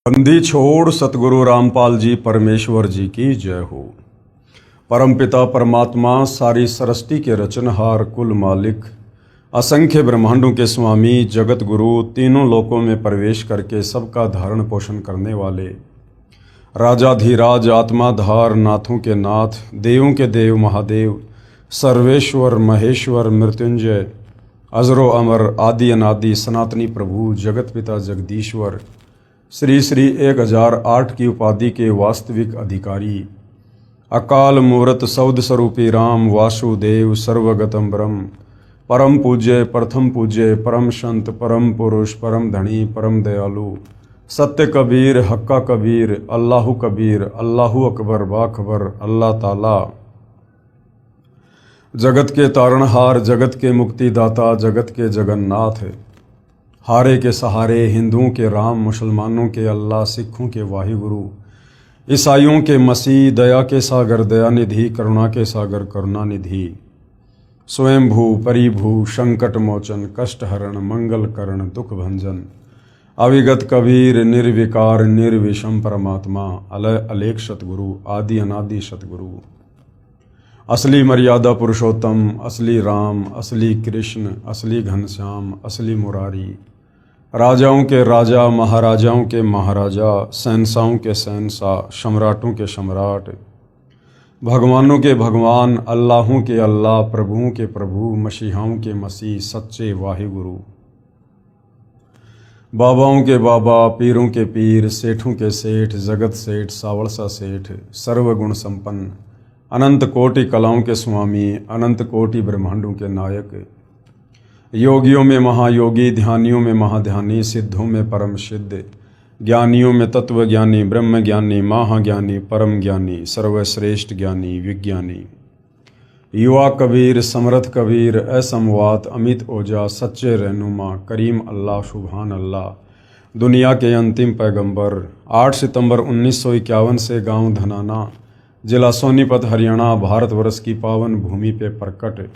बंदी छोड़ सतगुरु रामपाल जी परमेश्वर जी की जय हो। परमपिता परमात्मा सारी सृष्टि के रचनहार कुल मालिक असंख्य ब्रह्मांडों के स्वामी जगत गुरु तीनों लोकों में प्रवेश करके सबका धारण पोषण करने वाले राजाधिराज आत्माधार नाथों के नाथ देवों के देव महादेव सर्वेश्वर महेश्वर मृत्युंजय अजरो अमर आदि अनादि सनातनी प्रभु जगत पिता जगदीश्वर श्री श्री 1008 की उपाधि के वास्तविक अधिकारी अकाल मूर्त सौद स्वरूपी राम वासुदेव सर्वगतम ब्रह्म परम पूज्य प्रथम पूज्य परम संत परम पुरुष परम धनी परम दयालु सत्य कबीर हक्का कबीर अल्लाहु कबीर अल्लाहु अकबर बाखबर अल्लाह ताला जगत के तारणहार जगत के मुक्तिदाता जगत के जगन्नाथ हारे के सहारे हिंदुओं के राम मुसलमानों के अल्लाह सिखों के वाहिगुरु ईसाइयों के मसीह दया के सागर दयानिधि करुणा के सागर करुणानिधि स्वयंभू परिभू संकट मोचन कष्ट हरण मंगल करण दुख भंजन अविगत कबीर निर्विकार निर्विषम परमात्मा अलय अलेख सतगुरु आदि अनादि सतगुरु असली मर्यादा पुरुषोत्तम असली राम असली कृष्ण असली घनश्याम असली मुरारी राजाओं के राजा महाराजाओं के महाराजा शहंशाहों के शहंशाह सम्राटों के सम्राट भगवानों के भगवान अल्लाहों के अल्लाह प्रभुओं के प्रभु मसीहाओं के मसीह सच्चे वाहिगुरु बाबाओं के बाबा पीरों के पीर सेठों के सेठ जगत सेठ सावड़सा सेठ सर्वगुण संपन्न अनंत कोटि कलाओं के स्वामी अनंत कोटि ब्रह्मांडों के नायक योगियों में महायोगी ध्यानियों में महाध्यानी सिद्धों में परम सिद्ध ज्ञानियों में तत्व ज्ञानी ब्रह्म ज्ञानी महाज्ञानी परम ज्ञानी सर्वश्रेष्ठ ज्ञानी विज्ञानी युवा कबीर समर्थ कबीर असमवात अमित ओजा सच्चे रहनुमा करीम अल्लाह सुभान अल्लाह दुनिया के अंतिम पैगंबर 8 सितंबर 1951 से गांव धनाना जिला सोनीपत हरियाणा भारतवर्ष की पावन भूमि पे प्रकट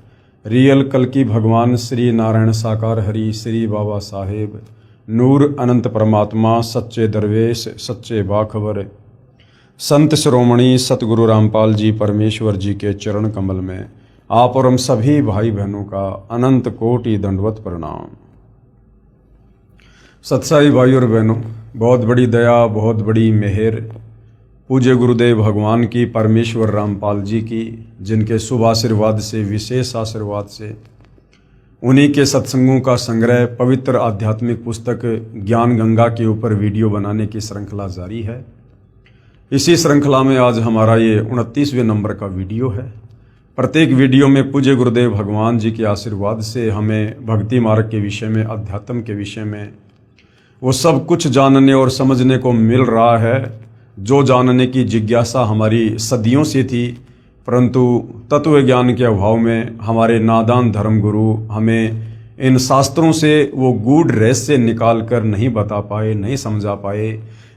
रियल कल्कि भगवान श्री नारायण साकार हरि श्री बाबा साहेब नूर अनंत परमात्मा सच्चे दरवेश सच्चे बाखबर संत शिरोमणि सतगुरु रामपाल जी परमेश्वर जी के चरण कमल में आप और हम सभी भाई बहनों का अनंत कोटि दंडवत प्रणाम। सत्साई भाई और बहनों, बहुत बड़ी दया बहुत बड़ी मेहर पूज्य गुरुदेव भगवान की परमेश्वर रामपाल जी की, जिनके शुभ आशीर्वाद से विशेष आशीर्वाद से उन्हीं के सत्संगों का संग्रह पवित्र आध्यात्मिक पुस्तक ज्ञान गंगा के ऊपर वीडियो बनाने की श्रृंखला जारी है। इसी श्रृंखला में आज हमारा ये 29वें नंबर का वीडियो है। प्रत्येक वीडियो में पूज्य गुरुदेव भगवान जी के आशीर्वाद से हमें भक्ति मार्ग के विषय में अध्यात्म के विषय में वो सब कुछ जानने और समझने को मिल रहा है जो जानने की जिज्ञासा हमारी सदियों से थी, परंतु तत्व ज्ञान के अभाव में हमारे नादान धर्मगुरु हमें इन शास्त्रों से वो गूढ़ रहस्य निकाल कर नहीं बता पाए, नहीं समझा पाए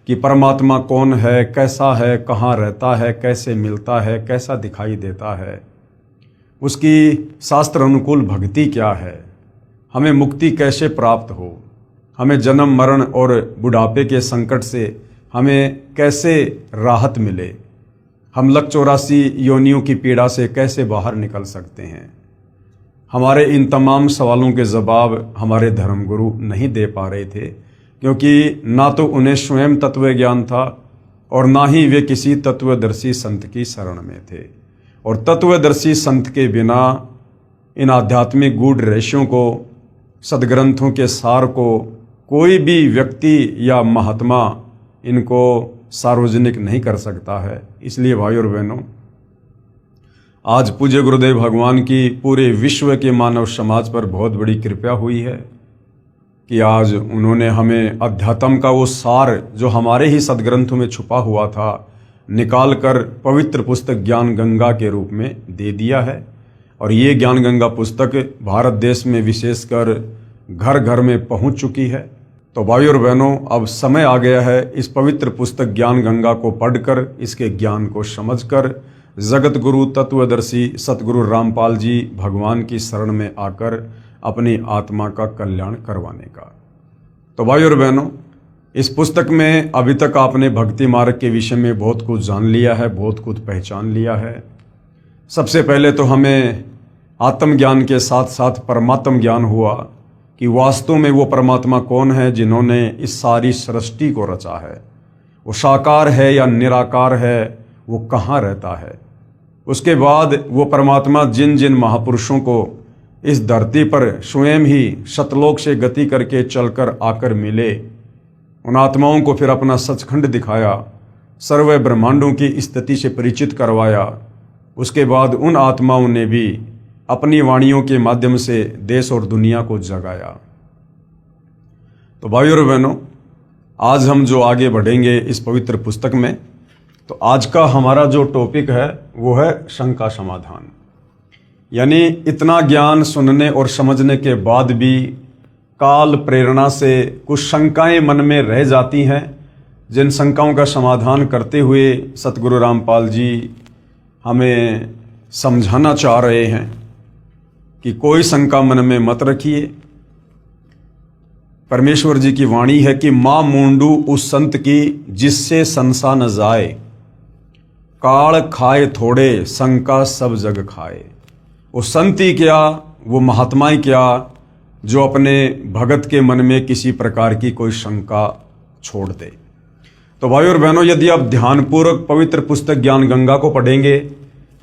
कि परमात्मा कौन है, कैसा है, कहाँ रहता है, कैसे मिलता है, कैसा दिखाई देता है, उसकी शास्त्र अनुकूल भक्ति क्या है, हमें मुक्ति कैसे प्राप्त हो, हमें जन्म मरण और बुढ़ापे के संकट से हमें कैसे राहत मिले, हम लक 84 योनियों की पीड़ा से कैसे बाहर निकल सकते हैं। हमारे इन तमाम सवालों के जवाब हमारे धर्मगुरु नहीं दे पा रहे थे, क्योंकि ना तो उन्हें स्वयं तत्व ज्ञान था और ना ही वे किसी तत्वदर्शी संत की शरण में थे। और तत्वदर्शी संत के बिना इन आध्यात्मिक गूढ़ रहस्यों को, सदग्रंथों के सार को कोई भी व्यक्ति या महात्मा इनको सार्वजनिक नहीं कर सकता है। इसलिए भाई और बहनों, आज पूज्य गुरुदेव भगवान की पूरे विश्व के मानव समाज पर बहुत बड़ी कृपा हुई है कि आज उन्होंने हमें अध्यात्म का वो सार जो हमारे ही सदग्रंथों में छुपा हुआ था निकाल कर पवित्र पुस्तक ज्ञान गंगा के रूप में दे दिया है। और ये ज्ञान गंगा पुस्तक भारत देश में विशेषकर घर घर में पहुंच चुकी है। तो भाई और बहनों, अब समय आ गया है इस पवित्र पुस्तक ज्ञान गंगा को पढ़कर, इसके ज्ञान को समझकर जगत गुरु तत्वदर्शी सतगुरु रामपाल जी भगवान की शरण में आकर अपनी आत्मा का कल्याण करवाने का। तो भाई और बहनों, इस पुस्तक में अभी तक आपने भक्ति मार्ग के विषय में बहुत कुछ जान लिया है, बहुत कुछ पहचान लिया है। सबसे पहले तो हमें आत्मज्ञान के साथ साथ परमात्म ज्ञान हुआ कि वास्तव में वो परमात्मा कौन है जिन्होंने इस सारी सृष्टि को रचा है। वो साकार है या निराकार है, वो कहाँ रहता है। उसके बाद वो परमात्मा जिन जिन महापुरुषों को इस धरती पर स्वयं ही सतलोक से गति करके चलकर आकर मिले, उन आत्माओं को फिर अपना सचखंड दिखाया, सर्व ब्रह्मांडों की स्थिति से परिचित करवाया। उसके बाद उन आत्माओं ने भी अपनी वाणियों के माध्यम से देश और दुनिया को जगाया। तो भाइयों और बहनों, आज हम जो आगे बढ़ेंगे इस पवित्र पुस्तक में, तो आज का हमारा जो टॉपिक है वो है शंका समाधान। यानी इतना ज्ञान सुनने और समझने के बाद भी काल प्रेरणा से कुछ शंकाएं मन में रह जाती हैं, जिन शंकाओं का समाधान करते हुए सतगुरु रामपाल जी हमें समझाना चाह रहे हैं कि कोई शंका मन में मत रखिए। परमेश्वर जी की वाणी है कि माँ मूंडू उस संत की जिससे संसा न जाए, काल खाए थोड़े शंका सब जग खाए। वो संत ही क्या, वो महात्माएं क्या, जो अपने भगत के मन में किसी प्रकार की कोई शंका छोड़ दे। तो भाई और बहनों, यदि आप ध्यानपूर्वक पवित्र पुस्तक ज्ञान गंगा को पढ़ेंगे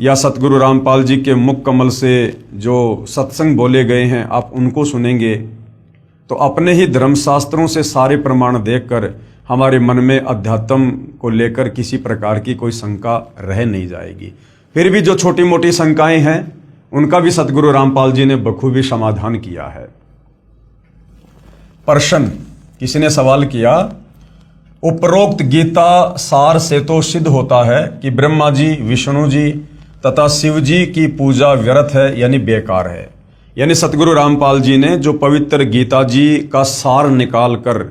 या सतगुरु रामपाल जी के मुख कमल से जो सत्संग बोले गए हैं आप उनको सुनेंगे, तो अपने ही धर्मशास्त्रों से सारे प्रमाण देखकर हमारे मन में अध्यात्म को लेकर किसी प्रकार की कोई शंका रह नहीं जाएगी। फिर भी जो छोटी मोटी शंकाएं हैं उनका भी सतगुरु रामपाल जी ने बखूबी समाधान किया है। प्रश्न, किसी ने सवाल किया, उपरोक्त गीता सार से तो सिद्ध होता है कि ब्रह्मा जी, विष्णु जी तथा शिव जी की पूजा व्यर्थ है, यानी बेकार है। यानी सतगुरु रामपाल जी ने जो पवित्र गीता जी का सार निकाल कर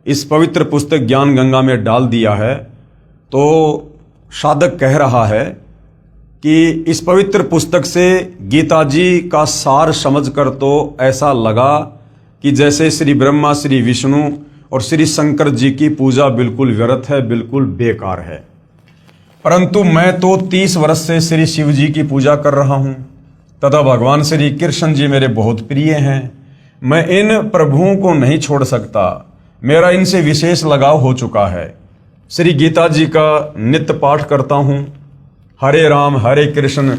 इस पवित्र पुस्तक ज्ञान गंगा में डाल दिया है, तो साधक कह रहा है कि इस पवित्र पुस्तक से गीता जी का सार समझकर तो ऐसा लगा कि जैसे श्री ब्रह्मा, श्री विष्णु और श्री शंकर जी की पूजा बिल्कुल व्यर्थ है, बिल्कुल बेकार है। परंतु मैं तो 30 वर्ष से श्री शिव जी की पूजा कर रहा हूं तथा भगवान श्री कृष्ण जी मेरे बहुत प्रिय हैं। मैं इन प्रभुओं को नहीं छोड़ सकता, मेरा इनसे विशेष लगाव हो चुका है। श्री गीता जी का नित्य पाठ करता हूं। हरे राम हरे कृष्ण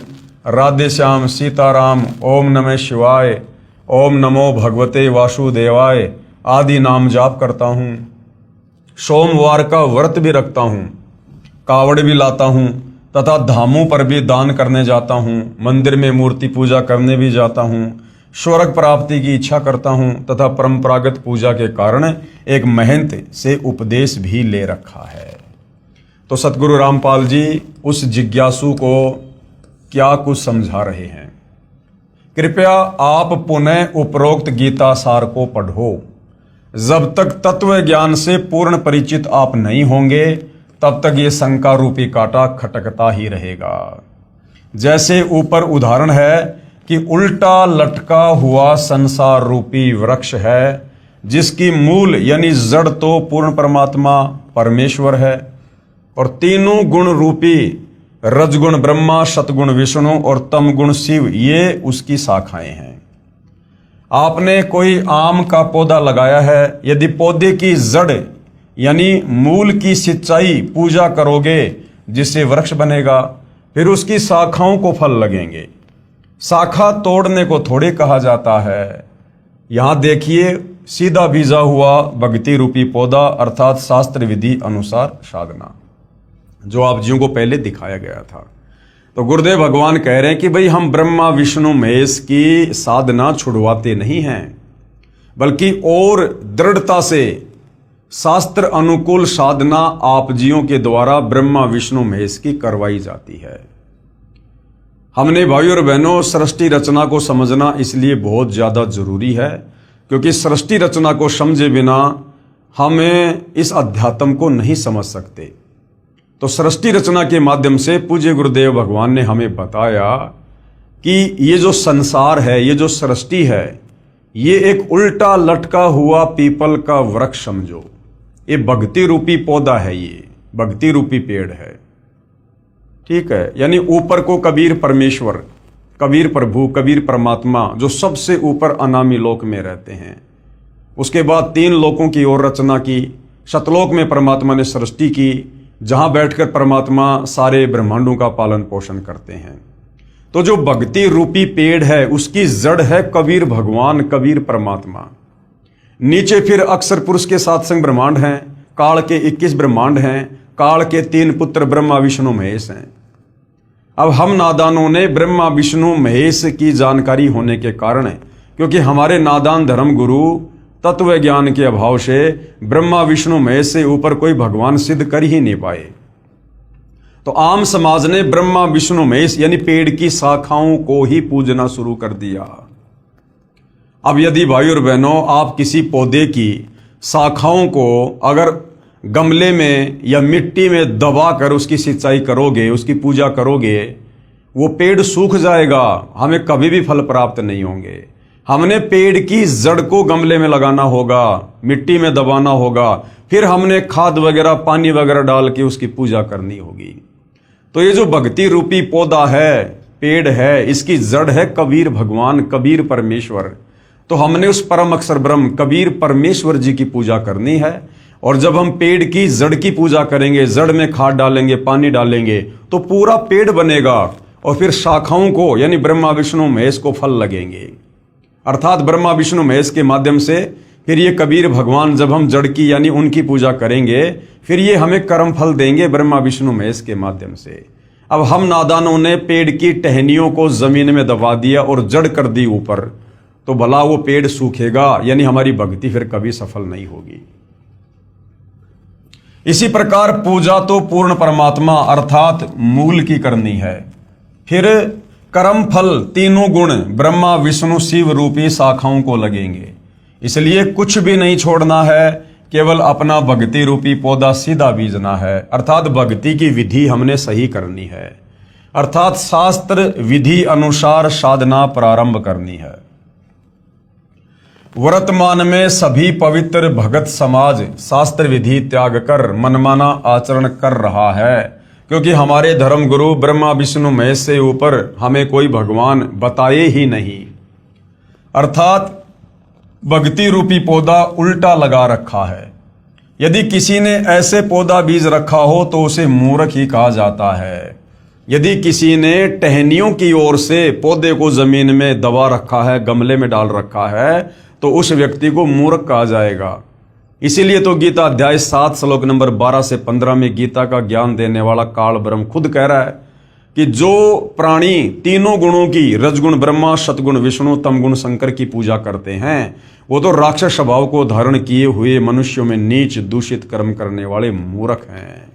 राधे श्याम सीताराम, ओम नमः शिवाय, ओम नमो भगवते वासुदेवाय आदि नाम जाप करता हूं। सोमवार का व्रत भी रखता हूं, कावड़ भी लाता हूं तथा धामों पर भी दान करने जाता हूं, मंदिर में मूर्ति पूजा करने भी जाता हूं, स्वर्ग प्राप्ति की इच्छा करता हूं तथा परंपरागत पूजा के कारण एक महंत से उपदेश भी ले रखा है। तो सतगुरु रामपाल जी उस जिज्ञासु को क्या कुछ समझा रहे हैं। कृपया आप पुनः उपरोक्त गीता सार को पढ़ो। जब तक तत्व ज्ञान से पूर्ण परिचित आप नहीं होंगे तब तक ये शंका रूपी कांटा खटकता ही रहेगा। जैसे ऊपर उदाहरण है कि उल्टा लटका हुआ संसार रूपी वृक्ष है जिसकी मूल यानी जड़ तो पूर्ण परमात्मा परमेश्वर है और तीनों गुण रूपी रजगुण ब्रह्मा, सतगुण विष्णु और तमगुण शिव ये उसकी शाखाएं हैं। आपने कोई आम का पौधा लगाया है, यदि पौधे की जड़ यानी मूल की सिंचाई पूजा करोगे जिससे वृक्ष बनेगा, फिर उसकी शाखाओं को फल लगेंगे। शाखा तोड़ने को थोड़े कहा जाता है। यहां देखिए, सीधा बीजा हुआ भक्ति रूपी पौधा अर्थात शास्त्र विधि अनुसार साधना, जो आप जियों को पहले दिखाया गया था। तो गुरुदेव भगवान कह रहे हैं कि भाई हम ब्रह्मा विष्णु महेश की साधना छुड़वाते नहीं हैं, बल्कि और दृढ़ता से शास्त्र अनुकूल साधना आप जियों के द्वारा ब्रह्मा विष्णु महेश की करवाई जाती है। हमने भाइयों और बहनों सृष्टि रचना को समझना इसलिए बहुत ज्यादा जरूरी है, क्योंकि सृष्टि रचना को समझे बिना हमें इस अध्यात्म को नहीं समझ सकते। तो सृष्टि रचना के माध्यम से पूज्य गुरुदेव भगवान ने हमें बताया कि ये जो संसार है, ये जो सृष्टि है, ये एक उल्टा लटका हुआ पीपल का वृक्ष समझो। ये भक्ति रूपी पौधा है, ये भक्ति रूपी पेड़ है। ठीक है, यानी ऊपर को कबीर परमेश्वर, कबीर प्रभु, कबीर परमात्मा जो सबसे ऊपर अनामी लोक में रहते हैं। उसके बाद 3 लोकों की ओर रचना की। शतलोक में परमात्मा ने सृष्टि की, जहां बैठकर परमात्मा सारे ब्रह्मांडों का पालन पोषण करते हैं। तो जो भक्ति रूपी पेड़ है उसकी जड़ है कबीर भगवान, कबीर परमात्मा। नीचे फिर अक्षर पुरुष के 7 संग ब्रह्मांड हैं, काल के 21 ब्रह्मांड हैं, काल के 3 पुत्र ब्रह्मा विष्णु महेश हैं। अब हम नादानों ने ब्रह्मा विष्णु महेश की जानकारी होने के कारण, क्योंकि हमारे नादान धर्म गुरु तत्व ज्ञान के अभाव से ब्रह्मा विष्णु महेश से ऊपर कोई भगवान सिद्ध कर ही नहीं पाए, तो आम समाज ने ब्रह्मा विष्णु महेश यानी पेड़ की शाखाओं को ही पूजना शुरू कर दिया। अब यदि भाई और बहनों आप किसी पौधे की शाखाओं को अगर गमले में या मिट्टी में दबाकर उसकी सिंचाई करोगे, उसकी पूजा करोगे, वो पेड़ सूख जाएगा, हमें कभी भी फल प्राप्त नहीं होंगे। हमने पेड़ की जड़ को गमले में लगाना होगा, मिट्टी में दबाना होगा, फिर हमने खाद वगैरह पानी वगैरह डाल के उसकी पूजा करनी होगी। तो ये जो भक्ति रूपी पौधा है, पेड़ है, इसकी जड़ है कबीर भगवान, कबीर परमेश्वर। तो हमने उस परम अक्षर ब्रह्म कबीर परमेश्वर जी की पूजा करनी है। और जब हम पेड़ की जड़ की पूजा करेंगे, जड़ में खाद डालेंगे, पानी डालेंगे, तो पूरा पेड़ बनेगा और फिर शाखाओं को यानी ब्रह्मा विष्णु महेश को फल लगेंगे। अर्थात ब्रह्मा विष्णु महेश के माध्यम से फिर ये कबीर भगवान जब हम जड़ की यानी उनकी पूजा करेंगे, फिर ये हमें कर्म फल देंगे ब्रह्मा विष्णु महेश के माध्यम से। अब हम नादानों ने पेड़ की टहनियों को जमीन में दबा दिया और जड़ कर दी ऊपर, तो भला वो पेड़ सूखेगा, यानी हमारी भक्ति फिर कभी सफल नहीं होगी। इसी प्रकार पूजा तो पूर्ण परमात्मा अर्थात मूल की करनी है। फिर कर्म फल तीनों गुण ब्रह्मा विष्णु शिव रूपी शाखाओं को लगेंगे। इसलिए कुछ भी नहीं छोड़ना है, केवल अपना भक्ति रूपी पौधा सीधा बीजना है। अर्थात भक्ति की विधि हमने सही करनी है, अर्थात शास्त्र विधि अनुसार साधना प्रारंभ करनी है। वर्तमान में सभी पवित्र भगत समाज शास्त्र विधि त्याग कर मनमाना आचरण कर रहा है, क्योंकि हमारे धर्म गुरु ब्रह्मा विष्णु महेश से ऊपर हमें कोई भगवान बताए ही नहीं। अर्थात भक्ति रूपी पौधा उल्टा लगा रखा है। यदि किसी ने ऐसे पौधा बीज रखा हो तो उसे मूर्ख ही कहा जाता है। यदि किसी ने टहनियों की ओर से पौधे को जमीन में दबा रखा है, गमले में डाल रखा है, तो उस व्यक्ति को मूर्ख कहा जाएगा। इसीलिए तो गीता अध्याय 7 श्लोक नंबर 12 से 15 में गीता का ज्ञान देने वाला काल ब्रह्म खुद कह रहा है कि जो प्राणी तीनों गुणों की रजगुण ब्रह्मा, सतगुण विष्णु, तमगुण शंकर की पूजा करते हैं, वो तो राक्षस स्वभाव को धारण किए हुए मनुष्यों में नीच दूषित कर्म करने वाले मूर्ख हैं।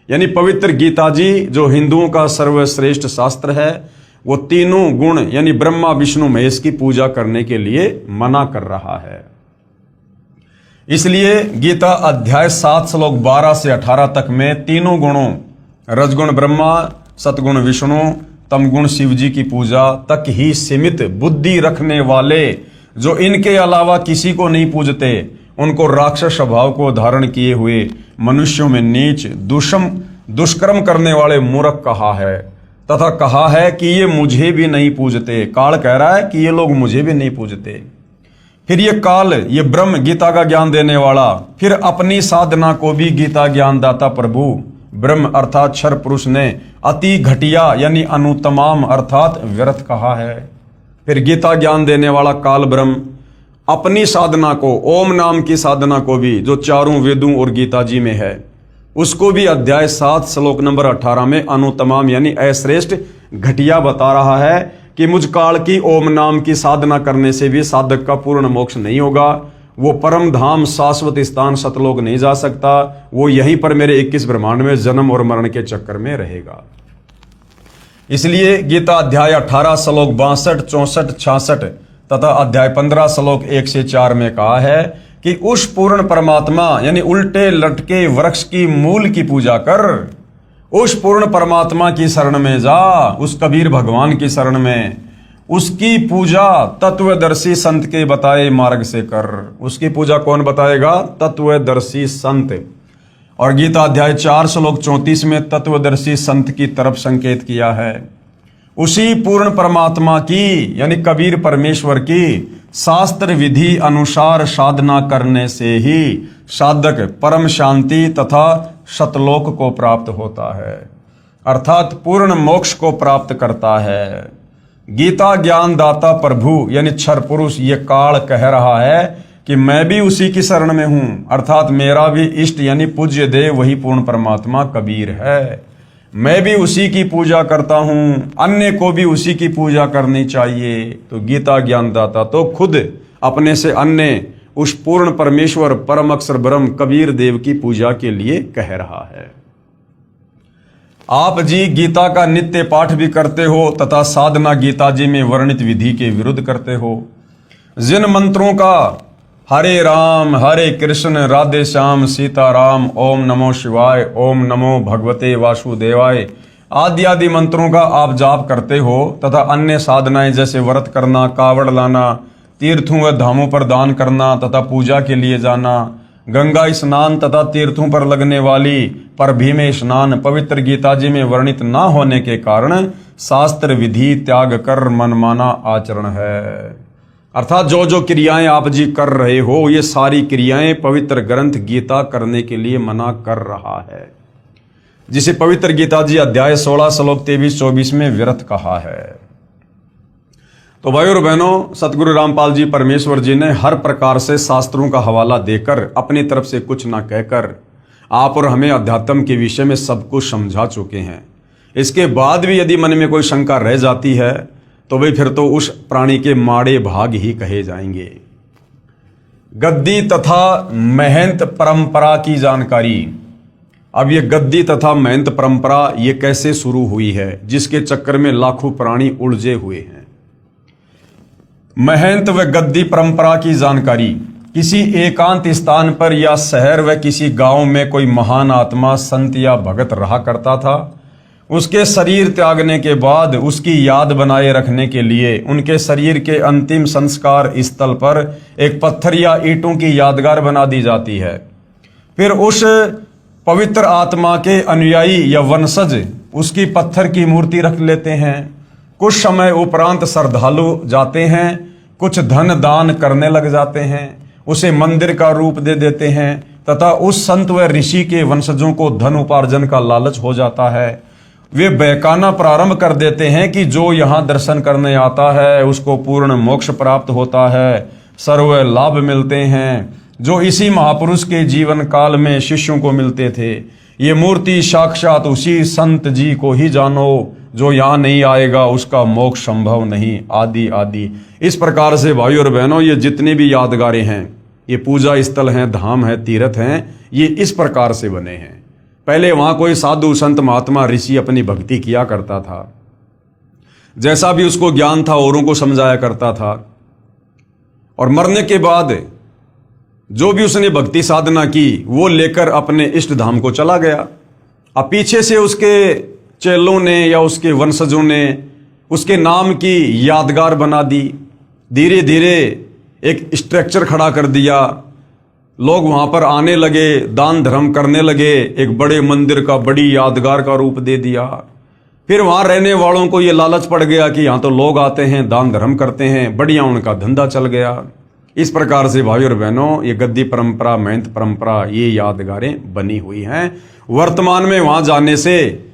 यानी पवित्र गीता जी जो हिंदुओं का सर्वश्रेष्ठ शास्त्र है, वो तीनों गुण यानी ब्रह्मा विष्णु महेश की पूजा करने के लिए मना कर रहा है। इसलिए गीता अध्याय 7 श्लोक 12 से 18 तक में तीनों गुणों रजगुण ब्रह्मा, सतगुण विष्णु, तमगुण शिव जी की पूजा तक ही सीमित बुद्धि रखने वाले, जो इनके अलावा किसी को नहीं पूजते, उनको राक्षस स्वभाव को धारण किए हुए मनुष्यों में नीच दुष्कर्म करने वाले मूर्ख कहा है, तथा कहा है कि ये मुझे भी नहीं पूजते। काल कह रहा है कि ये लोग मुझे भी नहीं पूजते। फिर ये काल, ये ब्रह्म गीता का ज्ञान देने वाला, फिर अपनी साधना को भी गीता ज्ञानदाता प्रभु ब्रह्म अर्थात क्षर पुरुष ने अति घटिया यानी अनुतमाम अर्थात व्यर्थ कहा है। फिर गीता ज्ञान देने वाला काल ब्रह्म अपनी साधना को, ओम नाम की साधना को भी, जो चारों वेदों और गीता जी में है, उसको भी अध्याय 7 श्लोक नंबर 18 में अनुतमाम यानी अश्रेष्ठ घटिया बता रहा है कि मुझ काल की ओम नाम की साधना करने से भी साधक का पूर्ण मोक्ष नहीं होगा, वो परम धाम शाश्वत स्थान सतलोक नहीं जा सकता, वो यहीं पर मेरे 21 ब्रह्मांड में जन्म और मरण के चक्कर में रहेगा। इसलिए गीता अध्याय 18 श्लोक 62, 64, 66 तथा अध्याय 15 श्लोक 1 से 4 में कहा है कि उस पूर्ण परमात्मा यानी उल्टे लटके वृक्ष की मूल की पूजा कर, उस पूर्ण परमात्मा की शरण में जा, उस कबीर भगवान की शरण में, उसकी पूजा तत्वदर्शी संत के बताए मार्ग से कर। उसकी पूजा कौन बताएगा? तत्वदर्शी संत। और गीता अध्याय 4 श्लोक 34 में तत्वदर्शी संत की तरफ संकेत किया है। उसी पूर्ण परमात्मा की यानी कबीर परमेश्वर की शास्त्र विधि अनुसार साधना करने से ही साधक परम शांति तथा सतलोक को प्राप्त होता है, अर्थात पूर्ण मोक्ष को प्राप्त करता है। गीता ज्ञान दाता प्रभु यानी क्षर पुरुष ये काल कह रहा है कि मैं भी उसी की शरण में हूं, अर्थात मेरा भी इष्ट यानी पूज्य देव वही पूर्ण परमात्मा कबीर है। मैं भी उसी की पूजा करता हूं, अन्य को भी उसी की पूजा करनी चाहिए। तो गीता ज्ञानदाता तो खुद अपने से अन्य उस पूर्ण परमेश्वर परम अक्षर ब्रह्म कबीर देव की पूजा के लिए कह रहा है। आप जी गीता का नित्य पाठ भी करते हो तथा साधना गीता जी में वर्णित विधि के विरुद्ध करते हो। जिन मंत्रों का हरे राम हरे कृष्ण राधे श्याम सीताराम ओम नमो शिवाय ओम नमो भगवते वासुदेवाय आदि आदि मंत्रों का आप जाप करते हो तथा अन्य साधनाएं जैसे व्रत करना, कावड़ लाना, तीर्थों व धामों पर दान करना तथा पूजा के लिए जाना, गंगा स्नान तथा तीर्थों पर लगने वाली परभी में स्नान पवित्र गीता जी में वर्णित न होने के कारण शास्त्र विधि त्याग कर मनमाना आचरण है। अर्थात जो जो क्रियाएं आप जी कर रहे हो ये सारी क्रियाएं पवित्र ग्रंथ गीता करने के लिए मना कर रहा है, जिसे पवित्र गीता जी अध्याय 16 श्लोक 23-24 में व्यर्थ कहा है। तो भाई और बहनों, सतगुरु रामपाल जी परमेश्वर जी ने हर प्रकार से शास्त्रों का हवाला देकर अपनी तरफ से कुछ ना कहकर आप और हमें अध्यात्म के विषय में सब कुछ समझा चुके हैं। इसके बाद भी यदि मन में कोई शंका रह जाती है तो भाई फिर तो उस प्राणी के माड़े भाग ही कहे जाएंगे। गद्दी तथा महंत परंपरा की जानकारी। अब ये गद्दी तथा महंत परंपरा ये कैसे शुरू हुई है, जिसके चक्कर में लाखों प्राणी उलझे हुए हैं। महंत व गद्दी परंपरा की जानकारी। किसी एकांत स्थान पर या शहर व किसी गांव में कोई महान आत्मा संत या भगत रहा करता था। उसके शरीर त्यागने के बाद उसकी याद बनाए रखने के लिए उनके शरीर के अंतिम संस्कार स्थल पर एक पत्थर या ईंटों की यादगार बना दी जाती है। फिर उस पवित्र आत्मा के अनुयायी या वंशज उसकी पत्थर की मूर्ति रख लेते हैं। कुछ समय उपरांत श्रद्धालु जाते हैं, कुछ धन दान करने लग जाते हैं, उसे मंदिर का रूप दे देते हैं तथा उस संत व ऋषि के वंशजों को धन उपार्जन का लालच हो जाता है। वे बहकाना प्रारंभ कर देते हैं कि जो यहाँ दर्शन करने आता है उसको पूर्ण मोक्ष प्राप्त होता है, सर्व लाभ मिलते हैं, जो इसी महापुरुष के जीवन काल में शिष्यों को मिलते थे। ये मूर्ति साक्षात उसी संत जी को ही जानो, जो यहाँ नहीं आएगा उसका मोक्ष संभव नहीं, आदि आदि। इस प्रकार से भाई और बहनों ये जितने भी यादगारें हैं, ये पूजा स्थल हैं, धाम है, तीर्थ हैं, ये इस प्रकार से बने हैं। पहले वहां कोई साधु संत महात्मा ऋषि अपनी भक्ति किया करता था, जैसा भी उसको ज्ञान था औरों को समझाया करता था, और मरने के बाद जो भी उसने भक्ति साधना की वो लेकर अपने इष्ट धाम को चला गया। अब पीछे से उसके चेलों ने या उसके वंशजों ने उसके नाम की यादगार बना दी, धीरे धीरे एक स्ट्रक्चर खड़ा कर दिया, लोग वहां पर आने लगे, दान धर्म करने लगे, एक बड़े मंदिर का बड़ी यादगार का रूप दे दिया। फिर वहां रहने वालों को ये लालच पड़ गया कि यहाँ तो लोग आते हैं, दान धर्म करते हैं, बढ़िया उनका धंधा चल गया। इस प्रकार से भाई और बहनों ये गद्दी परंपरा, महंत परंपरा ये यादगारें बनी हुई हैं। वर्तमान में वहां जाने से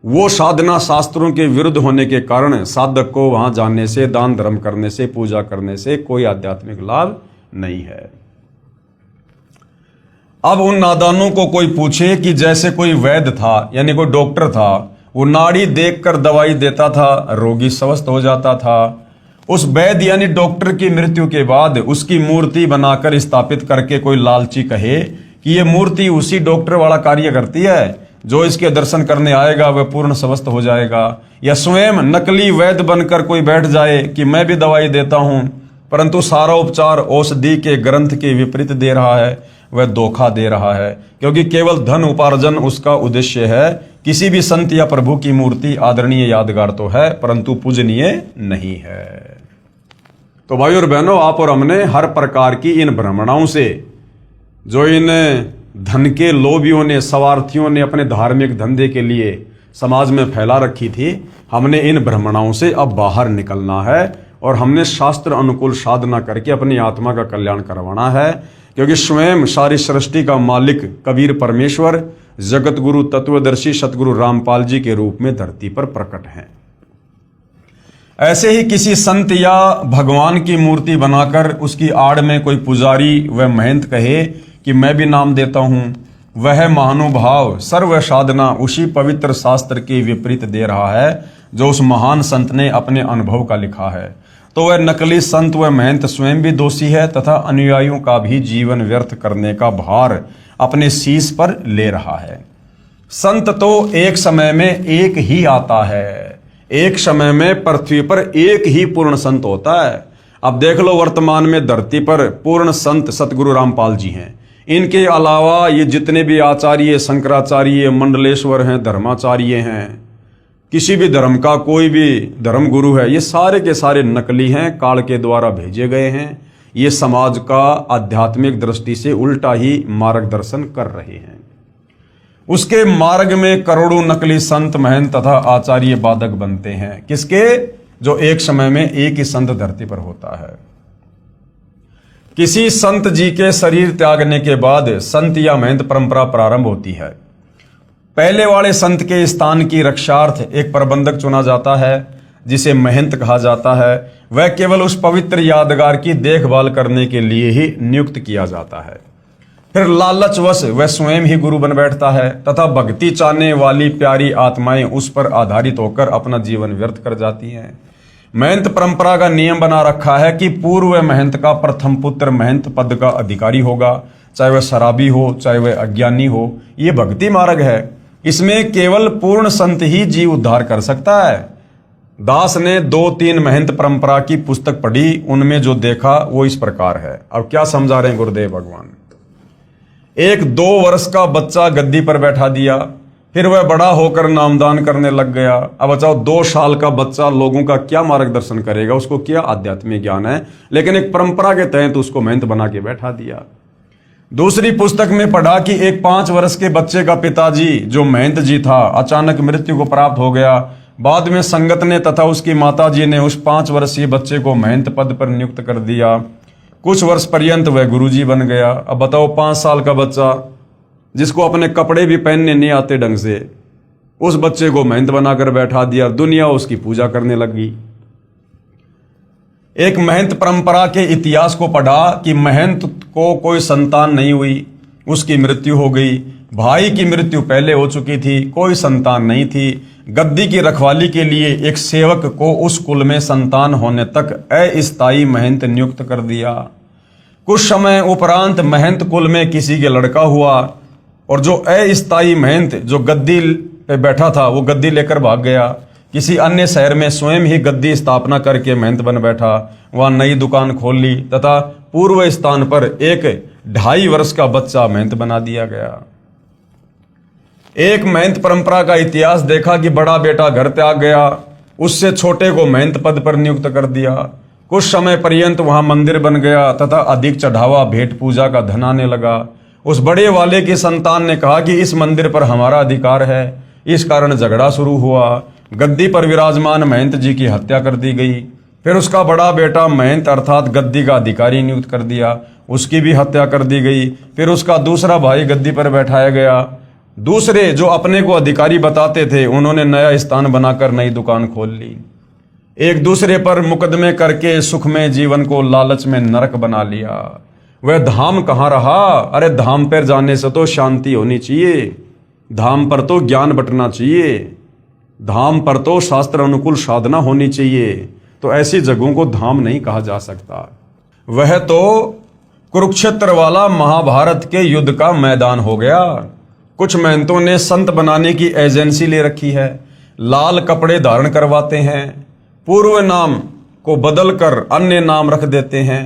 वो साधना शास्त्रों के विरुद्ध होने के कारण साधक को वहां जाने से, दान धर्म करने से, पूजा करने से कोई आध्यात्मिक लाभ नहीं है। अब उन नादानों को कोई पूछे कि जैसे कोई वैद्य था यानी कोई डॉक्टर था, वो नाड़ी देखकर दवाई देता था, रोगी स्वस्थ हो जाता था। उस वैद्य यानी डॉक्टर की मृत्यु के बाद उसकी मूर्ति बनाकर स्थापित करके कोई लालची कहे कि ये मूर्ति उसी डॉक्टर वाला कार्य करती है, जो इसके दर्शन करने आएगा वह पूर्ण स्वस्थ हो जाएगा। या स्वयं नकली वैद्य बनकर कोई बैठ जाए कि मैं भी दवाई देता हूं, परंतु सारा उपचार औषधि के ग्रंथ के विपरीत दे रहा है, वह धोखा दे रहा है, क्योंकि केवल धन उपार्जन उसका उद्देश्य है, किसी भी संत या प्रभु की मूर्ति आदरणीय यादगार तो है, परंतु पूजनीय नहीं है। तो भाई और बहनों, आप और हमने हर प्रकार की इन भ्रमणाओं से, जो इन धन के लोभियों ने, स्वार्थियों ने अपने धार्मिक धंधे के लिए समाज में फैला रखी थी, हमने इन भ्रमणाओं से अब बाहर निकलना है और हमने शास्त्र अनुकूल साधना करके अपनी आत्मा का कल्याण करवाना है। क्योंकि स्वयं सारी सृष्टि का मालिक कबीर परमेश्वर जगत गुरु तत्वदर्शी सतगुरु रामपाल जी के रूप में धरती पर प्रकट हैं। ऐसे ही किसी संत या भगवान की मूर्ति बनाकर उसकी आड़ में कोई पुजारी व महंत कहे कि मैं भी नाम देता हूं, वह महानुभाव सर्व साधना उसी पवित्र शास्त्र के विपरीत दे रहा है जो उस महान संत ने अपने अनुभव का लिखा है। तो वह नकली संत व महंत स्वयं भी दोषी है तथा अनुयायियों का भी जीवन व्यर्थ करने का भार अपने शीश पर ले रहा है। संत तो एक समय में एक ही आता है, एक समय में पृथ्वी पर एक ही पूर्ण संत होता है। अब देख लो, वर्तमान में धरती पर पूर्ण संत सतगुरु रामपाल जी हैं। इनके अलावा ये जितने भी आचार्य, शंकराचार्य, मंडलेश्वर हैं, धर्माचार्य हैं, किसी भी धर्म का कोई भी धर्म गुरु है, ये सारे के सारे नकली हैं, काल के द्वारा भेजे गए हैं। ये समाज का आध्यात्मिक दृष्टि से उल्टा ही मार्गदर्शन कर रहे हैं। उसके मार्ग में करोड़ों नकली संत, महंत तथा आचार्य बाधक बनते हैं। किसके? जो एक समय में एक ही संत धरती पर होता है। किसी संत जी के शरीर त्यागने के बाद संत या महंत परंपरा प्रारंभ होती है। पहले वाले संत के स्थान की रक्षार्थ एक प्रबंधक चुना जाता है जिसे महंत कहा जाता है। वह केवल उस पवित्र यादगार की देखभाल करने के लिए ही नियुक्त किया जाता है। फिर लालचवश वह स्वयं ही गुरु बन बैठता है तथा भक्ति चाहने वाली प्यारी आत्माएं उस पर आधारित होकर अपना जीवन व्यर्थ कर जाती हैं। महंत परंपरा का नियम बना रखा है कि पूर्व महंत का प्रथम पुत्र महंत पद का अधिकारी होगा, चाहे वह शराबी हो, चाहे वह अज्ञानी हो। ये भक्ति मार्ग है। इसमें केवल पूर्ण संत ही जीव उद्धार कर सकता है। दास ने 2-3 महंत परंपरा की पुस्तक पढ़ी, उनमें जो देखा वो इस प्रकार है। अब क्या समझा रहे हैं गुरुदेव भगवान? एक 2 वर्ष का बच्चा गद्दी पर बैठा दिया, फिर वह बड़ा होकर नामदान करने लग गया। अब बताओ, 2 साल का बच्चा लोगों का क्या मार्गदर्शन करेगा? उसको क्या आध्यात्मिक ज्ञान है? लेकिन एक परंपरा के तहत उसको महंत बना के बैठा दिया। दूसरी पुस्तक में पढ़ा कि एक 5 वर्ष के बच्चे का पिताजी जो महंत जी था अचानक मृत्यु को प्राप्त हो गया। बाद में संगत ने तथा उसकी माता जी ने उस 5 वर्षीय बच्चे को महंत पद पर नियुक्त कर दिया। कुछ वर्ष पर्यंत वह गुरुजी बन गया। अब बताओ, 5 साल का बच्चा जिसको अपने कपड़े भी पहनने नहीं आते ढंग से, उस बच्चे को महंत बनाकर बैठा दिया। दुनिया उसकी पूजा करने लगी। एक महंत परंपरा के इतिहास को पढ़ा कि महंत को कोई संतान नहीं हुई, उसकी मृत्यु हो गई। भाई की मृत्यु पहले हो चुकी थी, कोई संतान नहीं थी। गद्दी की रखवाली के लिए एक सेवक को उस कुल में संतान होने तक अस्थायी महंत नियुक्त कर दिया। कुछ समय उपरांत महंत कुल में किसी के लड़का हुआ और जो अस्थायी महंत जो गद्दी पे बैठा था वो गद्दी लेकर भाग गया। किसी अन्य शहर में स्वयं ही गद्दी स्थापना करके महंत बन बैठा, वहां नई दुकान खोल ली तथा पूर्व स्थान पर एक 2.5 वर्ष का बच्चा महंत बना दिया गया। एक महंत परंपरा का इतिहास देखा कि बड़ा बेटा घर त्याग गया, उससे छोटे को महंत पद पर नियुक्त कर दिया। कुछ समय पर्यंत वहां मंदिर बन गया तथा अधिक चढ़ावा भेंट पूजा का धन आने लगा। उस बड़े वाले की संतान ने कहा कि इस मंदिर पर हमारा अधिकार है। इस कारण झगड़ा शुरू हुआ। गद्दी पर विराजमान महंत जी की हत्या कर दी गई। फिर उसका बड़ा बेटा महंत अर्थात गद्दी का अधिकारी नियुक्त कर दिया, उसकी भी हत्या कर दी गई। फिर उसका दूसरा भाई गद्दी पर बैठाया गया। दूसरे जो अपने को अधिकारी बताते थे उन्होंने नया स्थान बनाकर नई दुकान खोल ली। एक दूसरे पर मुकदमे करके सुखमय जीवन को लालच में नरक बना लिया। वह धाम कहाँ रहा? अरे धाम पर जाने से तो शांति होनी चाहिए, धाम पर तो ज्ञान बंटना चाहिए, धाम पर तो शास्त्र अनुकूल साधना होनी चाहिए। तो ऐसी जगहों को धाम नहीं कहा जा सकता। वह तो कुरुक्षेत्र वाला महाभारत के युद्ध का मैदान हो गया। कुछ महंतों ने संत बनाने की एजेंसी ले रखी है, लाल कपड़े धारण करवाते हैं, पूर्व नाम को बदलकर अन्य नाम रख देते हैं,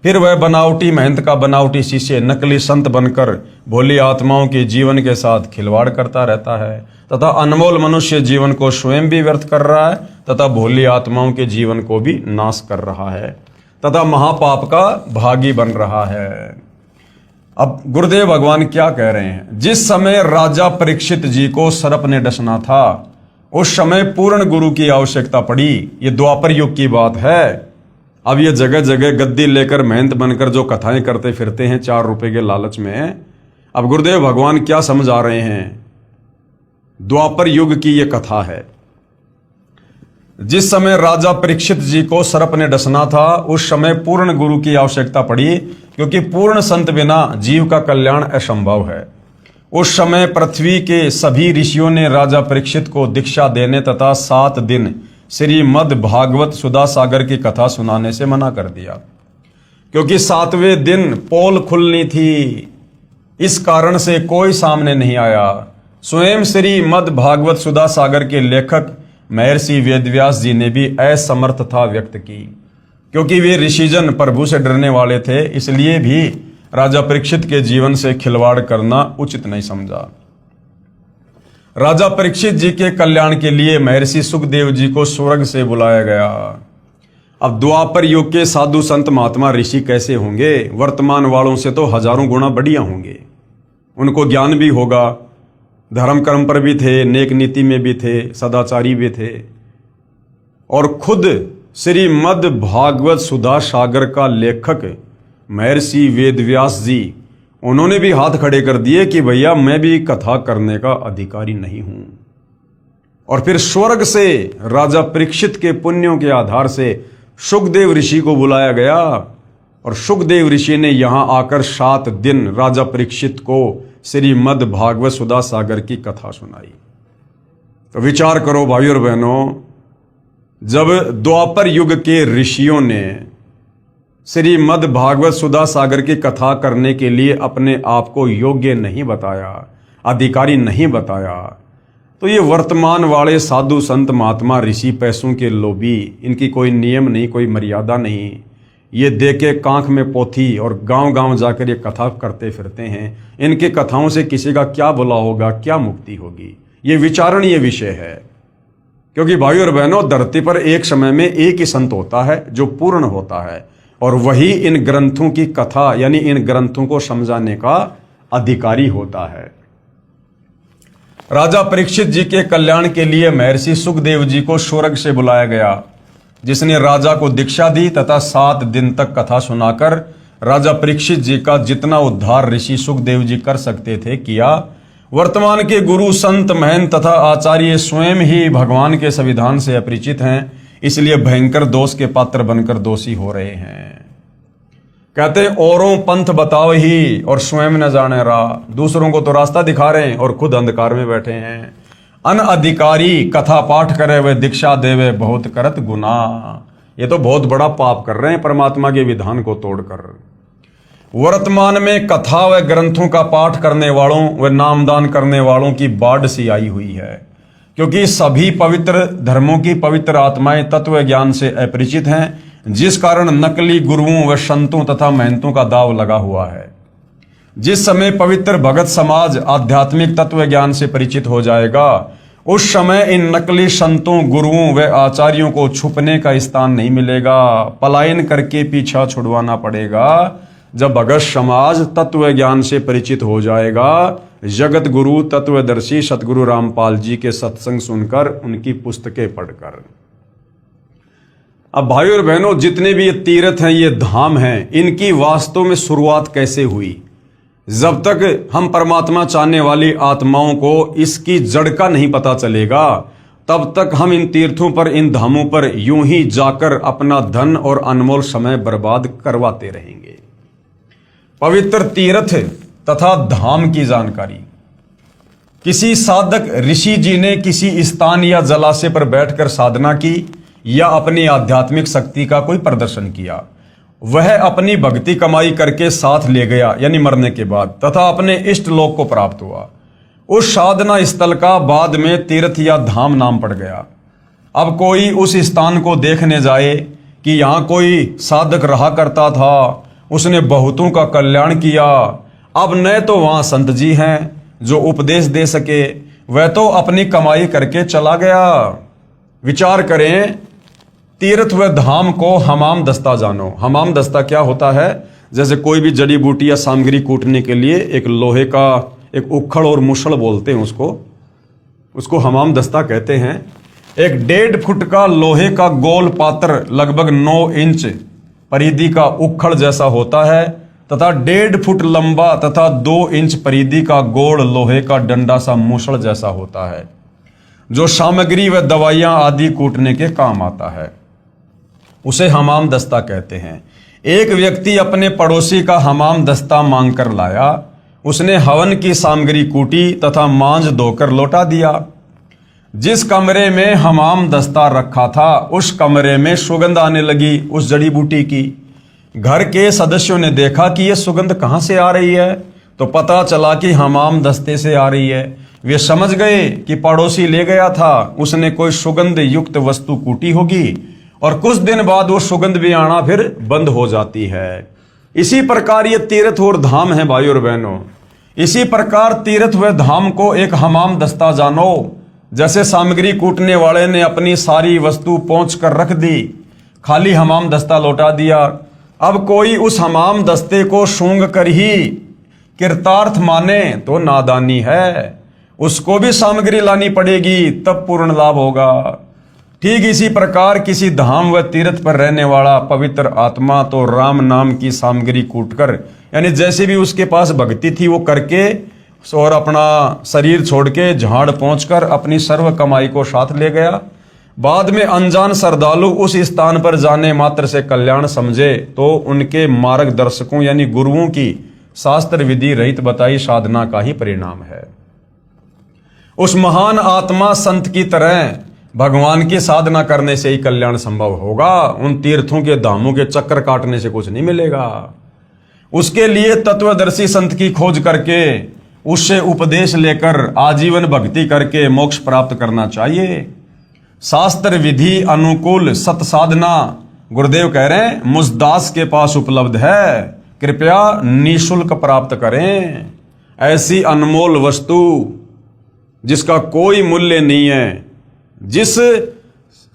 फिर वह बनावटी महंत का बनावटी शिष्य नकली संत बनकर भोली आत्माओं के जीवन के साथ खिलवाड़ करता रहता है तथा अनमोल मनुष्य जीवन को स्वयं भी व्यर्थ कर रहा है तथा भोली आत्माओं के जीवन को भी नाश कर रहा है तथा महापाप का भागी बन रहा है। अब गुरुदेव भगवान क्या कह रहे हैं? जिस समय राजा परीक्षित जी को सर्प ने डसना था उस समय पूर्ण गुरु की आवश्यकता पड़ी। ये द्वापर युग की बात है। अब ये जगह जगह गद्दी लेकर महंत बनकर जो कथाएं करते फिरते हैं 4 रुपए के लालच में, अब गुरुदेव भगवान क्या समझा रहे हैं? द्वापर युग की ये कथा है। जिस समय राजा परीक्षित जी को सर्प ने डसना था उस समय पूर्ण गुरु की आवश्यकता पड़ी, क्योंकि पूर्ण संत बिना जीव का कल्याण असंभव है। उस समय पृथ्वी के सभी ऋषियों ने राजा परीक्षित को दीक्षा देने तथा 7 दिन श्रीमद् भागवत सुधा सागर की कथा सुनाने से मना कर दिया, क्योंकि 7वें दिन पोल खुलनी थी। इस कारण से कोई सामने नहीं आया। स्वयं श्रीमद् भागवत सुधा सागर के लेखक महर्षि वेदव्यास जी ने भी असमर्थता व्यक्त की, क्योंकि वे ऋषिजन प्रभु से डरने वाले थे, इसलिए भी राजा परीक्षित के जीवन से खिलवाड़ करना उचित नहीं समझा। राजा परीक्षित जी के कल्याण के लिए महर्षि सुखदेव जी को स्वर्ग से बुलाया गया। अब द्वापर युग के साधु संत महात्मा ऋषि कैसे होंगे? वर्तमान वालों से तो हजारों गुना बढ़िया होंगे। उनको ज्ञान भी होगा, धर्म कर्म पर भी थे, नेक नीति में भी थे, सदाचारी भी थे, और खुद श्रीमद् भागवत सुधा सागर का लेखक महर्षि वेदव्यास जी, उन्होंने भी हाथ खड़े कर दिए कि भैया मैं भी कथा करने का अधिकारी नहीं हूं। और फिर स्वर्ग से राजा परीक्षित के पुण्यों के आधार से सुखदेव ऋषि को बुलाया गया, और सुखदेव ऋषि ने यहां आकर 7 दिन राजा परीक्षित को श्रीमद् भागवत सुधा सागर की कथा सुनाई। तो विचार करो भाइयों और बहनों, जब द्वापर युग के ऋषियों ने श्रीमद् भागवत सुधा सागर की कथा करने के लिए अपने आप को योग्य नहीं बताया, अधिकारी नहीं बताया, तो ये वर्तमान वाले साधु संत महात्मा ऋषि पैसों के लोभी, इनकी कोई नियम नहीं, कोई मर्यादा नहीं, ये देके कांख में पोथी और गांव गांव जाकर ये कथा करते फिरते हैं। इनकी कथाओं से किसी का क्या भला होगा, क्या मुक्ति होगी? ये विचारणीय विषय है। क्योंकि भाइयों और बहनों, धरती पर एक समय में एक ही संत होता है जो पूर्ण होता है, और वही इन ग्रंथों की कथा यानी इन ग्रंथों को समझाने का अधिकारी होता है। राजा परीक्षित जी के कल्याण के लिए महर्षि सुखदेव जी को स्वर्ग से बुलाया गया, जिसने राजा को दीक्षा दी तथा 7 दिन तक कथा सुनाकर राजा परीक्षित जी का जितना उद्धार ऋषि सुखदेव जी कर सकते थे किया। वर्तमान के गुरु संत महंत तथा आचार्य स्वयं ही भगवान के संविधान से अपरिचित हैं, इसलिए भयंकर दोष के पात्र बनकर दोषी हो रहे हैं। कहते हैं औरों पंथ बताओ ही और स्वयं न जाने राह। दूसरों को तो रास्ता दिखा रहे हैं और खुद अंधकार में बैठे हैं। अनअधिकारी कथा पाठ करे वे दीक्षा देवे बहुत करत गुना। ये तो बहुत बड़ा पाप कर रहे हैं परमात्मा के विधान को तोड़कर। वर्तमान में कथा व ग्रंथों का पाठ करने वालों व नामदान करने वालों की बाढ़ सी आई हुई है, क्योंकि सभी पवित्र धर्मों की पवित्र आत्माएं तत्व ज्ञान से अपरिचित हैं, जिस कारण नकली गुरुओं व संतों तथा महंतों का दाव लगा हुआ है। जिस समय पवित्र भगत समाज आध्यात्मिक तत्व ज्ञान से परिचित हो जाएगा, उस समय इन नकली संतों, गुरुओं व आचार्यों को छुपने का स्थान नहीं मिलेगा। पलायन करके पीछा छुड़वाना पड़ेगा। जब भगत समाज तत्व ज्ञान से परिचित हो जाएगा, जगत गुरु तत्वदर्शी सतगुरु रामपाल जी के सत्संग सुनकर, उनकी पुस्तकें पढ़कर। अब भाइयों और बहनों, जितने भी ये तीर्थ हैं, ये धाम हैं, इनकी वास्तव में शुरुआत कैसे हुई? जब तक हम परमात्मा चाहने वाली आत्माओं को इसकी जड़ का नहीं पता चलेगा, तब तक हम इन तीर्थों पर, इन धामों पर यूं ही जाकर अपना धन और अनमोल समय बर्बाद करवाते रहेंगे। पवित्र तीर्थ तथा धाम की जानकारी किसी साधक ऋषि जी ने किसी स्थान या जलाशय पर बैठकर साधना की या अपनी आध्यात्मिक शक्ति का कोई प्रदर्शन किया, वह अपनी भक्ति कमाई करके साथ ले गया यानी मरने के बाद, तथा अपने इष्ट लोक को प्राप्त हुआ। उस साधना स्थल का बाद में तीर्थ या धाम नाम पड़ गया। अब कोई उस स्थान को देखने जाए कि यहाँ कोई साधक रहा करता था उसने बहुतों का कल्याण किया। अब न तो वहां संत जी हैं जो उपदेश दे सके, वह तो अपनी कमाई करके चला गया। विचार करें, तीर्थ व धाम को हमाम दस्ता जानो। हमाम दस्ता क्या होता है? जैसे कोई भी जड़ी बूटी या सामग्री कूटने के लिए एक लोहे का एक उखड़ और मुसड़ बोलते हैं उसको हमाम दस्ता कहते हैं। एक 1.5 फुट का लोहे का गोल पात्र लगभग 9 इंच परिधि का उखड़ जैसा होता है तथा 1.5 फुट लंबा तथा 2 इंच परिधि का गोल लोहे का डंडा सा मुसड़ जैसा होता है, जो सामग्री व दवाइयां आदि कूटने के काम आता है। उसे हमाम दस्ता कहते हैं। एक व्यक्ति अपने पड़ोसी का हमाम दस्ता मांग कर लाया। उसने हवन की सामग्री कूटी तथा मांज धोकर लौटा दिया। जिस कमरे में हमाम दस्ता रखा था उस कमरे में सुगंध आने लगी उस जड़ी बूटी की। घर के सदस्यों ने देखा कि यह सुगंध कहां से आ रही है, तो पता चला कि हमाम दस्ते से आ रही है। वे समझ गए कि पड़ोसी ले गया था, उसने कोई सुगंध युक्त वस्तु कूटी होगी और कुछ दिन बाद वो सुगंध भी आना फिर बंद हो जाती है। इसी प्रकार ये तीर्थ और धाम है भाई और बहनों। इसी प्रकार तीर्थ व धाम को एक हमाम दस्ता जानो। जैसे सामग्री कूटने वाले ने अपनी सारी वस्तु पहुंच कर रख दी, खाली हमाम दस्ता लौटा दिया। अब कोई उस हमाम दस्ते को सूंघ कर ही कृतार्थ माने तो नादानी है। उसको भी सामग्री लानी पड़ेगी, तब पूर्ण लाभ होगा। ठीक इसी प्रकार किसी धाम व तीर्थ पर रहने वाला पवित्र आत्मा तो राम नाम की सामग्री कूटकर, यानी जैसे भी उसके पास भक्ति थी वो करके और अपना शरीर छोड़ के झाड़ पहुंचकर अपनी सर्व कमाई को साथ ले गया। बाद में अनजान श्रद्धालु उस स्थान पर जाने मात्र से कल्याण समझे तो उनके मार्गदर्शकों यानी गुरुओं की शास्त्र विधि रहित बताई साधना का ही परिणाम है। उस महान आत्मा संत की तरह भगवान की साधना करने से ही कल्याण संभव होगा। उन तीर्थों के धामों के चक्कर काटने से कुछ नहीं मिलेगा। उसके लिए तत्वदर्शी संत की खोज करके उससे उपदेश लेकर आजीवन भक्ति करके मोक्ष प्राप्त करना चाहिए। शास्त्र विधि अनुकूल सत साधना गुरुदेव कह रहे हैं मुझ दास के पास उपलब्ध है, कृपया निःशुल्क प्राप्त करें। ऐसी अनमोल वस्तु जिसका कोई मूल्य नहीं है, जिस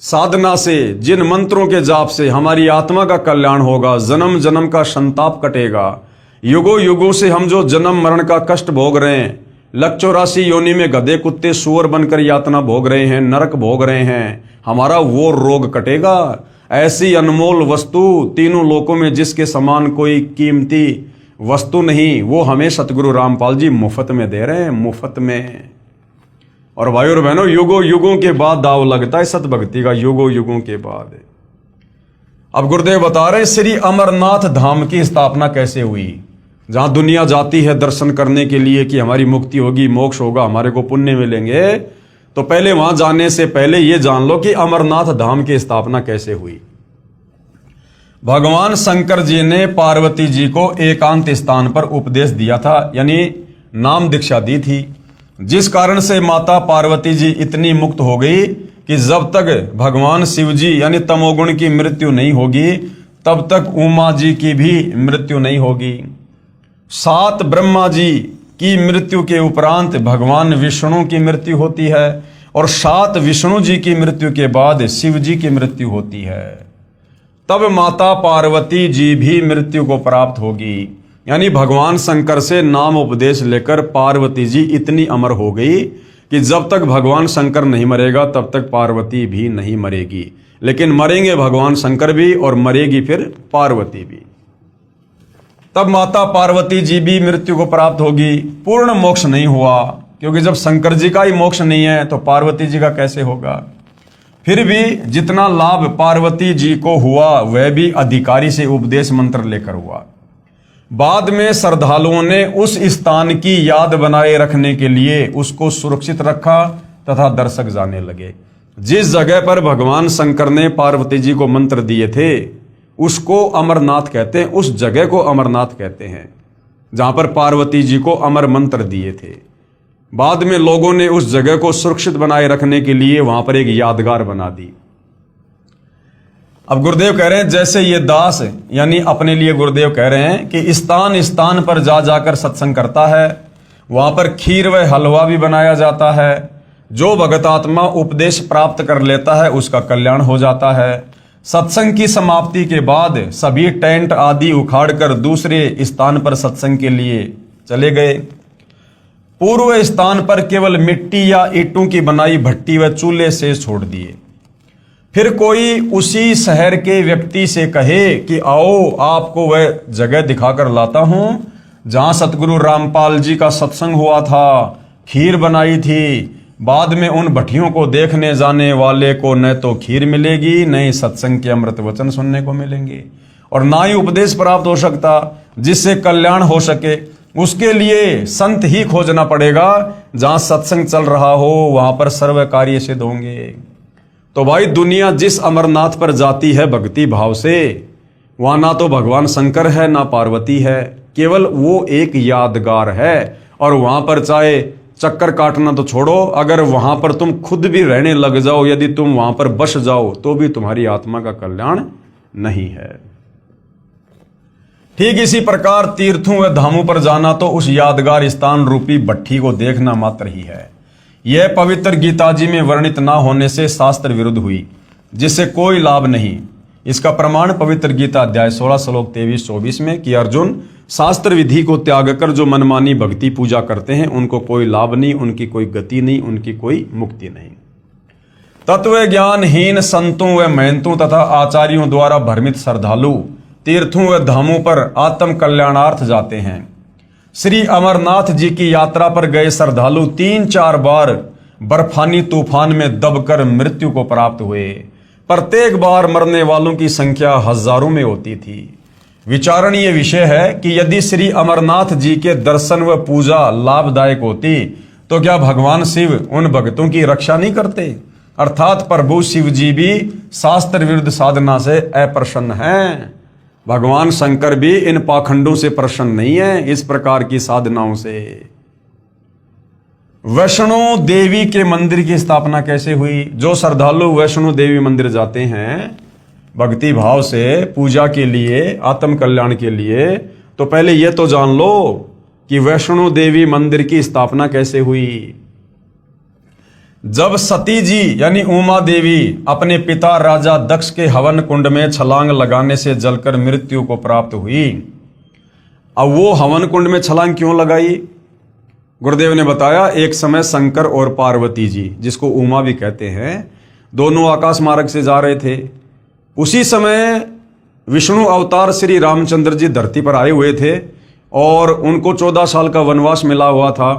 साधना से जिन मंत्रों के जाप से हमारी आत्मा का कल्याण होगा, जन्म जन्म का संताप कटेगा। युगों युगों से हम जो जन्म मरण का कष्ट भोग रहे हैं, 184 योनि में गधे कुत्ते सूअर बनकर यातना भोग रहे हैं, नरक भोग रहे हैं, हमारा वो रोग कटेगा। ऐसी अनमोल वस्तु तीनों लोकों में जिसके समान कोई कीमती वस्तु नहीं, वो हमें सतगुरु रामपाल जी मुफ्त में दे रहे हैं, मुफ्त में। और भाई और बहनों, युगों युगों के बाद दाव लगता है सत भक्ति का, युगों युगों के बाद। अब गुरुदेव बता रहे श्री अमरनाथ धाम की स्थापना कैसे हुई। जहां दुनिया जाती है दर्शन करने के लिए कि हमारी मुक्ति होगी, मोक्ष होगा, हमारे को पुण्य मिलेंगे, तो पहले वहां जाने से पहले ये जान लो कि अमरनाथ धाम की स्थापना कैसे हुई। भगवान शंकर जी ने पार्वती जी को एकांत स्थान पर उपदेश दिया था, यानी नाम दीक्षा दी थी, जिस कारण से माता पार्वती जी इतनी मुक्त हो गई कि जब तक भगवान शिव जी यानी तमोगुण की मृत्यु नहीं होगी तब तक उमा जी की भी मृत्यु नहीं होगी। 7 ब्रह्मा जी की मृत्यु के उपरांत भगवान विष्णु की मृत्यु होती है और 7 विष्णु जी की मृत्यु के बाद शिव जी की मृत्यु होती है। तब माता पार्वती जी भी मृत्यु को प्राप्त होगी। यानी भगवान शंकर से नाम उपदेश लेकर पार्वती जी इतनी अमर हो गई कि जब तक भगवान शंकर नहीं मरेगा तब तक पार्वती भी नहीं मरेगी। लेकिन मरेंगे भगवान शंकर भी और मरेगी फिर पार्वती भी। तब माता पार्वती जी भी मृत्यु को प्राप्त होगी। पूर्ण मोक्ष नहीं हुआ, क्योंकि जब शंकर जी का ही मोक्ष नहीं है तो पार्वती जी का कैसे होगा। फिर भी जितना लाभ पार्वती जी को हुआ वह भी अधिकारी से उपदेश मंत्र लेकर हुआ। बाद में श्रद्धालुओं ने उस स्थान की याद बनाए रखने के लिए उसको सुरक्षित रखा तथा दर्शक जाने लगे। जिस जगह पर भगवान शंकर ने पार्वती जी को मंत्र दिए थे उसको अमरनाथ कहते हैं, उस जगह को अमरनाथ कहते हैं जहां पर पार्वती जी को अमर मंत्र दिए थे। बाद में लोगों ने उस जगह को सुरक्षित बनाए रखने के लिए वहां पर एक यादगार बना दी। अब गुरुदेव कह रहे हैं जैसे ये दास यानी अपने लिए गुरुदेव कह रहे हैं कि स्थान स्थान पर जा जाकर सत्संग करता है, वहां पर खीर व हलवा भी बनाया जाता है। जो भगत आत्मा उपदेश प्राप्त कर लेता है उसका कल्याण हो जाता है। सत्संग की समाप्ति के बाद सभी टेंट आदि उखाड़कर दूसरे स्थान पर सत्संग के लिए चले गए। पूर्व स्थान पर केवल मिट्टी या ईंटों की बनाई भट्टी व चूल्हे से छोड़ दिए। फिर कोई उसी शहर के व्यक्ति से कहे कि आओ आपको वह जगह दिखाकर लाता हूं जहां सतगुरु रामपाल जी का सत्संग हुआ था, खीर बनाई थी। बाद में उन भट्टियों को देखने जाने वाले को न तो खीर मिलेगी, न ही सत्संग के अमृत वचन सुनने को मिलेंगे, और ना ही उपदेश प्राप्त हो सकता जिससे कल्याण हो सके। उसके लिए संत ही खोजना पड़ेगा। जहां सत्संग चल रहा हो वहां पर सर्व कार्य सिद्ध होंगे। तो भाई दुनिया जिस अमरनाथ पर जाती है भक्ति भाव से, वहां ना तो भगवान शंकर है ना पार्वती है, केवल वो एक यादगार है। और वहां पर चाहे चक्कर काटना तो छोड़ो, अगर वहां पर तुम खुद भी रहने लग जाओ, यदि तुम वहां पर बस जाओ तो भी तुम्हारी आत्मा का कल्याण नहीं है। ठीक इसी प्रकार तीर्थों व धामों पर जाना तो उस यादगार स्थान रूपी भट्टी को देखना मात्र ही है। यह पवित्र गीता जी में वर्णित ना होने से शास्त्र विरुद्ध हुई, जिससे कोई लाभ नहीं। इसका प्रमाण पवित्र गीता अध्याय 16 श्लोक 23-24 में कि अर्जुन, शास्त्र विधि को त्याग कर जो मनमानी भक्ति पूजा करते हैं उनको कोई लाभ नहीं, उनकी कोई गति नहीं, उनकी कोई मुक्ति नहीं। तत्व ज्ञानहीन संतों व महंतों तथा आचार्यों द्वारा भ्रमित श्रद्धालु तीर्थों व धामों पर आत्म कल्याणार्थ जाते हैं। श्री अमरनाथ जी की यात्रा पर गए श्रद्धालु 3-4 बार बर्फानी तूफान में दबकर मृत्यु को प्राप्त हुए। प्रत्येक बार मरने वालों की संख्या हजारों में होती थी। विचारणीय विषय है कि यदि श्री अमरनाथ जी के दर्शन व पूजा लाभदायक होती तो क्या भगवान शिव उन भक्तों की रक्षा नहीं करते? अर्थात प्रभु शिव जी भी शास्त्र विरुद्ध साधना से अप्रसन्न हैं। भगवान शंकर भी इन पाखंडों से प्रसन्न नहीं है, इस प्रकार की साधनाओं से। वैष्णो देवी के मंदिर की स्थापना कैसे हुई? जो श्रद्धालु वैष्णो देवी मंदिर जाते हैं भक्ति भाव से पूजा के लिए, आत्म कल्याण के लिए, तो पहले यह तो जान लो कि वैष्णो देवी मंदिर की स्थापना कैसे हुई। जब सती जी यानी उमा देवी अपने पिता राजा दक्ष के हवन कुंड में छलांग लगाने से जलकर मृत्यु को प्राप्त हुई। अब वो हवन कुंड में छलांग क्यों लगाई? गुरुदेव ने बताया, एक समय शंकर और पार्वती जी, जिसको उमा भी कहते हैं, दोनों आकाश मार्ग से जा रहे थे। उसी समय विष्णु अवतार श्री रामचंद्र जी धरती पर आए हुए थे और उनको 14 साल का वनवास मिला हुआ था,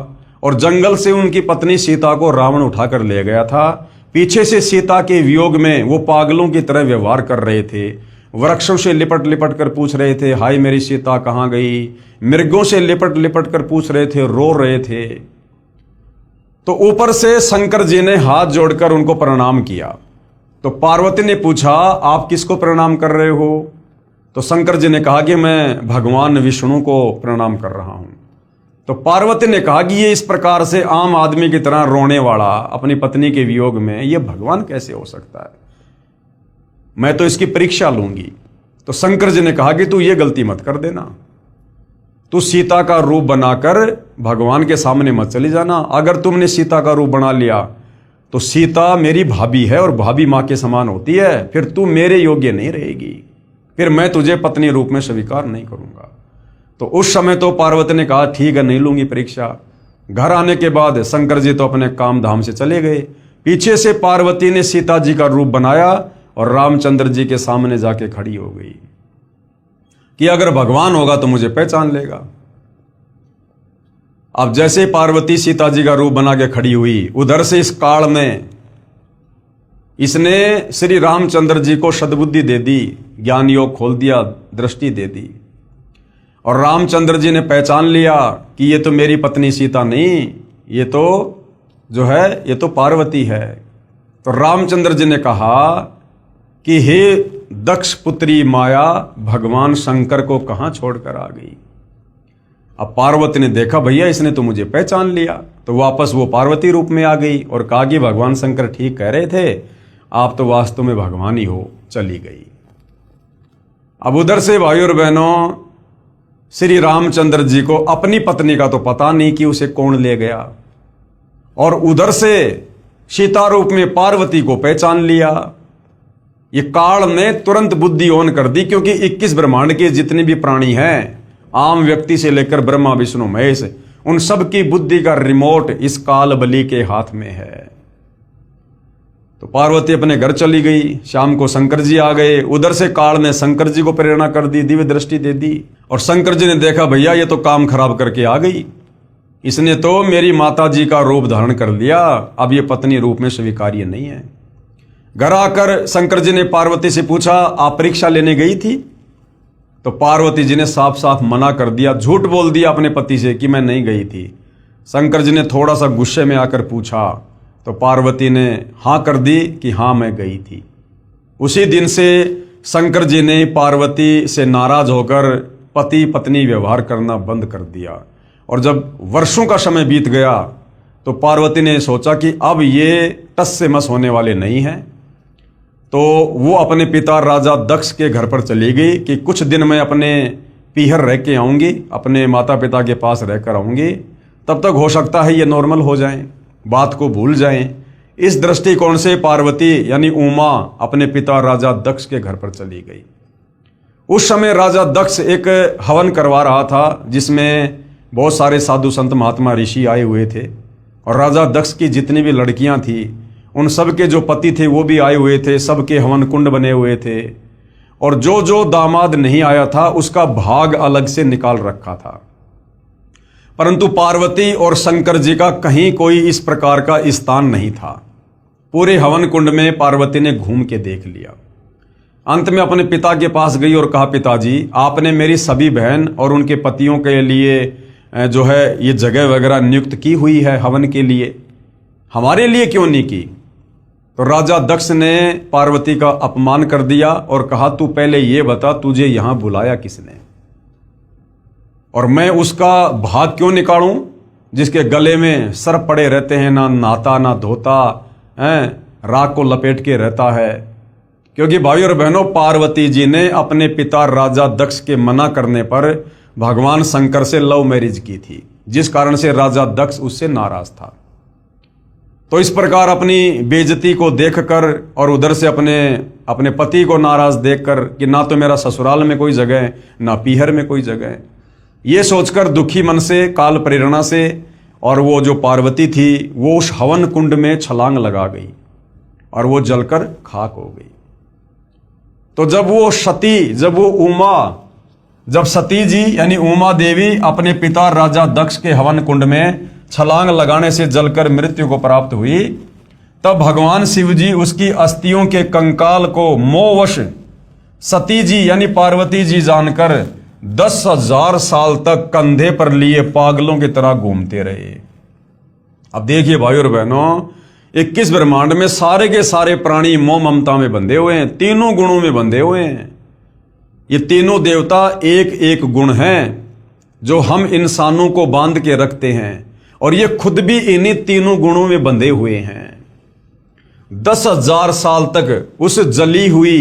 और जंगल से उनकी पत्नी सीता को रावण उठाकर ले गया था। पीछे से सीता के वियोग में वो पागलों की तरह व्यवहार कर रहे थे। वृक्षों से लिपट लिपट कर पूछ रहे थे, हाय मेरी सीता कहाँ गई? मृगों से लिपट लिपट कर पूछ रहे थे, रो रहे थे। तो ऊपर से शंकर जी ने हाथ जोड़कर उनको प्रणाम किया। तो पार्वती ने पूछा, आप किसको प्रणाम कर रहे हो? तो शंकर जी ने कहा कि मैं भगवान विष्णु को प्रणाम कर रहा हूं। तो पार्वती ने कहा कि ये इस प्रकार से आम आदमी की तरह रोने वाला अपनी पत्नी के वियोग में, ये भगवान कैसे हो सकता है? मैं तो इसकी परीक्षा लूंगी। तो शंकर जी ने कहा कि तू ये गलती मत कर देना, तू सीता का रूप बनाकर भगवान के सामने मत चली जाना। अगर तुमने सीता का रूप बना लिया तो सीता मेरी भाभी है और भाभी मां के समान होती है, फिर तू मेरे योग्य नहीं रहेगी, फिर मैं तुझे पत्नी रूप में स्वीकार नहीं करूंगा। तो उस समय तो पार्वती ने कहा ठीक है, नहीं लूंगी परीक्षा। घर आने के बाद शंकर जी तो अपने काम धाम से चले गए। पीछे से पार्वती ने सीता जी का रूप बनाया और रामचंद्र जी के सामने जाके खड़ी हो गई कि अगर भगवान होगा तो मुझे पहचान लेगा। अब जैसे पार्वती सीता जी का रूप बना के खड़ी हुई, उधर से इस काल में इसने श्री रामचंद्र जी को सद्बुद्धि दे दी, ज्ञान योग खोल दिया, दृष्टि दे दी, और रामचंद्र जी ने पहचान लिया कि ये तो मेरी पत्नी सीता नहीं, ये तो जो है ये तो पार्वती है। तो रामचंद्र जी ने कहा कि हे दक्ष पुत्री माया, भगवान शंकर को कहां छोड़कर आ गई? अब पार्वती ने देखा भैया इसने तो मुझे पहचान लिया, तो वापस वो पार्वती रूप में आ गई और कहा कि भगवान शंकर ठीक कह रहे थे, आप तो वास्तव में भगवान ही हो। चली गई। अब उधर से भाई और बहनों, श्री रामचंद्र जी को अपनी पत्नी का तो पता नहीं कि उसे कौन ले गया, और उधर से सीता रूप में पार्वती को पहचान लिया। ये काल ने तुरंत बुद्धि ऑन कर दी, क्योंकि 21 ब्रह्मांड के जितने भी प्राणी हैं, आम व्यक्ति से लेकर ब्रह्मा विष्णु महेश, उन सब की बुद्धि का रिमोट इस काल बलि के हाथ में है। तो पार्वती अपने घर चली गई, शाम को शंकर जी आ गए। उधर से काल ने शंकर जी को प्रेरणा कर दी, दिव्य दृष्टि दे दी, और शंकर जी ने देखा भैया ये तो काम खराब करके आ गई, इसने तो मेरी माता जी का रूप धारण कर लिया, अब ये पत्नी रूप में स्वीकार्य नहीं है। घर आकर शंकर जी ने पार्वती से पूछा, आप परीक्षा लेने गई थी? तो पार्वती जी ने साफ साफ मना कर दिया, झूठ बोल दिया अपने पति से कि मैं नहीं गई थी। शंकर जी ने थोड़ा सा गुस्से में आकर पूछा, तो पार्वती ने हाँ कर दी कि हाँ मैं गई थी। उसी दिन से शंकर जी ने पार्वती से नाराज होकर पति पत्नी व्यवहार करना बंद कर दिया। और जब वर्षों का समय बीत गया तो पार्वती ने सोचा कि अब ये टस से मस होने वाले नहीं हैं, तो वो अपने पिता राजा दक्ष के घर पर चली गई कि कुछ दिन मैं अपने पीहर रह के आऊँगी, अपने माता पिता के पास रहकर आऊँगी, तब तक हो सकता है ये नॉर्मल हो जाएं, बात को भूल जाएं। इस दृष्टिकोण से पार्वती यानी उमा अपने पिता राजा दक्ष के घर पर चली गई। उस समय राजा दक्ष एक हवन करवा रहा था, जिसमें बहुत सारे साधु संत महात्मा ऋषि आए हुए थे, और राजा दक्ष की जितनी भी लड़कियां थी उन सब के जो पति थे वो भी आए हुए थे, सबके हवन कुंड बने हुए थे, और जो जो दामाद नहीं आया था उसका भाग अलग से निकाल रखा था। परंतु पार्वती और शंकर जी का कहीं कोई इस प्रकार का स्थान नहीं था। पूरे हवन कुंड में पार्वती ने घूम के देख लिया। अंत में अपने पिता के पास गई और कहा, पिताजी आपने मेरी सभी बहन और उनके पतियों के लिए जो है ये जगह वगैरह नियुक्त की हुई है हवन के लिए, हमारे लिए क्यों नहीं की? तो राजा दक्ष ने पार्वती का अपमान कर दिया और कहा, तू पहले ये बता तुझे यहां बुलाया किसने, और मैं उसका भाग क्यों निकालूं जिसके गले में सर्प पड़े रहते हैं, ना नहाता ना धोता है, राख को लपेट के रहता है। क्योंकि भाई और बहनों, पार्वती जी ने अपने पिता राजा दक्ष के मना करने पर भगवान शंकर से लव मैरिज की थी, जिस कारण से राजा दक्ष उससे नाराज था। तो इस प्रकार अपनी बेइज्जती को देखकर और उधर से अपने पति को नाराज देखकर कि ना तो मेरा ससुराल में कोई जगह है, ना पीहर में कोई जगह है, ये सोचकर दुखी मन से काल प्रेरणा से और वो जो पार्वती थी वो उस हवन कुंड में छलांग लगा गई और वो जलकर खाक हो गई। तो जब सती जी यानी उमा देवी अपने पिता राजा दक्ष के हवन कुंड में छलांग लगाने से जलकर मृत्यु को प्राप्त हुई, तब भगवान शिव जी उसकी अस्थियों के कंकाल को मोहवश सती जी यानी पार्वती जी जानकर 10,000 साल तक कंधे पर लिए पागलों की तरह घूमते रहे। अब देखिए भाई और बहनों, 21 ब्रह्मांड में सारे के सारे प्राणी मोह ममता में बंधे हुए हैं, तीनों गुणों में बंधे हुए हैं। ये तीनों देवता एक एक गुण हैं जो हम इंसानों को बांध के रखते हैं, और ये खुद भी इन्हीं तीनों गुणों में बंधे हुए हैं। 10,000 साल तक उस जली हुई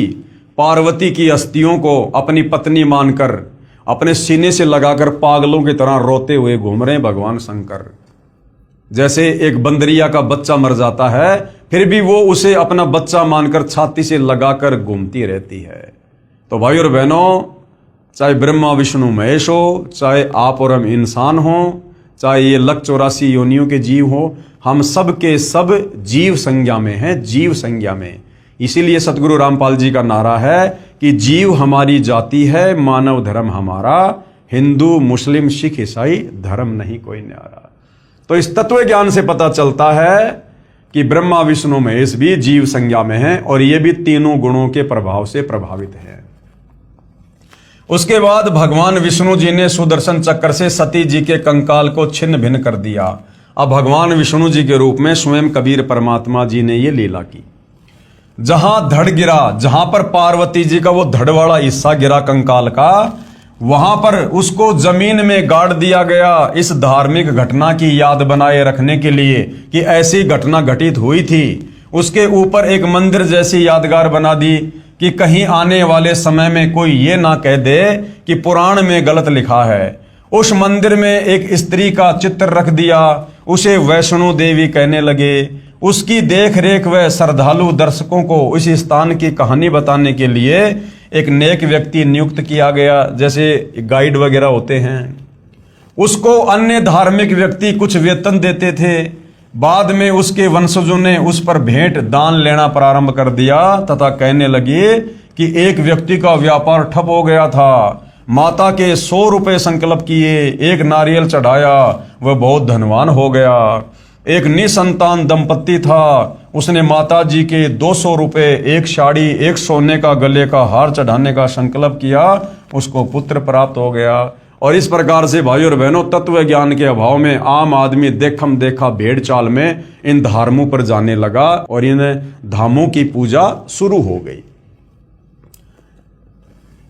पार्वती की अस्थियों को अपनी पत्नी मानकर अपने सीने से लगाकर पागलों की तरह रोते हुए घूम रहे हैं भगवान शंकर। जैसे एक बंदरिया का बच्चा मर जाता है फिर भी वो उसे अपना बच्चा मानकर छाती से लगाकर घूमती रहती है। तो भाई और बहनों, चाहे ब्रह्मा विष्णु महेश हो, चाहे आप और हम इंसान हो, चाहे ये 184 योनियों के जीव हो, हम सब के सब जीव संज्ञा में हैं, जीव संज्ञा में। इसीलिए सतगुरु रामपाल जी का नारा है कि जीव हमारी जाति है, मानव धर्म हमारा, हिंदू मुस्लिम सिख ईसाई धर्म नहीं कोई न्यारा। तो इस तत्व ज्ञान से पता चलता है कि ब्रह्मा विष्णु महेश भी जीव संज्ञा में हैं और ये भी तीनों गुणों के प्रभाव से प्रभावित हैं। उसके बाद भगवान विष्णु जी ने सुदर्शन चक्र से सती जी के कंकाल को छिन्न भिन्न कर दिया। अब भगवान विष्णु जी के रूप में स्वयं कबीर परमात्मा जी ने ये लीला की। जहां धड़ गिरा, जहां पर पार्वती जी का वो धड़ वाला हिस्सा गिरा कंकाल का, वहां पर उसको जमीन में गाड़ दिया गया इस धार्मिक घटना की याद बनाए रखने के लिए कि ऐसी घटना घटित हुई थी। उसके ऊपर एक मंदिर जैसी यादगार बना दी कि कहीं आने वाले समय में कोई ये ना कह दे कि पुराण में गलत लिखा है। उस मंदिर में एक स्त्री का चित्र रख दिया, उसे वैष्णो देवी कहने लगे। उसकी देख रेख व श्रद्धालु दर्शकों को उस स्थान की कहानी बताने के लिए एक नेक व्यक्ति नियुक्त किया गया, जैसे गाइड वगैरह होते हैं। उसको अन्य धार्मिक व्यक्ति कुछ वेतन देते थे। बाद में उसके वंशजों ने उस पर भेंट दान लेना प्रारंभ कर दिया तथा कहने लगे कि एक व्यक्ति का व्यापार ठप हो गया था। माता के 100 रुपए संकल्प किए, एक नारियल चढ़ाया, वह बहुत धनवान हो गया। एक निसंतान दंपत्ति था, उसने माता जी के 200 रुपए, एक साड़ी, एक सोने का गले का हार चढ़ाने का संकल्प किया, उसको पुत्र प्राप्त हो गया। और इस प्रकार से भाइयों और बहनों, तत्व ज्ञान के अभाव में आम आदमी देखम देखा भेड़ चाल में इन धर्मों पर जाने लगा और इन धामों की पूजा शुरू हो गई।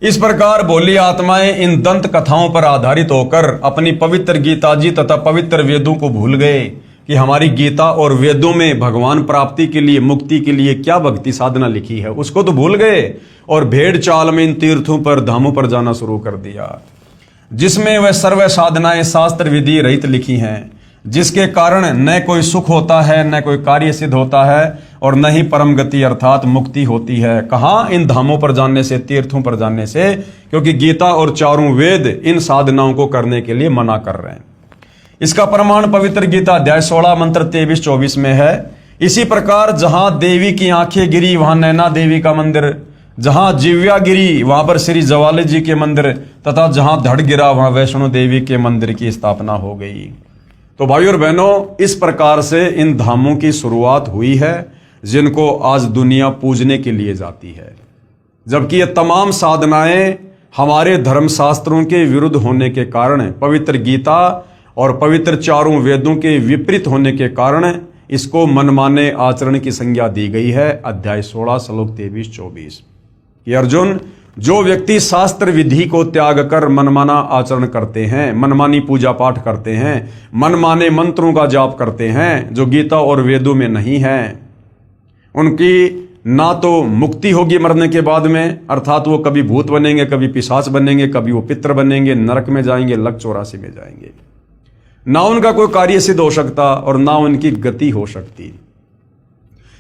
इस प्रकार भोली आत्माएं इन दंत कथाओं पर आधारित होकर अपनी पवित्र गीता जी तथा पवित्र वेदों को भूल गए कि हमारी गीता और वेदों में भगवान प्राप्ति के लिए, मुक्ति के लिए क्या भक्ति साधना लिखी है, उसको तो भूल गए और भेड़ चाल में इन तीर्थों पर, धामों पर जाना शुरू कर दिया, जिसमें वह सर्व साधनाएं शास्त्र विधि रहित लिखी हैं, जिसके कारण न कोई सुख होता है, न कोई कार्य सिद्ध होता है और न ही परम गति अर्थात मुक्ति होती है। कहाँ? इन धामों पर जाने से, तीर्थों पर जाने से, क्योंकि गीता और चारों वेद इन साधनाओं को करने के लिए मना कर रहे हैं। इसका प्रमाण पवित्र गीता अध्याय 16 मंत्र 23-24 में है। इसी प्रकार जहां देवी की आंखें गिरी वहां नैना देवी का मंदिर, जहां जिव्या गिरी वहां पर श्री जवाले जी के मंदिर तथा जहां धड़ गिरा वहां वैष्णो देवी के मंदिर की स्थापना हो गई। तो भाइयों और बहनों, इस प्रकार से इन धामों की शुरुआत हुई है जिनको आज दुनिया पूजने के लिए जाती है, जबकि ये तमाम साधनाएं हमारे धर्मशास्त्रों के विरुद्ध होने के कारण, पवित्र गीता और पवित्र चारों वेदों के विपरीत होने के कारण इसको मनमाने आचरण की संज्ञा दी गई है। अध्याय 16 श्लोक 23-24 कि अर्जुन, जो व्यक्ति शास्त्र विधि को त्याग कर मनमाना आचरण करते हैं, मनमानी पूजा पाठ करते हैं, मनमाने मंत्रों का जाप करते हैं जो गीता और वेदों में नहीं है, उनकी ना तो मुक्ति होगी मरने के बाद में, अर्थात वो कभी भूत बनेंगे, कभी पिशाच बनेंगे, कभी वो पितर बनेंगे, नरक में जाएंगे, लक 84 में जाएंगे, ना उनका कोई कार्य सिद्ध हो सकता और ना उनकी गति हो सकती।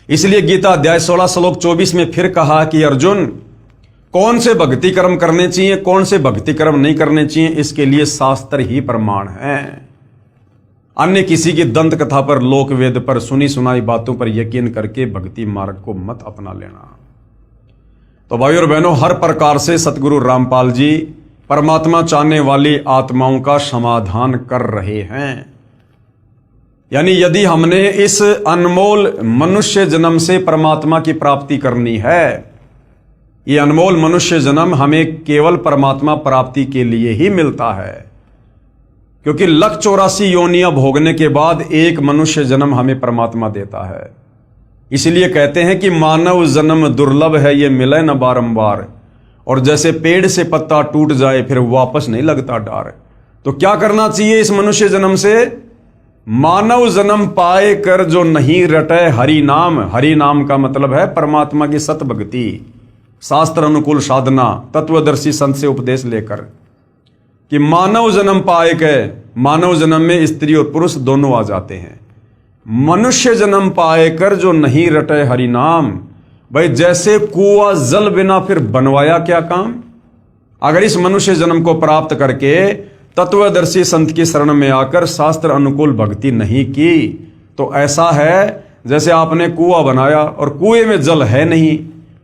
इसलिए गीता अध्याय 16 श्लोक 24 में फिर कहा कि अर्जुन, कौन से भक्ति कर्म करने चाहिए, कौन से भक्ति कर्म नहीं करने चाहिए, इसके लिए शास्त्र ही प्रमाण है। अन्य किसी की दंत कथा पर, लोक वेद पर, सुनी सुनाई बातों पर यकीन करके भक्ति मार्ग को मत अपना लेना। तो भाइयों और बहनों, हर प्रकार से सतगुरु रामपाल जी परमात्मा चाहने वाली आत्माओं का समाधान कर रहे हैं। यानी यदि हमने इस अनमोल मनुष्य जन्म से परमात्मा की प्राप्ति करनी है, ये अनमोल मनुष्य जन्म हमें केवल परमात्मा प्राप्ति के लिए ही मिलता है, क्योंकि लक 84 योनियां भोगने के बाद एक मनुष्य जन्म हमें परमात्मा देता है। इसलिए कहते हैं कि मानव जन्म दुर्लभ है, ये मिले न बारंबार, और जैसे पेड़ से पत्ता टूट जाए फिर वापस नहीं लगता डार। तो क्या करना चाहिए इस मनुष्य जन्म से? मानव जन्म पाए कर जो नहीं रटे हरि नाम। हरि नाम का मतलब है परमात्मा की सत भक्ति, शास्त्र अनुकूल साधना, तत्वदर्शी संत से उपदेश लेकर कि मानव जन्म पाए के, मानव जन्म में स्त्री और पुरुष दोनों आ जाते हैं। मनुष्य जन्म पाए कर जो नहीं रटे हरि नाम। भाई जैसे कुआं जल बिना फिर बनवाया क्या काम। अगर इस मनुष्य जन्म को प्राप्त करके तत्वदर्शी संत की शरण में आकर शास्त्र अनुकूल भक्ति नहीं की तो ऐसा है जैसे आपने कुआं बनाया और कुएं में जल है नहीं,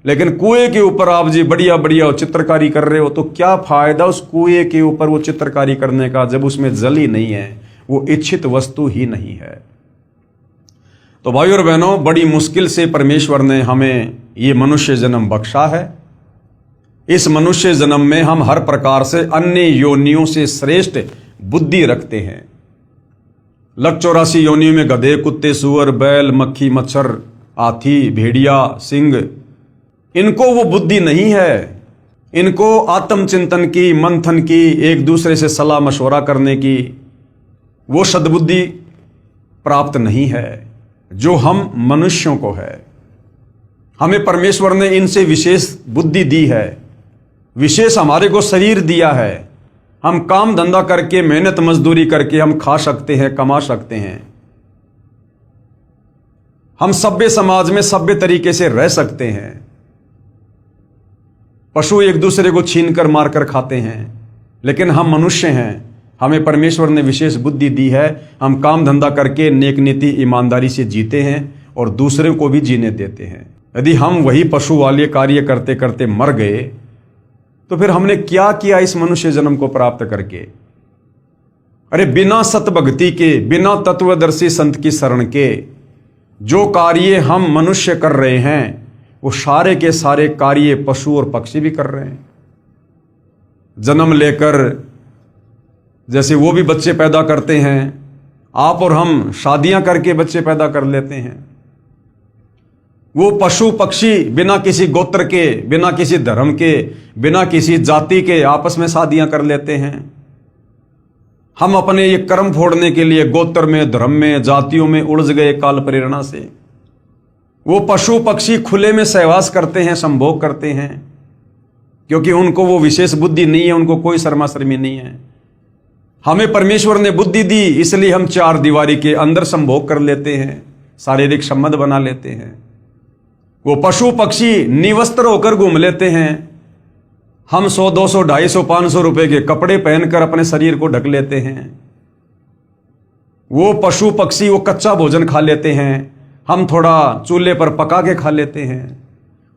लेकिन कुएं के ऊपर आप जी बढ़िया बढ़िया चित्रकारी कर रहे हो, तो क्या फायदा उस कुएं के ऊपर वो चित्रकारी करने का जब उसमें जल ही नहीं है, वो इच्छित वस्तु ही नहीं है। तो भाइयों और बहनों, बड़ी मुश्किल से परमेश्वर ने हमें ये मनुष्य जन्म बख्शा है। इस मनुष्य जन्म में हम हर प्रकार से अन्य योनियों से श्रेष्ठ बुद्धि रखते हैं। लक 84 योनियों में गधे, कुत्ते, सुअर, बैल, मक्खी, मच्छर, हाथी, भेड़िया, सिंह, इनको वो बुद्धि नहीं है। इनको आत्मचिंतन की, मंथन की, एक दूसरे से सलाह मशवरा करने की वो सद्बुद्धि प्राप्त नहीं है जो हम मनुष्यों को है। हमें परमेश्वर ने इनसे विशेष बुद्धि दी है, विशेष हमारे को शरीर दिया है। हम काम धंधा करके, मेहनत मजदूरी करके हम खा सकते हैं, कमा सकते हैं। हम सभ्य समाज में सभ्य तरीके से रह सकते हैं। पशु एक दूसरे को छीन कर मार कर खाते हैं, लेकिन हम मनुष्य हैं, हमें परमेश्वर ने विशेष बुद्धि दी है। हम काम धंधा करके नेक नीति ईमानदारी से जीते हैं और दूसरे को भी जीने देते हैं। यदि हम वही पशु वाले कार्य करते करते मर गए तो फिर हमने क्या किया इस मनुष्य जन्म को प्राप्त करके? अरे बिना सतभक्ति के, बिना तत्वदर्शी संत की शरण के जो कार्य हम मनुष्य कर रहे हैं, वो सारे के सारे कार्य पशु और पक्षी भी कर रहे हैं। जन्म लेकर जैसे वो भी बच्चे पैदा करते हैं, आप और हम शादियां करके बच्चे पैदा कर लेते हैं। वो पशु पक्षी बिना किसी गोत्र के, बिना किसी धर्म के, बिना किसी जाति के आपस में शादियां कर लेते हैं। हम अपने ये कर्म फोड़ने के लिए गोत्र में, धर्म में, जातियों में उलझ गए काल प्रेरणा से। वो पशु पक्षी खुले में सहवास करते हैं, संभोग करते हैं, क्योंकि उनको वो विशेष बुद्धि नहीं है, उनको कोई शर्मा शर्मी नहीं है। हमें परमेश्वर ने बुद्धि दी, इसलिए हम चार दीवारी के अंदर संभोग कर लेते हैं, शारीरिक संबंध बना लेते हैं। वो पशु पक्षी निवस्त्र होकर घूम लेते हैं। हम 100, 200, 250, 500 रुपए के कपड़े पहनकर अपने शरीर को ढक लेते हैं। वो पशु पक्षी वो कच्चा भोजन खा लेते हैं, हम थोड़ा चूल्हे पर पका के खा लेते हैं।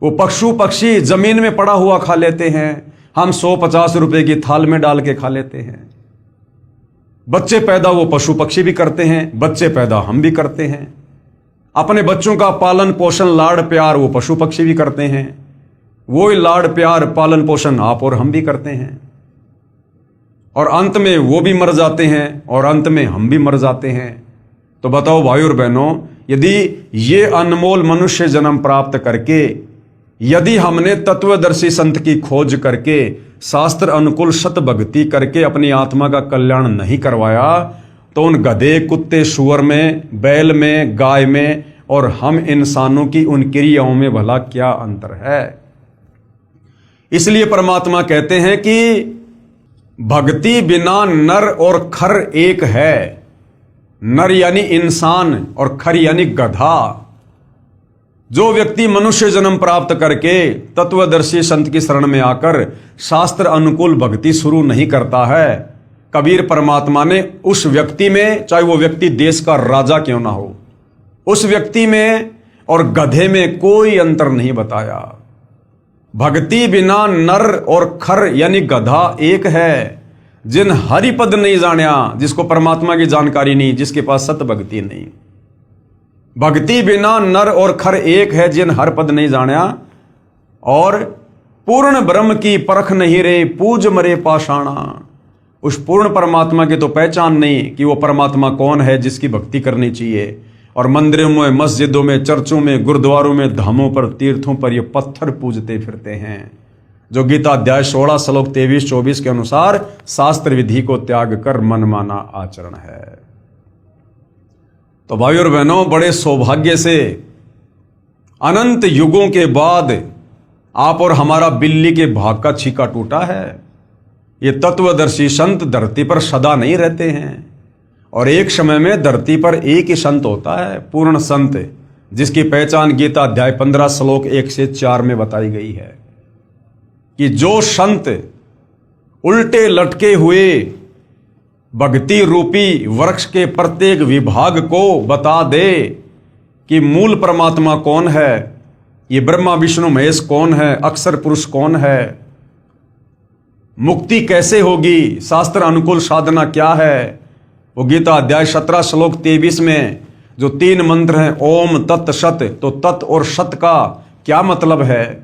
वो पशु पक्षी जमीन में पड़ा हुआ खा लेते हैं, हम 100-50 रुपए की थाल में डाल के खा लेते हैं। बच्चे पैदा वो पशु पक्षी भी करते हैं, बच्चे पैदा हम भी करते हैं। अपने बच्चों का पालन पोषण, लाड़ प्यार वो पशु पक्षी भी करते हैं। वो लाड़ प्यार पालन पोषण आप और हम भी करते हैं, और अंत में वो भी मर जाते हैं और अंत में हम भी मर जाते हैं। तो बताओ भाई और बहनों, यदि ये अनमोल मनुष्य जन्म प्राप्त करके, यदि हमने तत्वदर्शी संत की खोज करके, शास्त्र अनुकूल सत भक्ति करके अपनी आत्मा का कल्याण नहीं करवाया, तो उन गधे, कुत्ते, सुअर में, बैल में, गाय में और हम इंसानों की उन क्रियाओं में भला क्या अंतर है? इसलिए परमात्मा कहते हैं कि भक्ति बिना नर और खर एक है। नर यानी इंसान और खर यानी गधा। जो व्यक्ति मनुष्य जन्म प्राप्त करके तत्वदर्शी संत की शरण में आकर शास्त्र अनुकूल भक्ति शुरू नहीं करता है, कबीर परमात्मा ने उस व्यक्ति में, चाहे वो व्यक्ति देश का राजा क्यों ना हो, उस व्यक्ति में और गधे में कोई अंतर नहीं बताया। भक्ति बिना नर और खर यानी गधा एक है। जिन हरिपद नहीं जानिया, जिसको परमात्मा की जानकारी नहीं, जिसके पास सत भक्ति नहीं। भक्ति बिना नर और खर एक है, जिन हरिपद नहीं जानिया, और पूर्ण ब्रह्म की परख नहीं रे, पूज मरे पाषाणा। उस पूर्ण परमात्मा की तो पहचान नहीं कि वो परमात्मा कौन है जिसकी भक्ति करनी चाहिए। और मंदिरों में, मस्जिदों में, चर्चों में, गुरुद्वारों में, धामों पर, तीर्थों पर ये पत्थर पूजते फिरते हैं, जो गीता अध्याय 16 श्लोक 23-24 के अनुसार शास्त्र विधि को त्याग कर मनमाना आचरण है। तो भाई और बहनों, बड़े सौभाग्य से अनंत युगों के बाद आप और हमारा बिल्ली के भाग का छीका टूटा है। ये तत्वदर्शी संत धरती पर सदा नहीं रहते हैं, और एक समय में धरती पर एक ही संत होता है, पूर्ण संत, जिसकी पहचान गीता अध्याय 15 श्लोक 1 से 4 में बताई गई है कि जो संत उल्टे लटके हुए भक्ति रूपी वृक्ष के प्रत्येक विभाग को बता दे कि मूल परमात्मा कौन है, ये ब्रह्मा विष्णु महेश कौन है, अक्षर पुरुष कौन है, मुक्ति कैसे होगी, शास्त्र अनुकूल साधना क्या है, वो गीता अध्याय 17 श्लोक 23 में जो 3 मंत्र हैं, ओम तत् सत, तो तत् और सत का क्या मतलब है,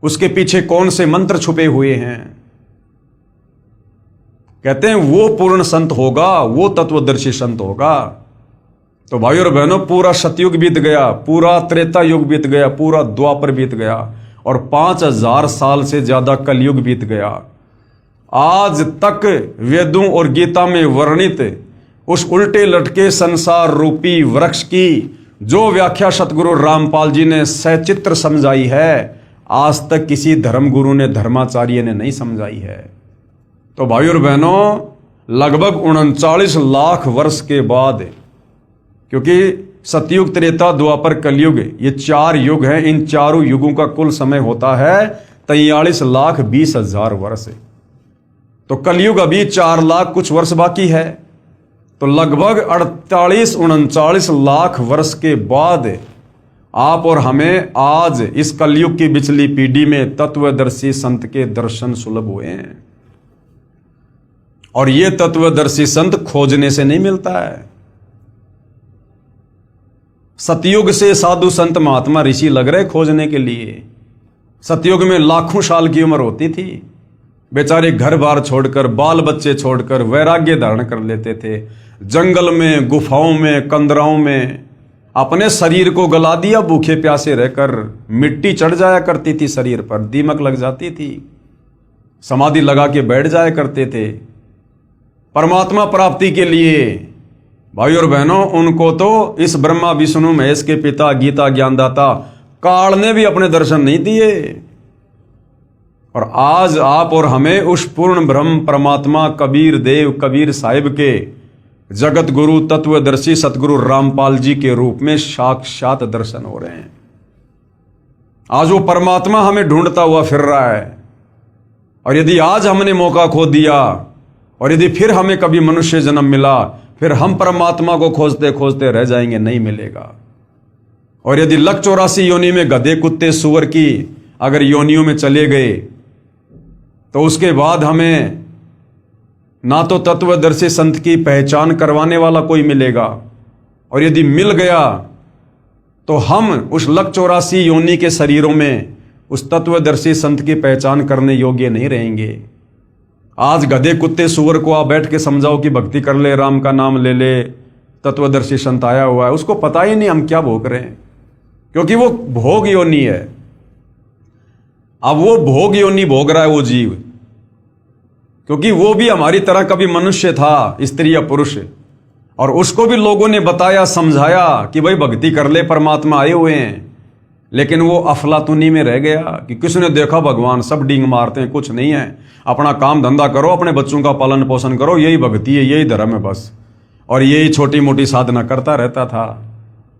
उसके पीछे कौन से मंत्र छुपे हुए हैं, कहते हैं वो पूर्ण संत होगा, वो तत्वदर्शी संत होगा। तो भाइयों और बहनों, पूरा सतयुग बीत गया, पूरा त्रेता युग बीत गया, पूरा द्वापर बीत गया, और 5000 साल से ज्यादा कलयुग बीत गया। आज तक वेदों और गीता में वर्णित उस उल्टे लटके संसार रूपी वृक्ष की जो व्याख्या सतगुरु रामपाल जी ने सचित्र समझाई है, आज तक किसी धर्मगुरु ने, धर्माचार्य ने नहीं समझाई है। तो भाई और बहनों, लगभग 39 लाख वर्ष के बाद, क्योंकि सतयुग, त्रेता, द्वापर, कलयुग, ये 4 युग हैं, इन चारों युगों का कुल समय होता है 43,20,000 वर्ष। तो कलयुग अभी 4 लाख कुछ वर्ष बाकी है। तो लगभग 48-39 लाख वर्ष के बाद आप और हमें आज इस कलयुग की पिछली पीढ़ी में तत्वदर्शी संत के दर्शन सुलभ हुए हैं। और ये तत्वदर्शी संत खोजने से नहीं मिलता है। सतयुग से साधु संत महात्मा ऋषि लग रहे खोजने के लिए। सतयुग में लाखों साल की उम्र होती थी, बेचारे घर बार छोड़कर, बाल बच्चे छोड़कर वैराग्य धारण कर लेते थे। जंगल में, गुफाओं में, कंदराओं में अपने शरीर को गला दिया, भूखे प्यासे रहकर। मिट्टी चढ़ जाया करती थी शरीर पर, दीमक लग जाती थी, समाधि लगा के बैठ जाया करते थे। परमात्मा प्राप्ति के लिए भाई और बहनों, उनको तो इस ब्रह्मा विष्णु महेश के पिता, गीता ज्ञानदाता काल ने भी अपने दर्शन नहीं दिए। और आज आप और हमें उस पूर्ण ब्रह्म परमात्मा कबीर देव, कबीर साहिब के जगत गुरु तत्वदर्शी सतगुरु रामपाल जी के रूप में साक्षात दर्शन हो रहे हैं। आज वो परमात्मा हमें ढूंढता हुआ फिर रहा है। और यदि आज हमने मौका खो दिया, और यदि फिर हमें कभी मनुष्य जन्म मिला, फिर हम परमात्मा को खोजते खोजते रह जाएंगे, नहीं मिलेगा। और यदि 184 योनि में गधे, कुत्ते, सुअर की अगर योनियों में चले गए, तो उसके बाद हमें ना तो तत्वदर्शी संत की पहचान करवाने वाला कोई मिलेगा, और यदि मिल गया तो हम उस 184 योनि के शरीरों में उस तत्वदर्शी संत की पहचान करने योग्य नहीं रहेंगे। आज गधे, कुत्ते, सुअर को आप बैठ के समझाओ कि भक्ति कर ले, राम का नाम ले ले, तत्वदर्शी संत आया हुआ है, उसको पता ही नहीं हम क्या भोग रहे हैं, क्योंकि वो भोग योनि है। अब वो भोग योनि भोग रहा है वो जीव, क्योंकि वो भी हमारी तरह कभी मनुष्य था, स्त्री या पुरुष, और उसको भी लोगों ने बताया, समझाया कि भाई भक्ति कर ले, परमात्मा आए हुए हैं। लेकिन वो अफलातुनी में रह गया कि किसने देखा भगवान, सब डींग मारते हैं, कुछ नहीं है, अपना काम धंधा करो, अपने बच्चों का पालन पोषण करो, यही भक्ति है, यही धर्म है बस। और यही छोटी मोटी साधना करता रहता था।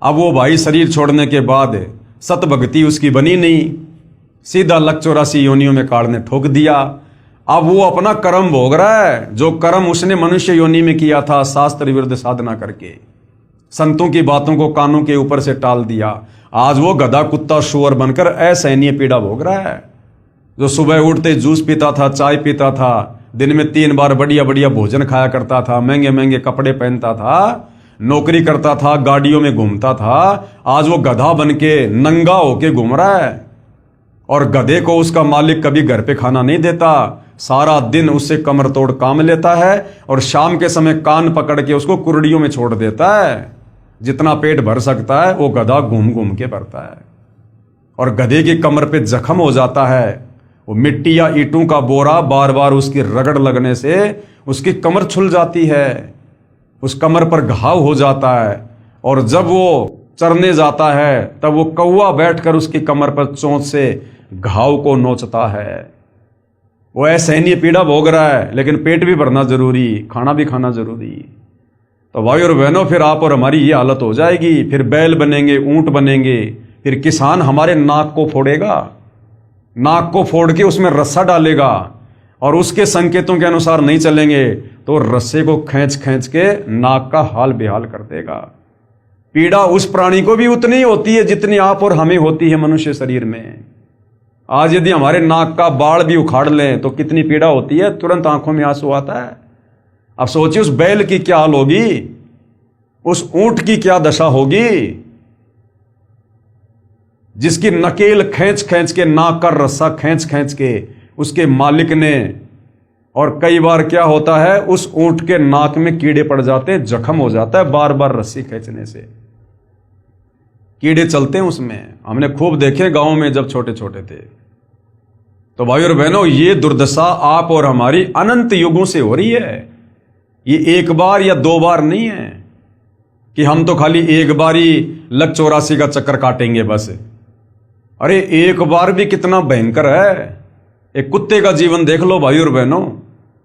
अब वो भाई शरीर छोड़ने के बाद सत भक्ति उसकी बनी नहीं, सीधा 184 योनियों में काल ने ठोक दिया। अब वो अपना कर्म भोग रहा है, जो कर्म उसने मनुष्य योनि में किया था, शास्त्र विरुद्ध साधना करके, संतों की बातों को कानों के ऊपर से टाल दिया। आज वो गधा, कुत्ता, सुअर बनकर असहनीय पीड़ा भोग रहा है। जो सुबह उठते जूस पीता था, चाय पीता था, दिन में 3 बार बढ़िया बढ़िया भोजन खाया करता था, महंगे महंगे कपड़े पहनता था, नौकरी करता था, गाड़ियों में घूमता था, आज वो गधा बन के नंगा होके घूम रहा है। और गधे को उसका मालिक कभी घर पे खाना नहीं देता, सारा दिन उससे कमर तोड़ काम लेता है, और शाम के समय कान पकड़ के उसको कुर्डियों में छोड़ देता है। जितना पेट भर सकता है वो गधा घूम घूम के भरता है। और गधे की कमर पे जख्म हो जाता है, वो मिट्टी या ईंटों का बोरा बार बार उसकी रगड़ लगने से उसकी कमर छुल जाती है, उस कमर पर घाव हो जाता है। और जब वो चरने जाता है तब वो कौवा बैठकर उसकी कमर पर चोंच से घाव को नोचता है। वो असहनीय पीड़ा भोग रहा है, लेकिन पेट भी भरना जरूरी, खाना भी खाना जरूरी। तो भाई और बहनों, फिर आप और हमारी ये हालत हो जाएगी। फिर बैल बनेंगे, ऊंट बनेंगे, फिर किसान हमारे नाक को फोड़ेगा, नाक को फोड़ के उसमें रस्सा डालेगा, और उसके संकेतों के अनुसार नहीं चलेंगे तो रस्से को खींच खींच के नाक का हाल बेहाल कर देगा। पीड़ा उस प्राणी को भी उतनी होती है जितनी आप और हमें होती है मनुष्य शरीर में। आज यदि हमारे नाक का बाल भी उखाड़ लें तो कितनी पीड़ा होती है, तुरंत आंखों में आंसू आता है। अब सोचिए उस बैल की क्या हाल होगी, उस ऊंट की क्या दशा होगी, जिसकी नकेल खींच खींच के, नाक का रस्सा खींच खींच के उसके मालिक ने। और कई बार क्या होता है, उस ऊंट के नाक में कीड़े पड़ जाते हैं, जख्म हो जाता है बार बार रस्सी खींचने से, कीड़े चलते हैं उसमें। हमने खूब देखे गांव में जब छोटे छोटे थे। तो भाई और बहनों, ये दुर्दशा आप और हमारी अनंत युगों से हो रही है। ये एक बार या 2 बार नहीं है, कि हम तो खाली एक बार ही लक 84 का चक्कर काटेंगे बस। अरे एक बार भी कितना भयंकर है। एक कुत्ते का जीवन देख लो भाई और बहनों,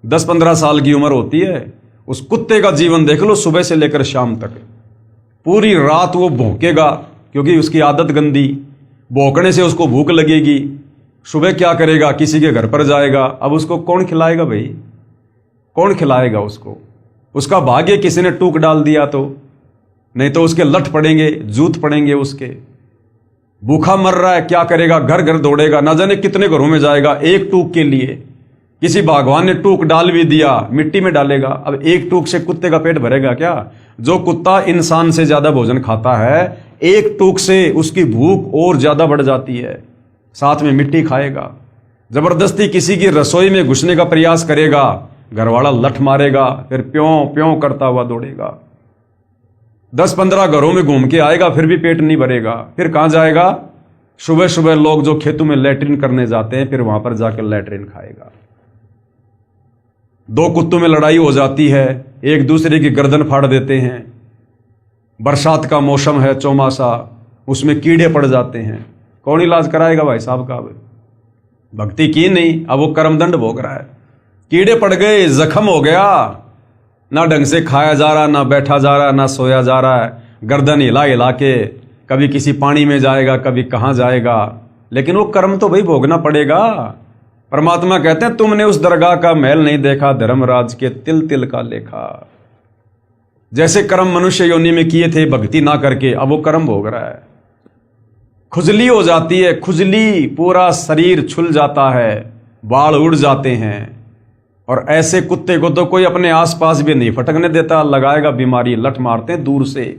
10-15 साल की उम्र होती है, उस कुत्ते का जीवन देख लो, सुबह से लेकर शाम तक पूरी रात वो भौंकेगा क्योंकि उसकी आदत गंदी, भौंकने से उसको भूख लगेगी। सुबह क्या करेगा, किसी के घर पर जाएगा। अब उसको कौन खिलाएगा भाई, कौन खिलाएगा उसको? उसका भाग्य किसी ने टूक डाल दिया तो, नहीं तो उसके लठ पड़ेंगे, जूत पड़ेंगे उसके। भूखा मर रहा है, क्या करेगा? घर घर दौड़ेगा, ना जाने कितने घरों में जाएगा एक टूक के लिए। किसी भगवान ने टूक डाल भी दिया, मिट्टी में डालेगा। अब एक टूक से कुत्ते का पेट भरेगा क्या? जो कुत्ता इंसान से ज्यादा भोजन खाता है, एक टूक से उसकी भूख और ज्यादा बढ़ जाती है, साथ में मिट्टी खाएगा। जबरदस्ती किसी की रसोई में घुसने का प्रयास करेगा, घरवाला लठ मारेगा, फिर प्यों प्यों करता हुआ दौड़ेगा। 10-15 घरों में घूम के आएगा, फिर भी पेट नहीं भरेगा। फिर कहां जाएगा? सुबह सुबह लोग जो खेतों में लैट्रिन करने जाते हैं, फिर वहां पर जाकर लैट्रिन खाएगा। 2 कुत्तों में लड़ाई हो जाती है, एक दूसरे की गर्दन फाड़ देते हैं। बरसात का मौसम है, चौमासा, उसमें कीड़े पड़ जाते हैं। कौन इलाज कराएगा भाई साहब का? भक्ति की नहीं, अब वो कर्मदंड भोग रहा है। कीड़े पड़ गए, जख्म हो गया, ना ढंग से खाया जा रहा, ना बैठा जा रहा, ना सोया जा रहा है, गर्दन हिला हिला के कभी किसी पानी में जाएगा, कभी कहां जाएगा। लेकिन वो कर्म तो भाई भोगना पड़ेगा। परमात्मा कहते हैं, तुमने उस दरगाह का महल नहीं देखा, धर्मराज के तिल तिल का लेखा। जैसे कर्म मनुष्य योनि में किए थे भक्ति ना करके, अब वो कर्म भोग रहा है। खुजली हो जाती है, खुजली, पूरा शरीर छुल जाता है, बाल उड़ जाते हैं। और ऐसे कुत्ते को तो कोई अपने आसपास भी नहीं फटकने देता, लगाएगा बीमारी, लठ मारते हैं दूर से।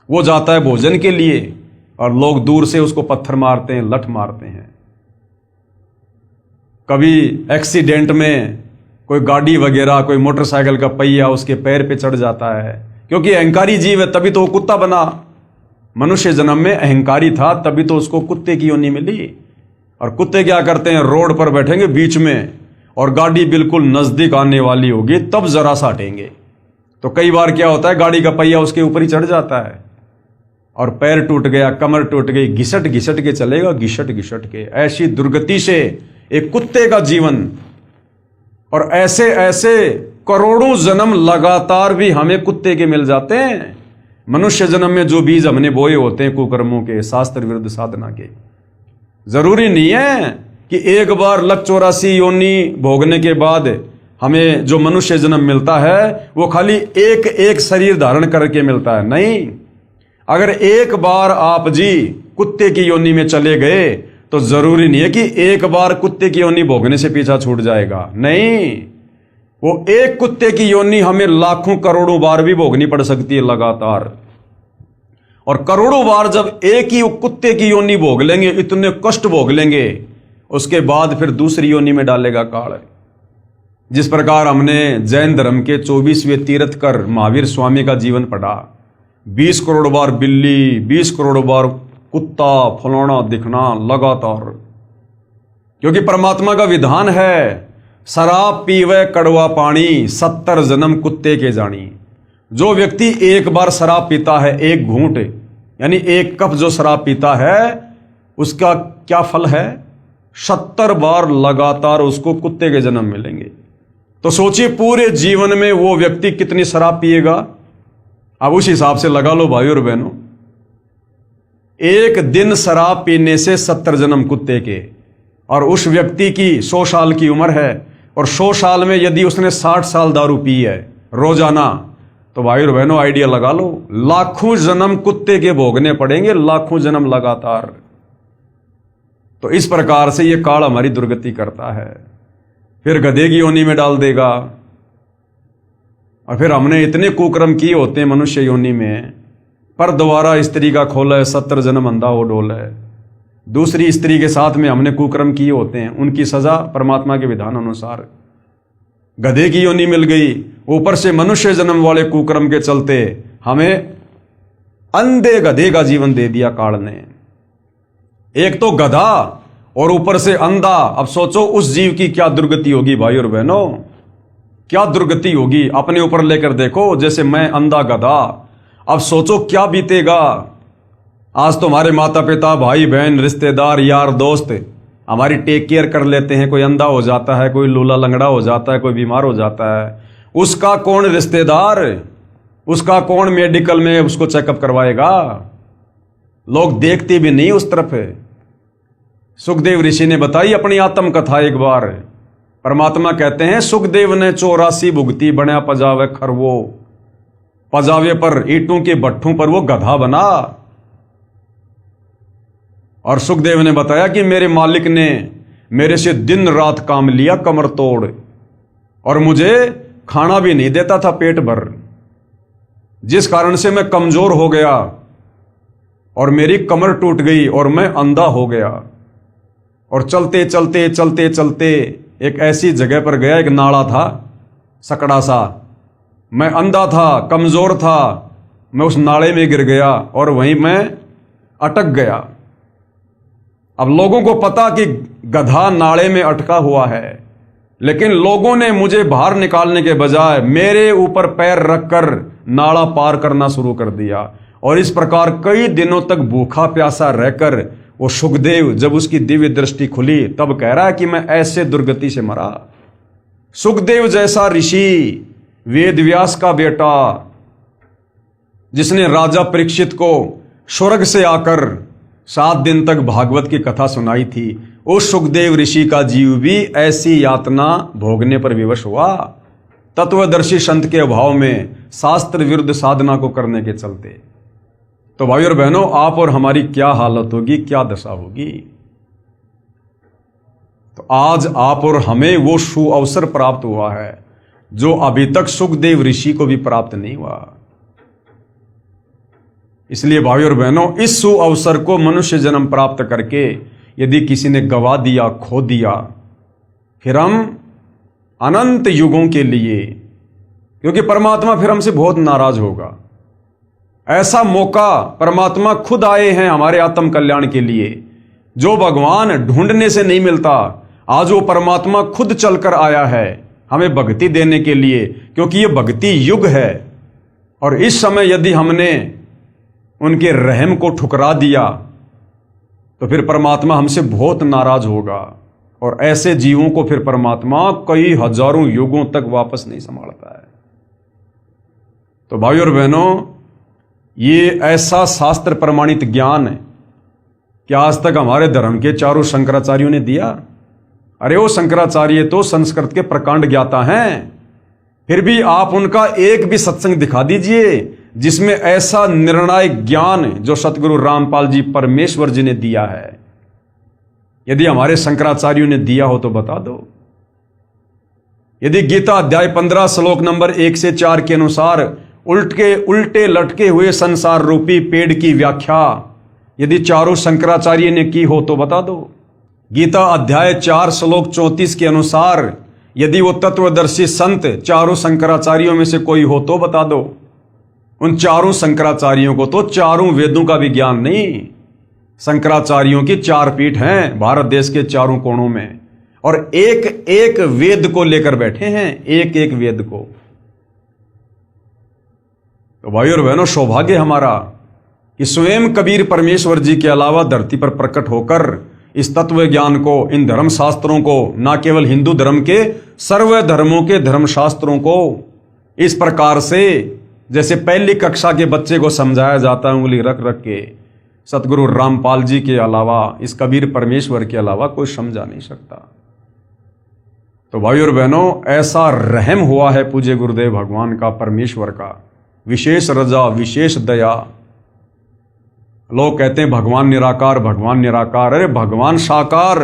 वो जाता है भोजन के लिए और लोग दूर से उसको पत्थर मारते हैं, लठ मारते हैं। कभी एक्सीडेंट में कोई गाड़ी वगैरह, कोई मोटरसाइकिल का पहिया उसके पैर पे चढ़ जाता है, क्योंकि अहंकारी जीव है, तभी तो वो कुत्ता बना। मनुष्य जन्म में अहंकारी था, तभी तो उसको कुत्ते की योनि मिली। और कुत्ते क्या करते हैं? रोड पर बैठेंगे बीच में, और गाड़ी बिल्कुल नजदीक आने वाली होगी तब जरा सा हटेंगे। तो कई बार क्या होता है, गाड़ी का पहिया उसके ऊपर ही चढ़ जाता है और पैर टूट गया, कमर टूट गई, घिसट घिसट के चलेगा, घिसट घिसट के। ऐसी दुर्गति से एक कुत्ते का जीवन। और ऐसे ऐसे करोड़ों जन्म लगातार भी हमें कुत्ते के मिल जाते हैं। मनुष्य जन्म में जो बीज हमने बोए होते हैं कुकर्मों के, शास्त्र विरुद्ध साधना के, जरूरी नहीं है कि एक बार लक 84 योनि भोगने के बाद हमें जो मनुष्य जन्म मिलता है वो खाली एक एक शरीर धारण करके मिलता है। नहीं, अगर एक बार आप जी कुत्ते की योनि में चले गए तो जरूरी नहीं है कि एक बार कुत्ते की योनि भोगने से पीछा छूट जाएगा। नहीं, वो एक कुत्ते की योनि हमें लाखों करोड़ों बार भी भोगनी पड़ सकती है लगातार। और करोड़ों बार जब एक ही कुत्ते की योनि भोग लेंगे, इतने कष्ट भोग लेंगे, उसके बाद फिर दूसरी योनि में डालेगा काल। जिस प्रकार हमने जैन धर्म के 24वें तीर्थकर महावीर स्वामी का जीवन पढ़ा, 20 करोड़ बार बिल्ली, 20 करोड़ बार कुत्ता फलाना दिखना लगातार। क्योंकि परमात्मा का विधान है, शराब पीवे कड़वा पानी, 70 जन्म कुत्ते के जानी। जो व्यक्ति एक बार शराब पीता है, एक घूंट यानी एक कप जो शराब पीता है, उसका क्या फल है? 70 बार लगातार उसको कुत्ते के जन्म मिलेंगे। तो सोचिए पूरे जीवन में वो व्यक्ति कितनी शराब पिएगा। अब उस हिसाब से लगा लो भाई और बहनों, एक दिन शराब पीने से 70 जन्म कुत्ते के। और उस व्यक्ति की 100 साल की उम्र है, और 100 साल में यदि उसने 60 साल दारू पी है रोजाना, तो भाई और बहनों आइडिया लगा लो, लाखों जन्म कुत्ते के भोगने पड़ेंगे, लाखों जन्म लगातार। तो इस प्रकार से ये काल हमारी दुर्गति करता है। फिर गधे की योनि में डाल देगा। और फिर हमने इतने कुकर्म किए होते हैं मनुष्य योनि में, पर दोबारा स्त्री का खोला है, 70 जन्म अंधा हो डोल है। दूसरी स्त्री के साथ में हमने कुकर्म किए होते हैं, उनकी सजा परमात्मा के विधान अनुसार गधे की योनि मिल गई। ऊपर से मनुष्य जन्म वाले कुकर्म के चलते हमें अंधे गधे का जीवन दे दिया काल ने। एक तो गधा और ऊपर से अंधा। अब सोचो उस जीव की क्या दुर्गति होगी भाई और बहनों, क्या दुर्गति होगी। अपने ऊपर लेकर देखो, जैसे मैं अंधा गधा, अब सोचो क्या बीतेगा। आज तुम्हारे माता पिता, भाई बहन, रिश्तेदार, यार दोस्त हमारी टेक केयर कर लेते हैं। कोई अंधा हो जाता है, कोई लूला लंगड़ा हो जाता है, कोई बीमार हो जाता है, उसका कौन रिश्तेदार, उसका कौन मेडिकल में उसको चेकअप करवाएगा? लोग देखते भी नहीं उस तरफ है। सुखदेव ऋषि ने बताई अपनी आत्म कथा एक बार। परमात्मा कहते हैं सुखदेव ने 84 भुगती बना पजावे खरवो, पजावे पर ईंटों के भट्ठों पर वो गधा बना। और सुखदेव ने बताया कि मेरे मालिक ने मेरे से दिन रात काम लिया कमर तोड़, और मुझे खाना भी नहीं देता था पेट भर, जिस कारण से मैं कमजोर हो गया और मेरी कमर टूट गई और मैं अंधा हो गया। और चलते चलते चलते चलते एक ऐसी जगह पर गया, एक नाला था सकड़ा सा, मैं अंधा था, कमजोर था, मैं उस नाले में गिर गया और वहीं मैं अटक गया। अब लोगों को पता कि गधा नाले में अटका हुआ है, लेकिन लोगों ने मुझे बाहर निकालने के बजाय मेरे ऊपर पैर रखकर नाला पार करना शुरू कर दिया। और इस प्रकार कई दिनों तक भूखा प्यासा रहकर वो सुखदेव, जब उसकी दिव्य दृष्टि खुली, तब कह रहा है कि मैं ऐसे दुर्गति से मरा। सुखदेव जैसा ऋषि, वेद व्यास का बेटा, जिसने राजा परीक्षित को स्वर्ग से आकर 7 दिन तक भागवत की कथा सुनाई थी, उस सुखदेव ऋषि का जीव भी ऐसी यातना भोगने पर विवश हुआ, तत्वदर्शी संत के अभाव में, शास्त्र विरुद्ध साधना को करने के चलते। तो भाई और बहनों, आप और हमारी क्या हालत होगी, क्या दशा होगी। तो आज आप और हमें वो सु अवसर प्राप्त हुआ है जो अभी तक सुखदेव ऋषि को भी प्राप्त नहीं हुआ। इसलिए भाई और बहनों, इस सु अवसर को मनुष्य जन्म प्राप्त करके यदि किसी ने गवा दिया, खो दिया, फिर हम अनंत युगों के लिए, क्योंकि परमात्मा फिर हमसे बहुत नाराज होगा। ऐसा मौका परमात्मा खुद आए हैं हमारे आत्म कल्याण के लिए, जो भगवान ढूंढने से नहीं मिलता। आज वो परमात्मा खुद चलकर आया है हमें भक्ति देने के लिए, क्योंकि ये भक्ति युग है। और इस समय यदि हमने उनके रहम को ठुकरा दिया तो फिर परमात्मा हमसे बहुत नाराज होगा, और ऐसे जीवों को फिर परमात्मा कई हजारों युगों तक वापस नहीं संभालता है। तो भाई और बहनों, ये ऐसा शास्त्र प्रमाणित ज्ञान है कि आज तक हमारे धर्म के चारों शंकराचार्यों ने दिया। अरे वो शंकराचार्य तो संस्कृत के प्रकांड ज्ञाता हैं, फिर भी आप उनका एक भी सत्संग दिखा दीजिए जिसमें ऐसा निर्णायक ज्ञान जो सतगुरु रामपाल जी परमेश्वर जी ने दिया है। यदि हमारे शंकराचार्यों ने दिया हो तो बता दो। यदि गीता अध्याय 15 श्लोक नंबर 1 से 4 के अनुसार उल्टे लटके हुए संसार रूपी पेड़ की व्याख्या यदि चारों शंकराचार्य ने की हो तो बता दो। गीता अध्याय 4 श्लोक 34 के अनुसार यदि वो तत्वदर्शी संत चारों शंकराचार्यों में से कोई हो तो बता दो। उन चारों शंकराचार्यों को तो चारों वेदों का भी ज्ञान नहीं। शंकराचार्यों की 4 पीठ हैं भारत देश के चारों कोणों में, और एक एक वेद को लेकर बैठे हैं, एक एक वेद को। तो भाई और बहनों, सौभाग्य हमारा कि स्वयं कबीर परमेश्वर जी के अलावा धरती पर प्रकट होकर इस तत्व ज्ञान को, इन धर्म शास्त्रों को, न केवल हिंदू धर्म के सर्व धर्मों के धर्म शास्त्रों को इस प्रकार से जैसे पहली कक्षा के बच्चे को समझाया जाता है उंगली रख रख के, सतगुरु रामपाल जी के अलावा, इस कबीर परमेश्वर के अलावा कोई समझा नहीं सकता। तो भाई और बहनों, ऐसा रहम हुआ है पूज्य गुरुदेव भगवान का, परमेश्वर का, विशेष रजा, विशेष दया। लोग कहते हैं भगवान निराकार, भगवान निराकार। अरे भगवान साकार,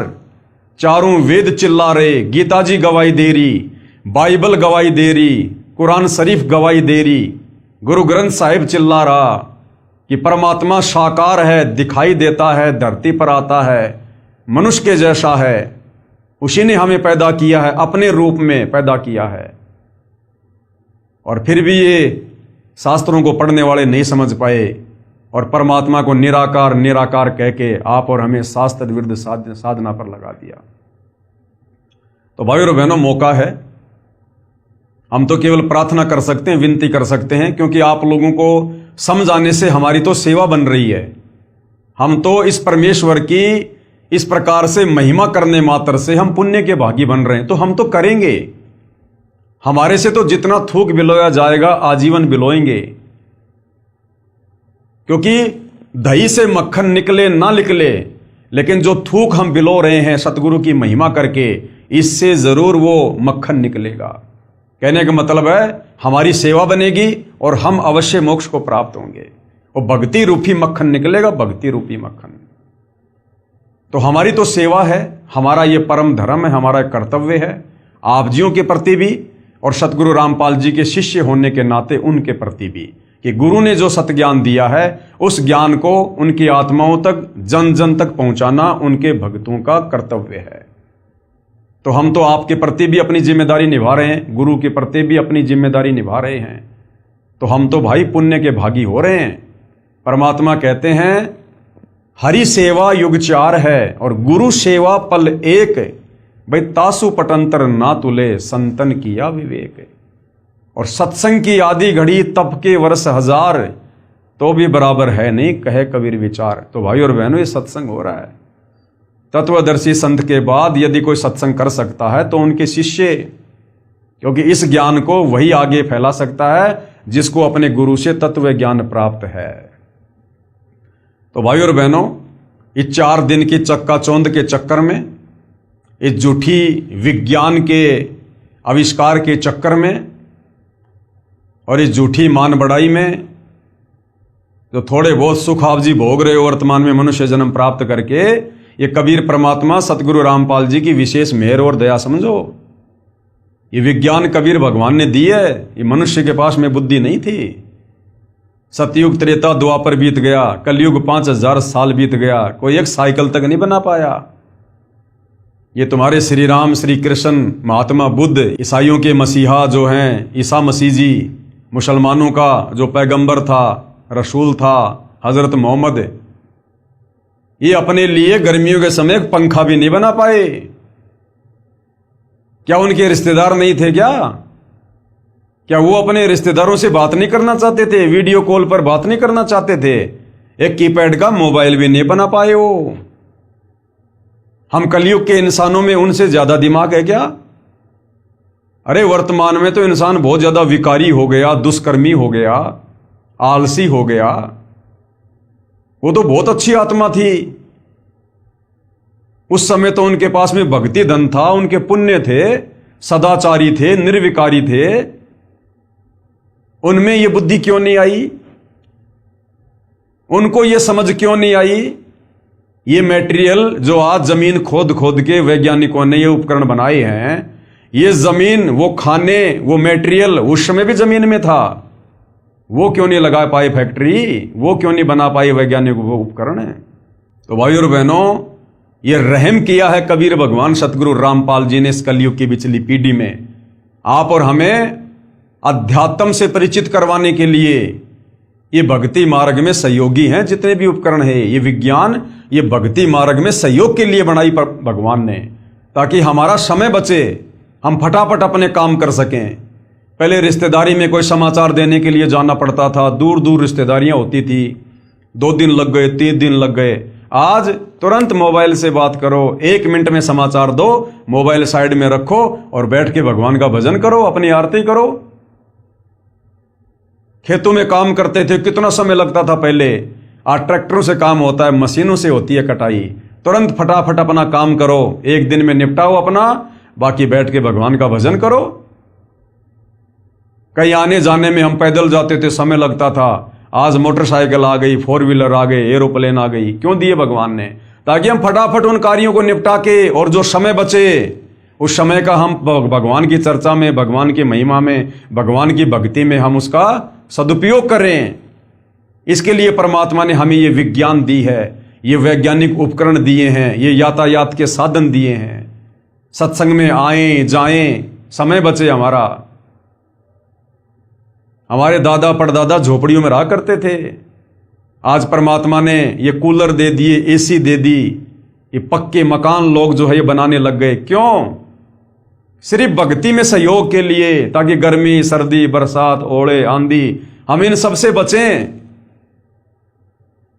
चारों वेद चिल्ला रहे, गीता जी गवाही दे रही, बाइबल गवाही दे रही, कुरान शरीफ गवाही दे रही, गुरु ग्रंथ साहिब चिल्ला रहा कि परमात्मा साकार है, दिखाई देता है, धरती पर आता है, मनुष्य के जैसा है, उसी ने हमें पैदा किया है, अपने रूप में पैदा किया है। और फिर भी ये शास्त्रों को पढ़ने वाले नहीं समझ पाए और परमात्मा को निराकार निराकार कह के आप और हमें शास्त्र विरुद्ध साधना पर लगा दिया। तो भाई और बहनों, मौका है, हम तो केवल प्रार्थना कर सकते हैं, विनती कर सकते हैं, क्योंकि आप लोगों को समझ आने से हमारी तो सेवा बन रही है। हम तो इस परमेश्वर की इस प्रकार से महिमा करने मात्र से हम पुण्य के भागी बन रहे हैं, तो हम तो करेंगे। हमारे से तो जितना थूक बिलोया जाएगा आजीवन बिलोएंगे, क्योंकि दही से मक्खन निकले ना निकले, लेकिन जो थूक हम बिलो रहे हैं सतगुरु की महिमा करके, इससे जरूर वो मक्खन निकलेगा। कहने का मतलब है हमारी सेवा बनेगी और हम अवश्य मोक्ष को प्राप्त होंगे, और भक्ति रूपी मक्खन निकलेगा, भक्ति रूपी मक्खन। तो हमारी तो सेवा है, हमारा ये परम धर्म है, हमारा कर्तव्य है आप जियों के प्रति भी और सतगुरु रामपाल जी के शिष्य होने के नाते उनके प्रति भी, कि गुरु ने जो सतज्ञान दिया है उस ज्ञान को उनकी आत्माओं तक, जन जन तक पहुंचाना उनके भक्तों का कर्तव्य है। तो हम तो आपके प्रति भी अपनी जिम्मेदारी निभा रहे हैं, गुरु के प्रति भी अपनी जिम्मेदारी निभा रहे हैं, तो हम तो भाई पुण्य के भागी हो रहे हैं। परमात्मा कहते हैं हरि सेवा युग 4 है और गुरु सेवा पल 1, भाई तासु पटंतर ना तुले संतन किया विवेक। और सत्संग की आदि घड़ी तप के वर्ष 1000, तो भी बराबर है नहीं कहे कबीर विचार। तो भाई और बहनों, ये सत्संग हो रहा है। तत्वदर्शी संत के बाद यदि कोई सत्संग कर सकता है तो उनके शिष्य, क्योंकि इस ज्ञान को वही आगे फैला सकता है जिसको अपने गुरु से तत्व ज्ञान प्राप्त है। तो भाई और बहनों, इस 4 दिन की चक्काचौंध के चक्कर में, इस झूठी विज्ञान के आविष्कार के चक्कर में और इस झूठी मान बढ़ाई में जो थोड़े बहुत सुख आप जी भोग रहे हो वर्तमान में मनुष्य जन्म प्राप्त करके, ये कबीर परमात्मा सतगुरु रामपाल जी की विशेष मेहर और दया समझो। ये विज्ञान कबीर भगवान ने दी है, ये मनुष्य के पास में बुद्धि नहीं थी। सतयुग त्रेता द्वापर बीत गया, कलयुग 5000 साल बीत गया, कोई एक साइकिल तक नहीं बना पाया। ये तुम्हारे श्री राम, श्री कृष्ण, महात्मा बुद्ध, ईसाइयों के मसीहा जो हैं ईसा मसीह जी, मुसलमानों का जो पैगंबर था, रसूल था हजरत मोहम्मद, ये अपने लिए गर्मियों के समय पंखा भी नहीं बना पाए। क्या उनके रिश्तेदार नहीं थे क्या वो अपने रिश्तेदारों से बात नहीं करना चाहते थे? वीडियो कॉल पर बात नहीं करना चाहते थे? एक कीपैड का मोबाइल भी नहीं बना पाए वो। हम कलयुग के इंसानों में उनसे ज्यादा दिमाग है क्या? अरे वर्तमान में तो इंसान बहुत ज्यादा विकारी हो गया, दुष्कर्मी हो गया, आलसी हो गया। वो तो बहुत अच्छी आत्मा थी। उस समय तो उनके पास में भक्ति धन था, उनके पुण्य थे, सदाचारी थे, निर्विकारी थे। उनमें ये बुद्धि क्यों नहीं आई? उनको ये समझ क्यों नहीं आई? ये मटेरियल जो आज जमीन खोद खोद के वैज्ञानिकों ने ये उपकरण बनाए हैं, ये जमीन, वो खाने, वो मटेरियल उस समय भी जमीन में था। वो क्यों नहीं लगा पाए फैक्ट्री? वो क्यों नहीं बना पाए वैज्ञानिक वो उपकरण? तो भाई और बहनों, ये रहम किया है कबीर भगवान सतगुरु रामपाल जी ने इस कलयुग की पिछली पीढ़ी में, आप और हमें अध्यात्म से परिचित करवाने के लिए। ये भक्ति मार्ग में सहयोगी हैं जितने भी उपकरण है, ये विज्ञान, ये भक्ति मार्ग में सहयोग के लिए बनाई भगवान ने, ताकि हमारा समय बचे, हम फटाफट अपने काम कर सकें। पहले रिश्तेदारी में कोई समाचार देने के लिए जाना पड़ता था, दूर दूर रिश्तेदारियां होती थी, 2 दिन लग गए, 3 दिन लग गए। आज तुरंत मोबाइल से बात करो, 1 मिनट में समाचार दो, मोबाइल साइड में रखो और बैठ के भगवान का भजन करो, अपनी आरती करो। खेतों में काम करते थे, कितना समय लगता था पहले। आज ट्रैक्टरों से काम होता है, मशीनों से होती है कटाई। तुरंत फटाफट अपना काम करो, 1 दिन में निपटाओ अपना, बाकी बैठ के भगवान का भजन करो। कहीं आने जाने में हम पैदल जाते थे, समय लगता था। आज मोटरसाइकिल आ गई, 4 व्हीलर आ गए, एरोप्लेन आ गई। क्यों दिए भगवान ने? ताकि हम फटाफट उन कार्यों को निपटा के, और जो समय बचे उस समय का हम भगवान की चर्चा में, भगवान की महिमा में, भगवान की भक्ति में हम उसका सदुपयोग करें। इसके लिए परमात्मा ने हमें ये विज्ञान दी है, ये वैज्ञानिक उपकरण दिए हैं, ये यातायात के साधन दिए हैं। सत्संग में आएं जाएं, समय बचे हमारा। हमारे दादा परदादा झोपड़ियों में रहा करते थे, आज परमात्मा ने ये कूलर दे दिए, एसी दे दी, ये पक्के मकान लोग जो है ये बनाने लग गए। क्यों? सिर्फ भक्ति में सहयोग के लिए, ताकि गर्मी, सर्दी, बरसात, ओले, आंधी, हम इन सबसे बचें।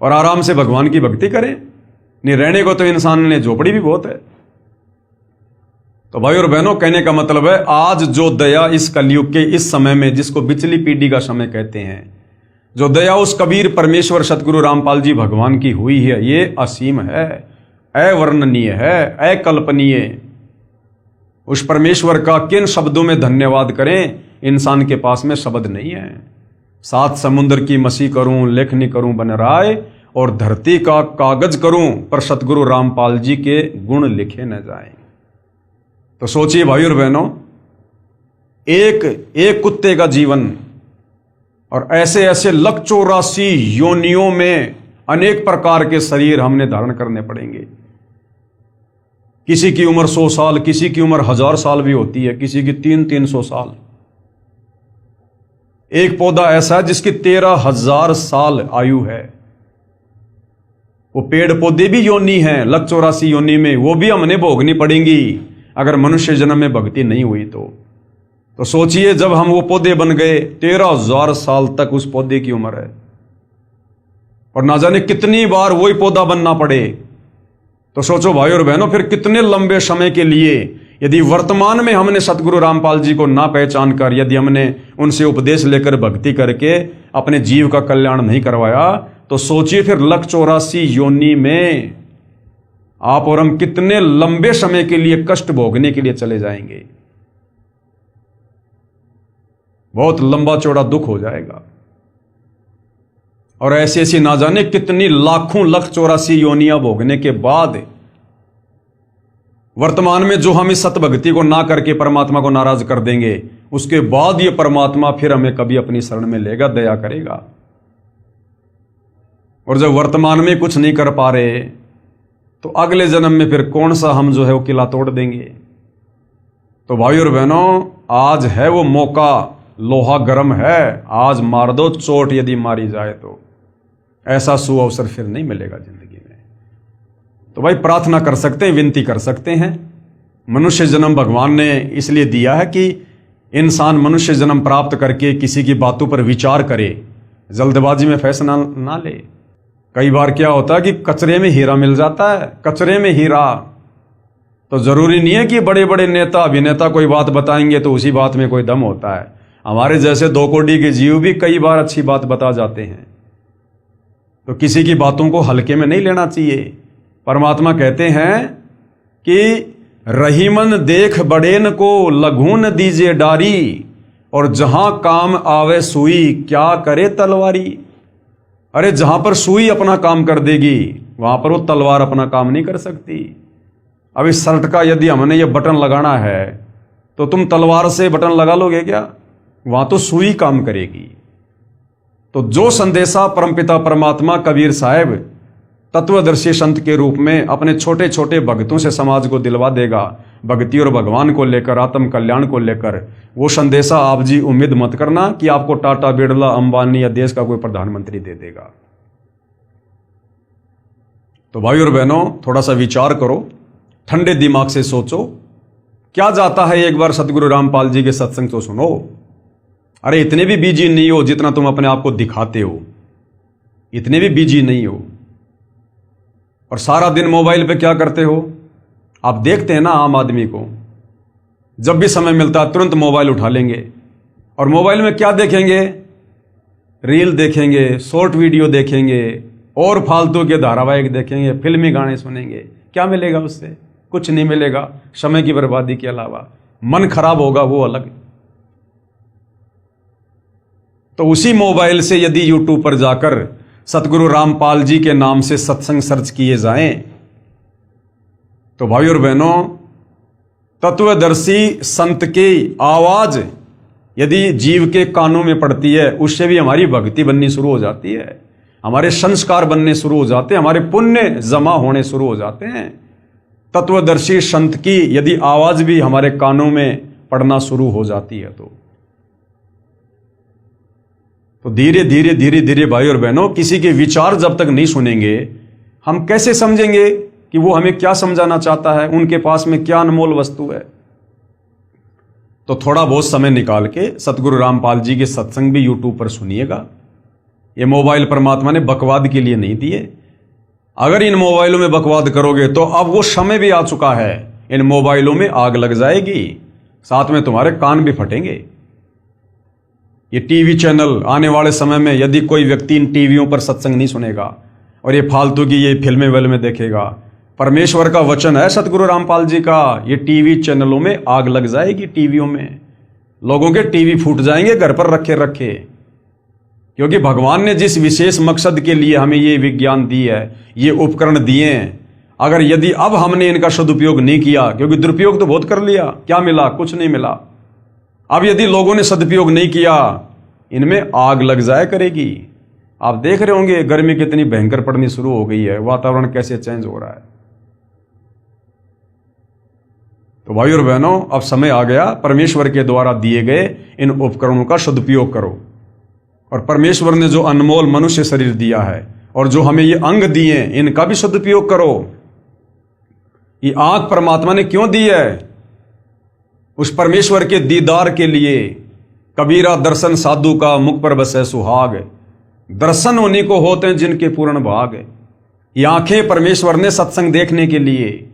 और आराम से भगवान की भक्ति करें। नहीं रहने को तो इंसान ने झोपड़ी भी बहुत है। तो भाई और बहनों, कहने का मतलब है आज जो दया इस कलयुग के इस समय में, जिसको बिचली पीढ़ी का समय कहते हैं, जो दया उस कबीर परमेश्वर सतगुरु रामपाल जी भगवान की हुई है, ये असीम है, अवर्णनीय है, अकल्पनीय। उस परमेश्वर का किन शब्दों में धन्यवाद करें, इंसान के पास में शब्द नहीं है। सात समुद्र की मसी करूं, लेखनी करूं बन राय, और धरती का कागज करूं, पर सतगुरु रामपाल जी के गुण लिखे न जाएं। तो सोचिए भाई और बहनों, एक कुत्ते का जीवन और ऐसे ऐसे 184 योनियों में अनेक प्रकार के शरीर हमने धारण करने पड़ेंगे। किसी की उम्र 100 साल, किसी की उम्र 1000 साल भी होती है, किसी की 300 साल। एक पौधा ऐसा है जिसकी 13,000 साल आयु है। वो पेड़ पौधे भी योनि हैं 184 योनि में, वो भी हमने भोगनी पड़ेंगी अगर मनुष्य जन्म में भक्ति नहीं हुई तो सोचिए, जब हम वो पौधे बन गए, 13,000 साल तक उस पौधे की उम्र है, और ना जाने कितनी बार वही पौधा बनना पड़े। तो सोचो भाई और बहनों, फिर कितने लंबे समय के लिए, यदि वर्तमान में हमने सतगुरु रामपाल जी को ना पहचान कर, यदि हमने उनसे उपदेश लेकर भक्ति करके अपने जीव का कल्याण नहीं करवाया, तो सोचिए फिर 184 योनि में आप और हम कितने लंबे समय के लिए कष्ट भोगने के लिए चले जाएंगे। बहुत लंबा चौड़ा दुख हो जाएगा। और ऐसी ऐसी ना जाने कितनी लाखों 184 योनियां भोगने के बाद वर्तमान में जो हम इस सतभक्ति को ना करके परमात्मा को नाराज कर देंगे, उसके बाद ये परमात्मा फिर हमें कभी अपनी शरण में लेगा, दया करेगा। और जब वर्तमान में कुछ नहीं कर पा रहे, तो अगले जन्म में फिर कौन सा हम जो है वो किला तोड़ देंगे। तो भाई और बहनों, आज है वो मौका, लोहा गर्म है, आज मार दो चोट, यदि मारी जाए तो ऐसा सुअवसर फिर नहीं मिलेगा जिंदगी में। तो भाई प्रार्थना कर सकते हैं, विनती कर सकते हैं। मनुष्य जन्म भगवान ने इसलिए दिया है कि इंसान मनुष्य जन्म प्राप्त करके किसी की बातों पर विचार करे, जल्दबाजी में फैसला ना ले। कई बार क्या होता है कि कचरे में हीरा मिल जाता है, कचरे में हीरा। तो जरूरी नहीं है कि बड़े बड़े नेता अभिनेता कोई बात बताएंगे तो उसी बात में कोई दम होता है। हमारे जैसे 2 कोड़ी के जीव भी कई बार अच्छी बात बता जाते हैं। तो किसी की बातों को हल्के में नहीं लेना चाहिए। परमात्मा कहते हैं कि रहीमन देख बड़ेन को लघून दीजिए डारी, और जहां काम आवे सुई क्या करे तलवारी। अरे जहां पर सुई अपना काम कर देगी, वहां पर वो तलवार अपना काम नहीं कर सकती। अब इस शर्ट का यदि हमने ये बटन लगाना है, तो तुम तलवार से बटन लगा लोगे क्या? वहां तो सुई काम करेगी। तो जो संदेशा परमपिता परमात्मा कबीर साहब तत्वदर्शी संत के रूप में अपने छोटे छोटे भक्तों से समाज को दिलवा देगा, भक्ति और भगवान को लेकर, आत्म कल्याण को लेकर, वो संदेशा आप जी उम्मीद मत करना कि आपको टाटा, बिरला, अंबानी या देश का कोई प्रधानमंत्री दे देगा। तो भाई और बहनों, थोड़ा सा विचार करो, ठंडे दिमाग से सोचो, क्या जाता है एक बार सतगुरु रामपाल जी के सत्संग तो सुनो। अरे इतने भी बिजी नहीं हो जितना तुम अपने आप को दिखाते हो, इतने भी बिजी नहीं हो। और सारा दिन मोबाइल पे क्या करते हो? आप देखते हैं ना, आम आदमी को जब भी समय मिलता है तुरंत मोबाइल उठा लेंगे, और मोबाइल में क्या देखेंगे? रील देखेंगे, शॉर्ट वीडियो देखेंगे, और फालतू के धारावाहिक देखेंगे, फिल्मी गाने सुनेंगे। क्या मिलेगा उससे? कुछ नहीं मिलेगा, समय की बर्बादी के अलावा। मन खराब होगा वो अलग। तो उसी मोबाइल से यदि यूट्यूब पर जाकर सतगुरु रामपाल जी के नाम से सत्संग सर्च किए जाएं, तो भाई और बहनों, तत्वदर्शी संत की आवाज यदि जीव के कानों में पड़ती है, उससे भी हमारी भक्ति बननी शुरू हो जाती है, हमारे संस्कार बनने शुरू हो जाते हैं, हमारे पुण्य जमा होने शुरू हो जाते हैं। तत्वदर्शी संत की यदि आवाज भी हमारे कानों में पड़ना शुरू हो जाती है, तो धीरे धीरे धीरे धीरे भाई और बहनों, किसी के विचार जब तक नहीं सुनेंगे, हम कैसे समझेंगे कि वो हमें क्या समझाना चाहता है, उनके पास में क्या अनमोल वस्तु है। तो थोड़ा बहुत समय निकाल के सतगुरु रामपाल जी के सत्संग भी यूट्यूब पर सुनिएगा, ये मोबाइल परमात्मा ने बकवाद के लिए नहीं दिए। अगर इन मोबाइलों में बकवाद करोगे तो अब वो समय भी आ चुका है, इन मोबाइलों में आग लग जाएगी, साथ में तुम्हारे कान भी फटेंगे। ये टीवी चैनल आने वाले समय में यदि कोई व्यक्ति इन टीवियों पर सत्संग नहीं सुनेगा और ये फालतू की ये फिल्में विल्में देखेगा, परमेश्वर का वचन है सतगुरु रामपाल जी का, ये टीवी चैनलों में आग लग जाएगी। टीवियों में लोगों के टीवी फूट जाएंगे घर पर रखे रखे, क्योंकि भगवान ने जिस विशेष मकसद के लिए हमें ये विज्ञान दी है, ये उपकरण दिए हैं, अगर यदि अब हमने इनका सदुपयोग नहीं किया, क्योंकि दुरुपयोग तो बहुत कर लिया, क्या मिला? कुछ नहीं मिला। अब यदि लोगों ने सदुपयोग नहीं किया, इनमें आग लग जाया करेगी। आप देख रहे होंगे गर्मी कितनी भयंकर पड़नी शुरू हो गई है, वातावरण कैसे चेंज हो रहा है। तो भाई और बहनों, अब समय आ गया, परमेश्वर के द्वारा दिए गए इन उपकरणों का सदुपयोग करो। और परमेश्वर ने जो अनमोल मनुष्य शरीर दिया है और जो हमें ये अंग दिए, इनका भी सदुपयोग करो। ये आंख परमात्मा ने क्यों दी है? उस परमेश्वर के दीदार के लिए। कबीरा दर्शन साधु का, मुख पर बसे सुहाग, दर्शन उन्हीं को होते हैं जिनके पूर्ण भाग। ये आंखें परमेश्वर ने सत्संग देखने के लिए,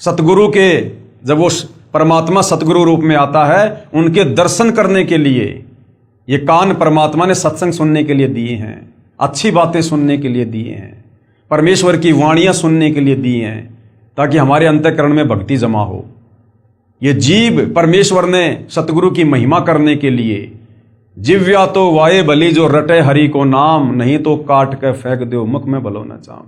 सतगुरु के, जब वो परमात्मा सतगुरु रूप में आता है, उनके दर्शन करने के लिए। ये कान परमात्मा ने सत्संग सुनने के लिए दिए हैं, अच्छी बातें सुनने के लिए दिए हैं, परमेश्वर की वाणियां सुनने के लिए दिए हैं, ताकि हमारे अंतःकरण में भक्ति जमा हो। ये जीव परमेश्वर ने सतगुरु की महिमा करने के लिए। जिव्या तो वाये भली जो रटे हरि को नाम, नहीं तो काट के फेंक दो मुख में भलो न चाम।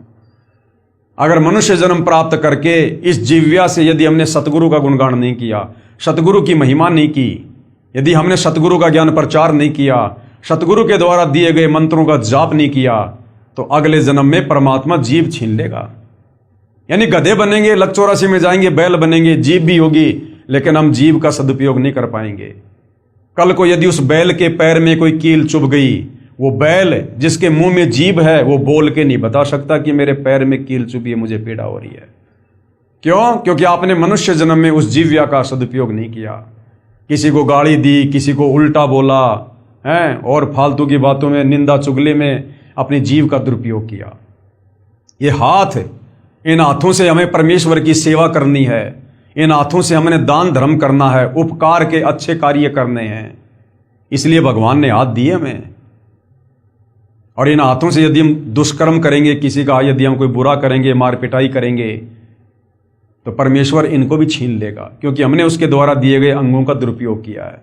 अगर मनुष्य जन्म प्राप्त करके इस जिव्या से यदि हमने सतगुरु का गुणगान नहीं किया, सतगुरु की महिमा नहीं की, यदि हमने सतगुरु का ज्ञान प्रचार नहीं किया, सतगुरु के द्वारा दिए गए मंत्रों का जाप नहीं किया, तो अगले जन्म में परमात्मा जीव छीन लेगा। यानी गधे बनेंगे, लक 84 में जाएंगे, बैल बनेंगे, जीव भी होगी, लेकिन हम जीव का सदुपयोग नहीं कर पाएंगे। कल को यदि उस बैल के पैर में कोई कील चुभ गई, वो बैल जिसके मुंह में जीभ है, वो बोल के नहीं बता सकता कि मेरे पैर में कील चुभी है, मुझे पीड़ा हो रही है। क्यों? क्योंकि आपने मनुष्य जन्म में उस जीव्या का सदुपयोग नहीं किया। किसी को गाली दी, किसी को उल्टा बोला है, और फालतू की बातों में, निंदा चुगली में अपनी जीव का दुरुपयोग किया। ये हाथ, इन हाथों से हमें परमेश्वर की सेवा करनी है, इन हाथों से हमने दान धर्म करना है, उपकार के अच्छे कार्य करने हैं, इसलिए भगवान ने हाथ दिए हमें। और इन हाथों से यदि हम दुष्कर्म करेंगे, किसी का यदि हम कोई बुरा करेंगे, मार पिटाई करेंगे, तो परमेश्वर इनको भी छीन लेगा, क्योंकि हमने उसके द्वारा दिए गए अंगों का दुरुपयोग किया है।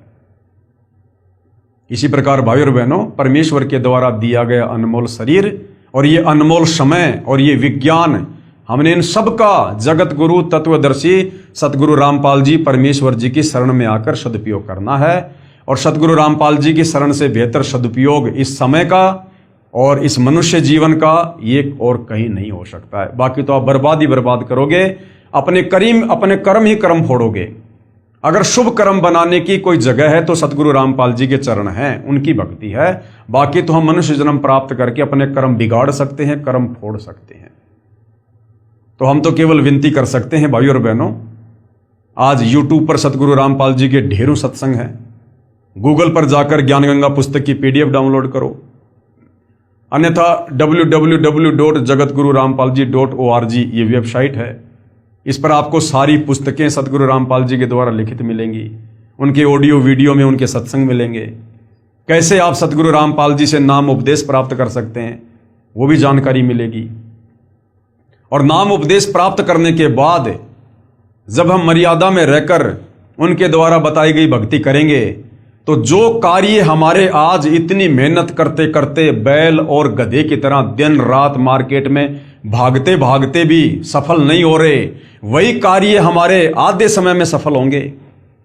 इसी प्रकार भाई और बहनों, परमेश्वर के द्वारा दिया गया अनमोल शरीर और ये अनमोल समय और ये विज्ञान, हमने इन सब का जगत गुरु तत्वदर्शी सतगुरु रामपाल जी परमेश्वर जी की शरण में आकर सदुपयोग करना है। और सतगुरु रामपाल जी की शरण से बेहतर सदुपयोग इस समय का और इस मनुष्य जीवन का ये और कहीं नहीं हो सकता है। बाकी तो आप बर्बाद ही बर्बाद करोगे, अपने कर्म ही कर्म फोड़ोगे। अगर शुभ कर्म बनाने की कोई जगह है तो सतगुरु रामपाल जी के चरण हैं, उनकी भक्ति है। बाकी तो हम मनुष्य जन्म प्राप्त करके अपने कर्म बिगाड़ सकते हैं, कर्म फोड़ सकते हैं। तो हम तो केवल विनती कर सकते हैं भाई और बहनों, आज YouTube पर सतगुरु रामपाल जी के ढेरों सत्संग हैं। गूगल पर जाकर ज्ञानगंगा पुस्तक की PDF डाउनलोड करो, अन्यथा www.jagatgururampalji.org ये वेबसाइट है। इस पर आपको सारी पुस्तकें सतगुरु रामपाल जी के द्वारा लिखित मिलेंगी, उनके ऑडियो वीडियो में उनके सत्संग मिलेंगे। कैसे आप सतगुरु रामपाल जी से नाम उपदेश प्राप्त कर सकते हैं, वो भी जानकारी मिलेगी। और नाम उपदेश प्राप्त करने के बाद जब हम मर्यादा में रहकर उनके द्वारा बताई गई भक्ति करेंगे, तो जो कार्य हमारे आज इतनी मेहनत करते करते बैल और गधे की तरह दिन रात मार्केट में भागते भागते भी सफल नहीं हो रहे, वही कार्य हमारे आधे समय में सफल होंगे,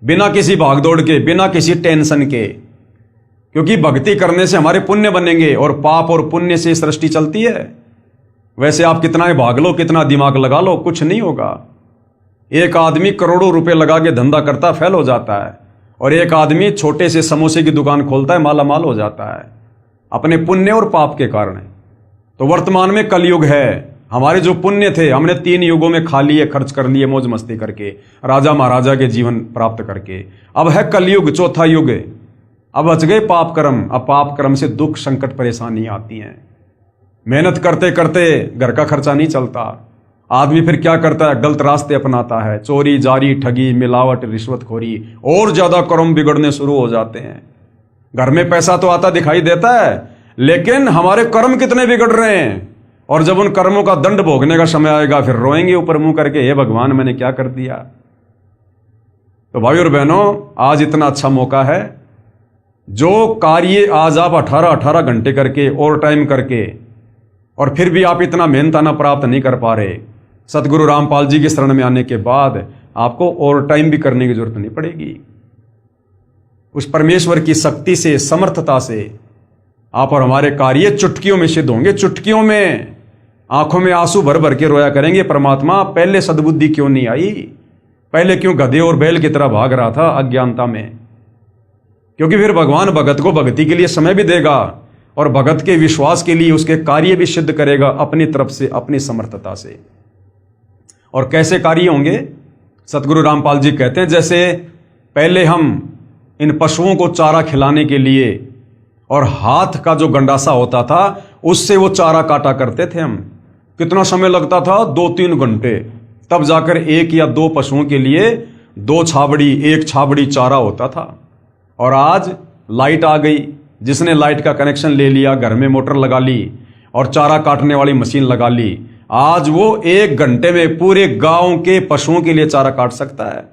बिना किसी भागदौड़ के, बिना किसी टेंशन के। क्योंकि भक्ति करने से हमारे पुण्य बनेंगे और पाप और पुण्य से सृष्टि चलती है। वैसे आप कितना ही भाग लो, कितना दिमाग लगा लो, कुछ नहीं होगा। एक आदमी करोड़ों रुपए लगा के धंधा करता, फेल हो जाता है, और एक आदमी छोटे से समोसे की दुकान खोलता है, माला माल हो जाता है, अपने पुण्य और पाप के कारण। तो वर्तमान में कलयुग है। हमारे जो पुण्य थे हमने 3 युगों में खा लिए, खर्च कर लिए, मौज मस्ती करके, राजा महाराजा के जीवन प्राप्त करके। अब है कलयुग, चौथा युग। अब बच गए पाप कर्म। अब पाप कर्म से दुख संकट परेशानी आती हैं। मेहनत करते करते घर का खर्चा नहीं चलता। आदमी फिर क्या करता है, गलत रास्ते अपनाता है, चोरी जारी ठगी मिलावट रिश्वतखोरी, और ज्यादा कर्म बिगड़ने शुरू हो जाते हैं। घर में पैसा तो आता दिखाई देता है, लेकिन हमारे कर्म कितने बिगड़ रहे हैं। और जब उन कर्मों का दंड भोगने का समय आएगा, फिर रोएंगे ऊपर मुंह करके, हे भगवान मैंने क्या कर दिया। तो भाई और बहनों, आज इतना अच्छा मौका है, जो कार्य आज आप 18-18 घंटे करके ओवर टाइम करके और फिर भी आप इतना मेहनताना प्राप्त नहीं कर पा रहे, सतगुरु रामपाल जी की शरण में आने के बाद आपको ओवर टाइम भी करने की जरूरत नहीं पड़ेगी। उस परमेश्वर की शक्ति से, समर्थता से आप और हमारे कार्य चुटकियों में सिद्ध होंगे। चुटकियों में आंखों में आंसू भर भर के रोया करेंगे, परमात्मा पहले सद्बुद्धि क्यों नहीं आई, पहले क्यों गधे और बैल की तरह भाग रहा था अज्ञानता में। क्योंकि फिर भगवान भगत को भक्ति के लिए समय भी देगा और भगत के विश्वास के लिए उसके कार्य भी सिद्ध करेगा अपनी तरफ से, अपनी समर्थता से। और कैसे कार्य होंगे, सतगुरु रामपाल जी कहते हैं, जैसे पहले हम इन पशुओं को चारा खिलाने के लिए और हाथ का जो गंडासा होता था उससे वो चारा काटा करते थे हम। कितना समय लगता था, 2-3 घंटे, तब जाकर 1 या 2 पशुओं के लिए 2 छाबड़ी 1 छाबड़ी चारा होता था। और आज लाइट आ गई, जिसने लाइट का कनेक्शन ले लिया, घर में मोटर लगा ली और चारा काटने वाली मशीन लगा ली, आज वो 1 घंटे में पूरे गांव के पशुओं के लिए चारा काट सकता है।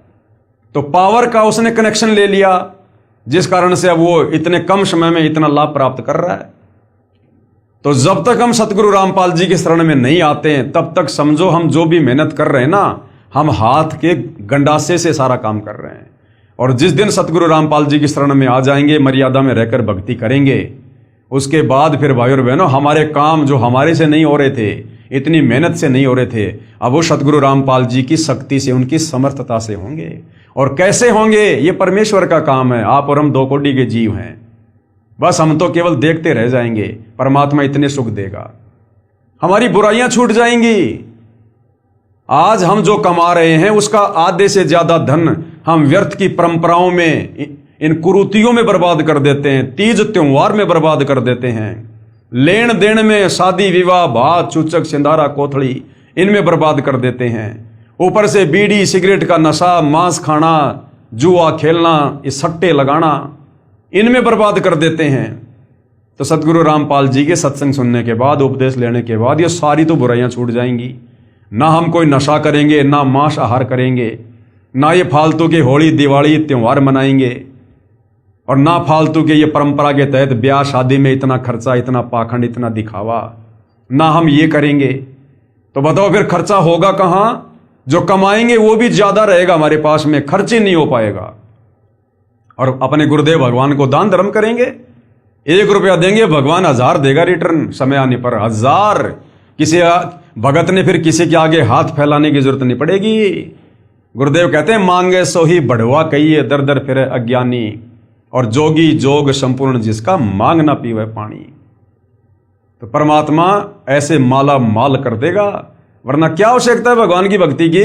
तो पावर का उसने कनेक्शन ले लिया, जिस कारण से अब वो इतने कम समय में इतना लाभ प्राप्त कर रहा है। तो जब तक हम सतगुरु रामपाल जी की शरण में नहीं आते हैं, तब तक समझो हम जो भी मेहनत कर रहे हैं ना, हम हाथ के गंडासे से सारा काम कर रहे हैं। और जिस दिन सतगुरु रामपाल जी की शरण में आ जाएंगे, मर्यादा में रहकर भक्ति करेंगे, उसके बाद फिर भाई और बहनों, हमारे काम जो हमारे से नहीं हो रहे थे, इतनी मेहनत से नहीं हो रहे थे, अब वो सतगुरु रामपाल जी की शक्ति से, उनकी समर्थता से होंगे। और कैसे होंगे, ये परमेश्वर का काम है। आप और हम 2 कोटि के जीव हैं, बस हम तो केवल देखते रह जाएंगे। परमात्मा इतने सुख देगा, हमारी बुराइयां छूट जाएंगी। आज हम जो कमा रहे हैं उसका आधे से ज्यादा धन हम व्यर्थ की परंपराओं में, इन कुरीतियों में बर्बाद कर देते हैं, तीज त्योहार में बर्बाद कर देते हैं, लेन देन में, शादी विवाह भात चूचक सिंधारा कोथड़ी, इनमें बर्बाद कर देते हैं। ऊपर से बीड़ी सिगरेट का नशा, मांस खाना, जुआ खेलना, इस सट्टे लगाना, इनमें बर्बाद कर देते हैं। तो सतगुरु रामपाल जी के सत्संग सुनने के बाद, उपदेश लेने के बाद, ये सारी तो बुराइयां छूट जाएंगी। ना हम कोई नशा करेंगे, ना मांस आहार करेंगे, ना ये फालतू के होली दिवाली त्योहार मनाएंगे, और ना फालतू के ये परंपरा के तहत ब्याह शादी में इतना खर्चा, इतना पाखंड, इतना दिखावा, ना हम ये करेंगे। तो बताओ फिर खर्चा होगा कहाँ? जो कमाएंगे वो भी ज्यादा रहेगा हमारे पास में, खर्च ही नहीं हो पाएगा। और अपने गुरुदेव भगवान को दान धर्म करेंगे, 1 रुपया देंगे, भगवान 1000 देगा रिटर्न समय आने पर। 1000 किसी भगत ने फिर किसी के आगे हाथ फैलाने की जरूरत नहीं पड़ेगी। गुरुदेव कहते हैं, मांगे सो ही बढ़वा कहिए, दर दर फिरे अज्ञानी, और जोगी जोग संपूर्ण जिसका, मांग ना पीवे पानी। तो परमात्मा ऐसे माला माल कर देगा, वरना क्या आवश्यकता है भगवान की भक्ति की?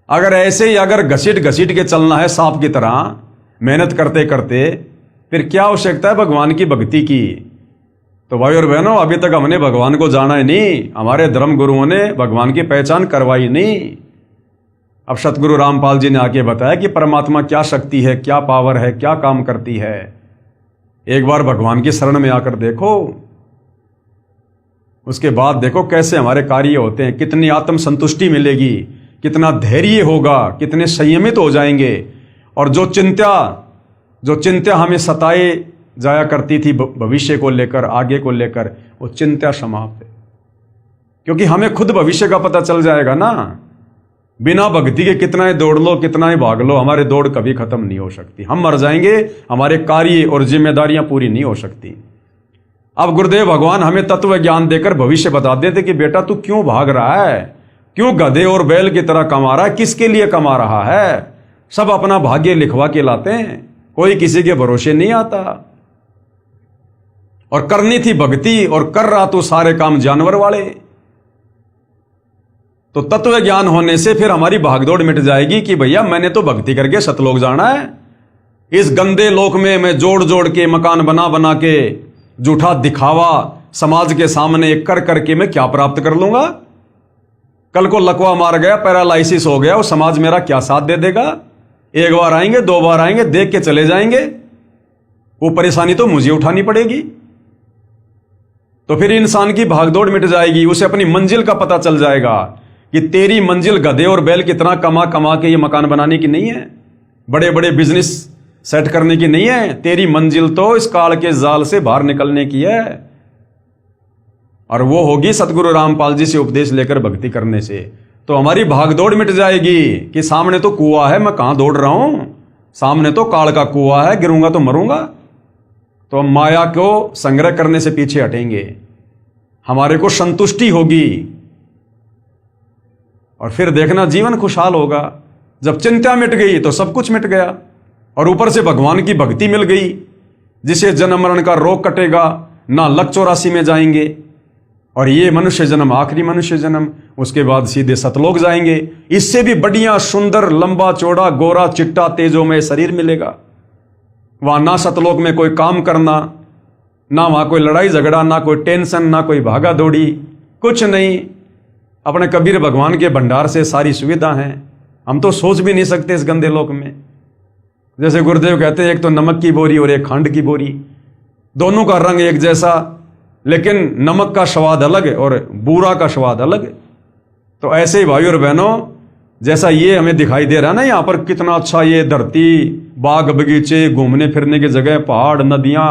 अगर ऐसे ही अगर घसीट घसीट के चलना है सांप की तरह, मेहनत करते करते, फिर क्या आवश्यकता है भगवान की भक्ति की? तो भाई और बहनों, अभी तक हमने भगवान को जाना ही नहीं, हमारे धर्म गुरुओं ने भगवान की पहचान करवाई नहीं। अब सतगुरु रामपाल जी ने आके बताया कि परमात्मा क्या शक्ति है, क्या पावर है, क्या काम करती है। एक बार भगवान की शरण में आकर देखो, उसके बाद देखो कैसे हमारे कार्य होते हैं, कितनी आत्म संतुष्टि मिलेगी, कितना धैर्य होगा, कितने संयमित हो जाएंगे। और जो चिंता हमें सताए जाया करती थी भविष्य को लेकर, आगे को लेकर, वो चिंता समाप्त है, क्योंकि हमें खुद भविष्य का पता चल जाएगा ना। बिना भक्ति के कितना ही दौड़ लो, कितना ही भाग लो, हमारी दौड़ कभी खत्म नहीं हो सकती। हम मर जाएंगे, हमारे कार्य और जिम्मेदारियां पूरी नहीं हो सकती। अब गुरुदेव भगवान हमें तत्व ज्ञान देकर भविष्य बता देते कि बेटा तू क्यों भाग रहा है, क्यों गधे और बैल की तरह कमा रहा है, किसके लिए कमा रहा है? सब अपना भाग्य लिखवा के लाते हैं, कोई किसी के भरोसे नहीं आता। और करनी थी भक्ति और कर रहा तो सारे काम जानवर वाले। तो तत्व ज्ञान होने से फिर हमारी भागदौड़ मिट जाएगी कि भैया मैंने तो भक्ति करके सतलोक जाना है, इस गंदे लोक में मैं जोड़ जोड़ के मकान बना बना के झूठा दिखावा समाज के सामने कर करके मैं क्या प्राप्त कर लूंगा? कल को लकवा मार गया, पैरालाइसिस हो गया, वो समाज मेरा क्या साथ दे देगा? एक बार आएंगे, दो बार आएंगे, देख के चले जाएंगे, वो परेशानी तो मुझे उठानी पड़ेगी। तो फिर इंसान की भागदौड़ मिट जाएगी, उसे अपनी मंजिल का पता चल जाएगा कि तेरी मंजिल गधे और बैल कितना कमा कमा के ये मकान बनाने की नहीं है, बड़े बड़े बिजनेस सेट करने की नहीं है। तेरी मंजिल तो इस काल के जाल से बाहर निकलने की है, और वो होगी सतगुरु रामपाल जी से उपदेश लेकर भक्ति करने से। तो हमारी भागदौड़ मिट जाएगी कि सामने तो कुआं है, मैं कहां दौड़ रहा हूं, सामने तो काल का कुआं है, गिरूंगा तो मरूंगा। तो हम माया को संग्रह करने से पीछे हटेंगे, हमारे को संतुष्टि होगी, और फिर देखना जीवन खुशहाल होगा। जब चिंता मिट गई तो सब कुछ मिट गया, और ऊपर से भगवान की भक्ति मिल गई, जिसे जन्म मरण का रोग कटेगा, ना लक 84 में जाएंगे, और ये मनुष्य जन्म आखिरी मनुष्य जन्म, उसके बाद सीधे सतलोक जाएंगे। इससे भी बढ़िया सुंदर लंबा चौड़ा गोरा चिट्टा तेजोमय शरीर मिलेगा। वहां ना सतलोक में कोई काम करना, ना वहां कोई लड़ाई झगड़ा, ना कोई टेंशन, ना कोई भागा दौड़ी, कुछ नहीं। अपने कबीर भगवान के भंडार से सारी सुविधा है, हम तो सोच भी नहीं सकते इस गंदे लोक में। जैसे गुरुदेव कहते हैं, एक तो नमक की बोरी और एक खंड की बोरी, दोनों का रंग एक जैसा, लेकिन नमक का स्वाद अलग है और बूरा का स्वाद अलग है। तो ऐसे ही भाई और बहनों, जैसा ये हमें दिखाई दे रहा है ना, यहां पर कितना अच्छा ये धरती, बाग बगीचे, घूमने फिरने की जगह, पहाड़, नदियां,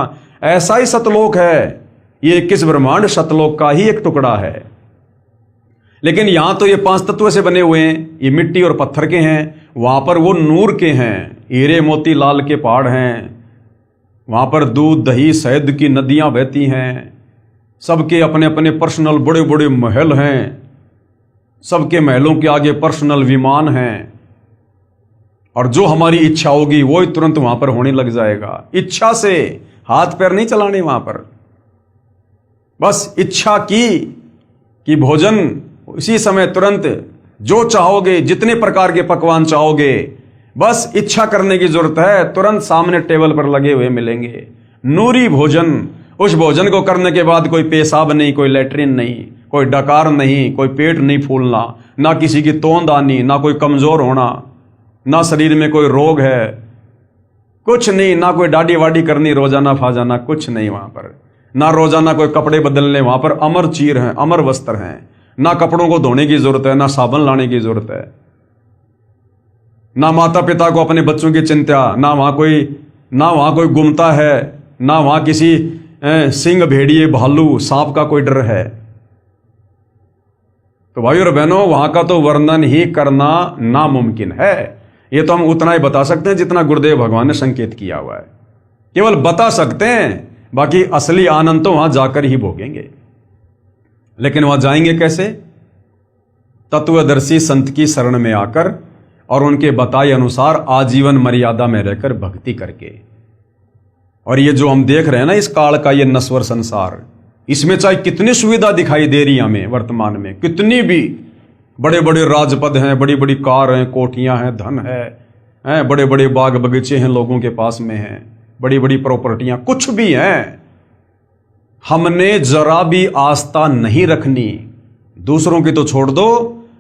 ऐसा ही सतलोक है। ये 21 ब्रह्मांड सतलोक का ही एक टुकड़ा है। लेकिन यहां तो ये 5 तत्व से बने हुए हैं, ये मिट्टी और पत्थर के हैं, वहां पर वो नूर के हैं, हीरे मोती लाल के पहाड़ हैं, वहां पर दूध दही शहद की नदियां बहती हैं, सबके अपने अपने पर्सनल बड़े बड़े महल हैं, सबके महलों के आगे पर्सनल विमान हैं, और जो हमारी इच्छा होगी वो ही तुरंत वहां पर होने लग जाएगा। इच्छा से, हाथ पैर नहीं चलाने वहां पर, बस इच्छा की कि भोजन इसी समय तुरंत जो चाहोगे, जितने प्रकार के पकवान चाहोगे, बस इच्छा करने की जरूरत है, तुरंत सामने टेबल पर लगे हुए मिलेंगे। नूरी भोजन, उस भोजन को करने के बाद कोई पेशाब नहीं, कोई लेटरिन नहीं, कोई डकार नहीं, कोई पेट नहीं फूलना, ना किसी की तोंद आनी, ना कोई कमजोर होना, ना शरीर में कोई रोग है, कुछ नहीं, ना कोई दाढ़ी वाड़ी करनी रोजाना फाजाना, कुछ नहीं वहां पर, ना रोजाना कोई कपड़े बदलने, वहां पर अमर चीर हैं, अमर वस्त्र हैं, ना कपड़ों को धोने की जरूरत है, ना साबुन लाने की जरूरत है, ना माता पिता को अपने बच्चों की चिंता, ना वहां कोई गुमता है, ना वहां किसी सिंह, भेड़िए, भालू, सांप का कोई डर है। तो भाई और बहनों, वहां का तो वर्णन ही करना नामुमकिन है। ये तो हम उतना ही बता सकते हैं जितना गुरुदेव भगवान ने संकेत किया हुआ है, केवल बता सकते हैं, बाकी असली आनंद तो वहां जाकर ही भोगेंगे। लेकिन वहां जाएंगे कैसे? तत्वदर्शी संत की शरण में आकर और उनके बताए अनुसार आजीवन मर्यादा में रहकर भक्ति करके। और ये जो हम देख रहे हैं ना, इस काल का ये नश्वर संसार, इसमें चाहे कितनी सुविधा दिखाई दे रही है हमें वर्तमान में, कितनी भी बड़े बड़े राजपद हैं, बड़ी बड़ी कार हैं, कोठियां हैं, धन है, बड़े बड़े बाग बगीचे हैं, लोगों के पास में हैं, बड़ी बड़ी प्रॉपर्टियां, कुछ भी हैं, हमने जरा भी आस्था नहीं रखनी। दूसरों की तो छोड़ दो,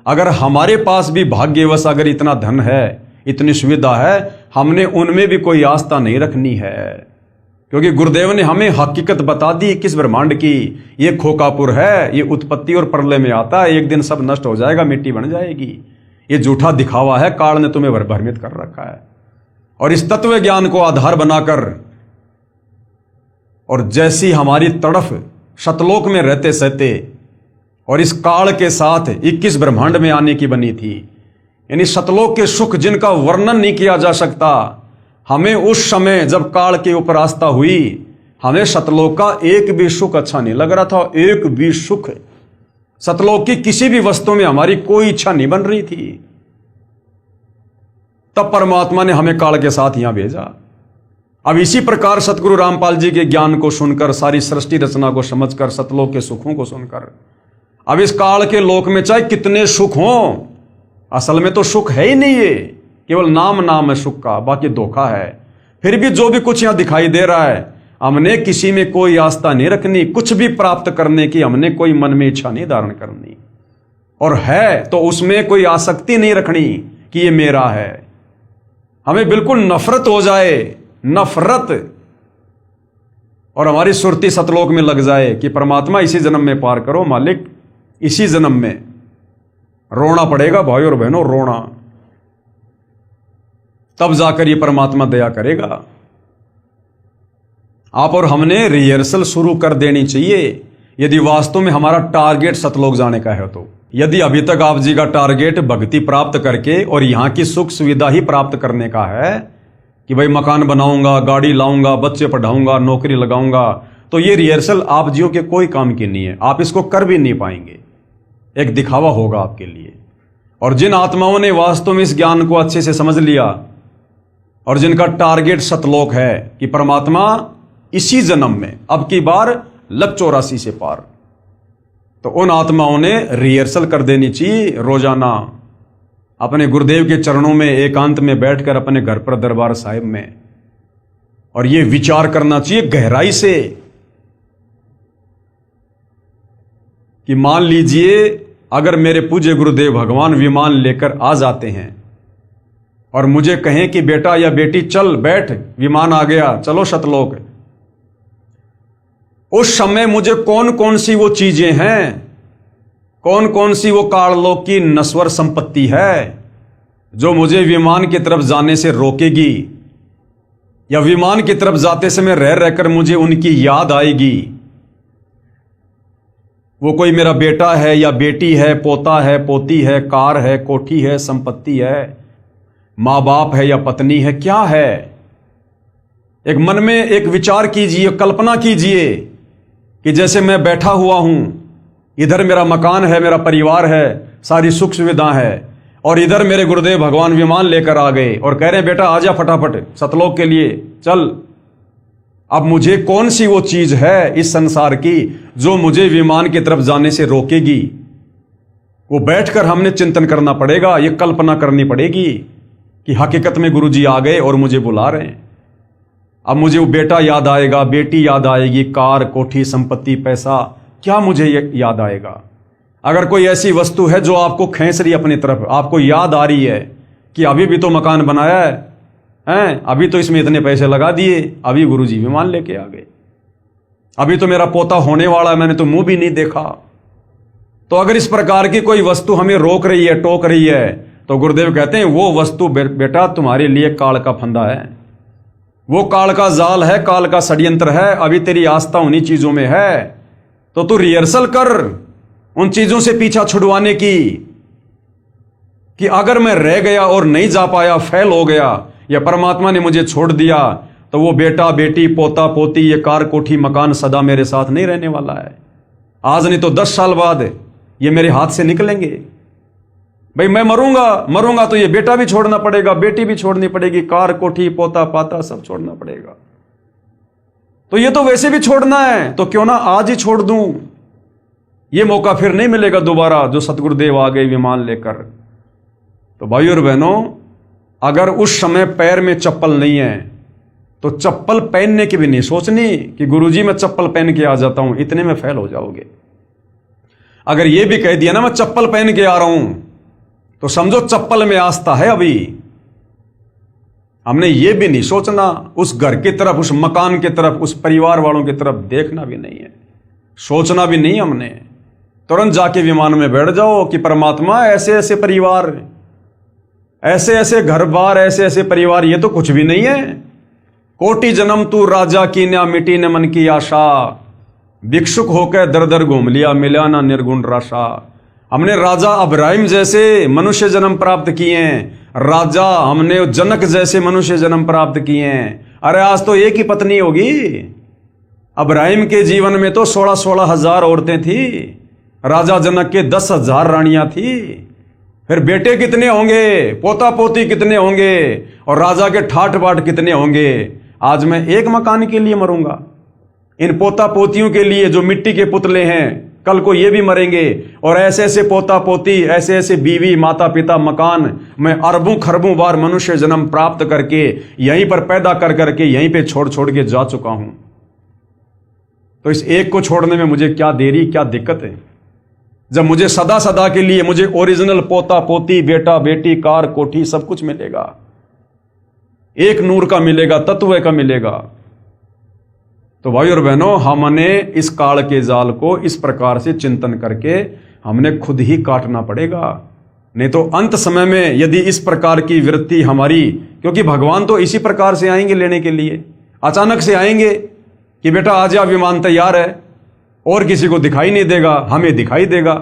अगर हमारे पास भी भाग्यवश अगर इतना धन है, इतनी सुविधा है, हमने उनमें भी कोई आस्था नहीं रखनी है। क्योंकि गुरुदेव ने हमें हकीकत बता दी 21 ब्रह्मांड की, ये खोकापुर है, ये उत्पत्ति और प्रलय में आता है, एक दिन सब नष्ट हो जाएगा, मिट्टी बन जाएगी। ये झूठा दिखावा है, काल ने तुम्हें भ्रमित कर रखा है। और इस तत्व ज्ञान को आधार बनाकर, और जैसी हमारी तड़फ शतलोक में रहते सहते और इस काल के साथ 21 ब्रह्मांड में आने की बनी थी, यानी शतलोक के सुख जिनका वर्णन नहीं किया जा सकता, हमें उस समय जब काल के ऊपर आस्था हुई, हमें सतलोक का एक भी सुख अच्छा नहीं लग रहा था। एक भी सुख, सतलोक की किसी भी वस्तु में हमारी कोई इच्छा नहीं बन रही थी। तब परमात्मा ने हमें काल के साथ यहां भेजा। अब इसी प्रकार सतगुरु रामपाल जी के ज्ञान को सुनकर, सारी सृष्टि रचना को समझकर, सतलोक के सुखों को सुनकर, अब इस काल के लोक में चाहे कितने सुख हों, असल में तो सुख है ही नहीं, ये केवल नाम है सुख का, बाकी धोखा है। फिर भी जो भी कुछ यहां दिखाई दे रहा है, हमने किसी में कोई आस्था नहीं रखनी, कुछ भी प्राप्त करने की हमने कोई मन में इच्छा नहीं धारण करनी, और है तो उसमें कोई आसक्ति नहीं रखनी कि ये मेरा है। हमें बिल्कुल नफरत हो जाए, नफरत, और हमारी सुरती सतलोक में लग जाए कि परमात्मा इसी जन्म में पार करो, मालिक इसी जन्म में। रोना पड़ेगा भाई और बहनों, रोना, तब जाकर ये परमात्मा दया करेगा। आप और हमने रिहर्सल शुरू कर देनी चाहिए, यदि वास्तव में हमारा टारगेट सतलोक जाने का है तो। यदि अभी तक आप जी का टारगेट भक्ति प्राप्त करके और यहां की सुख सुविधा ही प्राप्त करने का है कि भाई मकान बनाऊंगा, गाड़ी लाऊंगा, बच्चे पढ़ाऊंगा, नौकरी लगाऊंगा, तो ये रिहर्सल आप जियो के कोई काम की नहीं है, आप इसको कर भी नहीं पाएंगे, एक दिखावा होगा आपके लिए। और जिन आत्माओं ने वास्तव में इस ज्ञान को अच्छे से समझ लिया और जिनका टारगेट सतलोक है कि परमात्मा इसी जन्म में, अब की बार लग 84 से पार, तो उन आत्माओं ने रिहर्सल कर देनी चाहिए रोजाना अपने गुरुदेव के चरणों में एकांत में बैठकर अपने घर पर दरबार साहिब में, और ये विचार करना चाहिए गहराई से कि मान लीजिए अगर मेरे पूज्य गुरुदेव भगवान विमान लेकर आ जाते हैं और मुझे कहें कि बेटा या बेटी चल बैठ, विमान आ गया, चलो सतलोक, उस समय मुझे कौन कौन सी वो चीजें हैं, कौन कौन सी वो काललोक की नश्वर संपत्ति है जो मुझे विमान की तरफ जाने से रोकेगी, या विमान की तरफ जाते समय रह रहकर मुझे उनकी याद आएगी। वो कोई मेरा बेटा है या बेटी है, पोता है, पोती है, कार है, कोठी है, संपत्ति है, मां बाप है या पत्नी है, क्या है। एक मन में एक विचार कीजिए, कल्पना कीजिए कि जैसे मैं बैठा हुआ हूं, इधर मेरा मकान है, मेरा परिवार है, सारी सुख सुविधा है, और इधर मेरे गुरुदेव भगवान विमान लेकर आ गए और कह रहे हैं बेटा आजा फटाफट सतलोक के लिए चल। अब मुझे कौन सी वो चीज है इस संसार की जो मुझे विमान की तरफ जाने से रोकेगी? वो बैठकर हमने चिंतन करना पड़ेगा, ये कल्पना करनी पड़ेगी कि हकीकत में गुरुजी आ गए और मुझे बुला रहे हैं। अब मुझे वो बेटा याद आएगा, बेटी याद आएगी, कार, कोठी, संपत्ति, पैसा, क्या मुझे याद आएगा? अगर कोई ऐसी वस्तु है जो आपको खींच रही है अपनी तरफ, आपको याद आ रही है कि अभी भी तो मकान बनाया है, अभी तो इसमें इतने पैसे लगा दिए, अभी गुरुजी विमान लेके आ गए, अभी तो मेरा पोता होने वाला है, मैंने तो मुंह भी नहीं देखा। तो अगर इस प्रकार की कोई वस्तु हमें रोक रही है, टोक रही है, तो गुरुदेव कहते हैं वो वस्तु बेटा तुम्हारे लिए काल का फंदा है, वो काल का जाल है, काल का षड्यंत्र है। अभी तेरी आस्था उन्हीं चीजों में है, तो तू रिहर्सल कर उन चीजों से पीछा छुड़वाने की कि अगर मैं रह गया और नहीं जा पाया, फेल हो गया, या परमात्मा ने मुझे छोड़ दिया, तो वो बेटा, बेटी, पोता, पोती, ये कार, कोठी, मकान सदा मेरे साथ नहीं रहने वाला है। आज नहीं तो 10 साल बाद ये मेरे हाथ से निकलेंगे। भाई मैं मरूंगा तो ये बेटा भी छोड़ना पड़ेगा, बेटी भी छोड़नी पड़ेगी, कार, कोठी, पोता, पाता सब छोड़ना पड़ेगा। तो ये तो वैसे भी छोड़ना है, तो क्यों ना आज ही छोड़ दूं। ये मौका फिर नहीं मिलेगा दोबारा जो सतगुरुदेव आ गए विमान लेकर। तो भाइयों और बहनों, अगर उस समय पैर में चप्पल नहीं है तो चप्पल पहनने की भी नहीं सोचनी कि गुरुजी मैं चप्पल पहन के आ जाता हूं, इतने में फेल हो जाओगे। अगर ये भी कह दिया ना मैं चप्पल पहन के आ रहा हूं, तो समझो चप्पल में आस्था है। अभी हमने ये भी नहीं सोचना उस घर की तरफ, उस मकान की तरफ, उस परिवार वालों की तरफ देखना भी नहीं है, सोचना भी नहीं। हमने तुरंत जाके विमान में बैठ जाओ कि परमात्मा ऐसे ऐसे परिवार, ऐसे ऐसे घर बार, ऐसे ऐसे परिवार, ये तो कुछ भी नहीं है। कोटि जन्म तू राजा की न मिटी न मन की आशा, भिक्षुक होकर दर दर घूम लिया, मिला ना निर्गुण राशा। हमने राजा अब्राहिम जैसे मनुष्य जन्म प्राप्त किए हैं, राजा हमने जनक जैसे मनुष्य जन्म प्राप्त किए हैं। अरे आज तो एक ही पत्नी होगी। अब्राहिम के जीवन में तो 16-16 हजार औरतें थी, राजा जनक के 10,000 रानियां थी। फिर बेटे कितने होंगे, पोता पोती कितने होंगे, और राजा के ठाट बाट कितने होंगे। आज मैं एक मकान के लिए मरूंगा, इन पोता पोतियों के लिए जो मिट्टी के पुतले हैं, कल को ये भी मरेंगे, और ऐसे ऐसे पोता पोती, ऐसे ऐसे बीवी, माता पिता, मकान, मैं अरबों खरबों बार मनुष्य जन्म प्राप्त करके यहीं पर पैदा कर करके यहीं पे छोड़ छोड़ के जा चुका हूं। तो इस एक को छोड़ने में मुझे क्या देरी, क्या दिक्कत है, जब मुझे सदा सदा के लिए मुझे ओरिजिनल पोता पोती, बेटा बेटी, कार कोठी सब कुछ मिलेगा, एक नूर का मिलेगा, तत्व का मिलेगा। तो भाई और बहनों, हमने इस काल के जाल को इस प्रकार से चिंतन करके हमने खुद ही काटना पड़ेगा। नहीं तो अंत समय में यदि इस प्रकार की वृत्ति हमारी, क्योंकि भगवान तो इसी प्रकार से आएंगे लेने के लिए, अचानक से आएंगे कि बेटा आ जा, विमान तैयार है, और किसी को दिखाई नहीं देगा, हमें दिखाई देगा।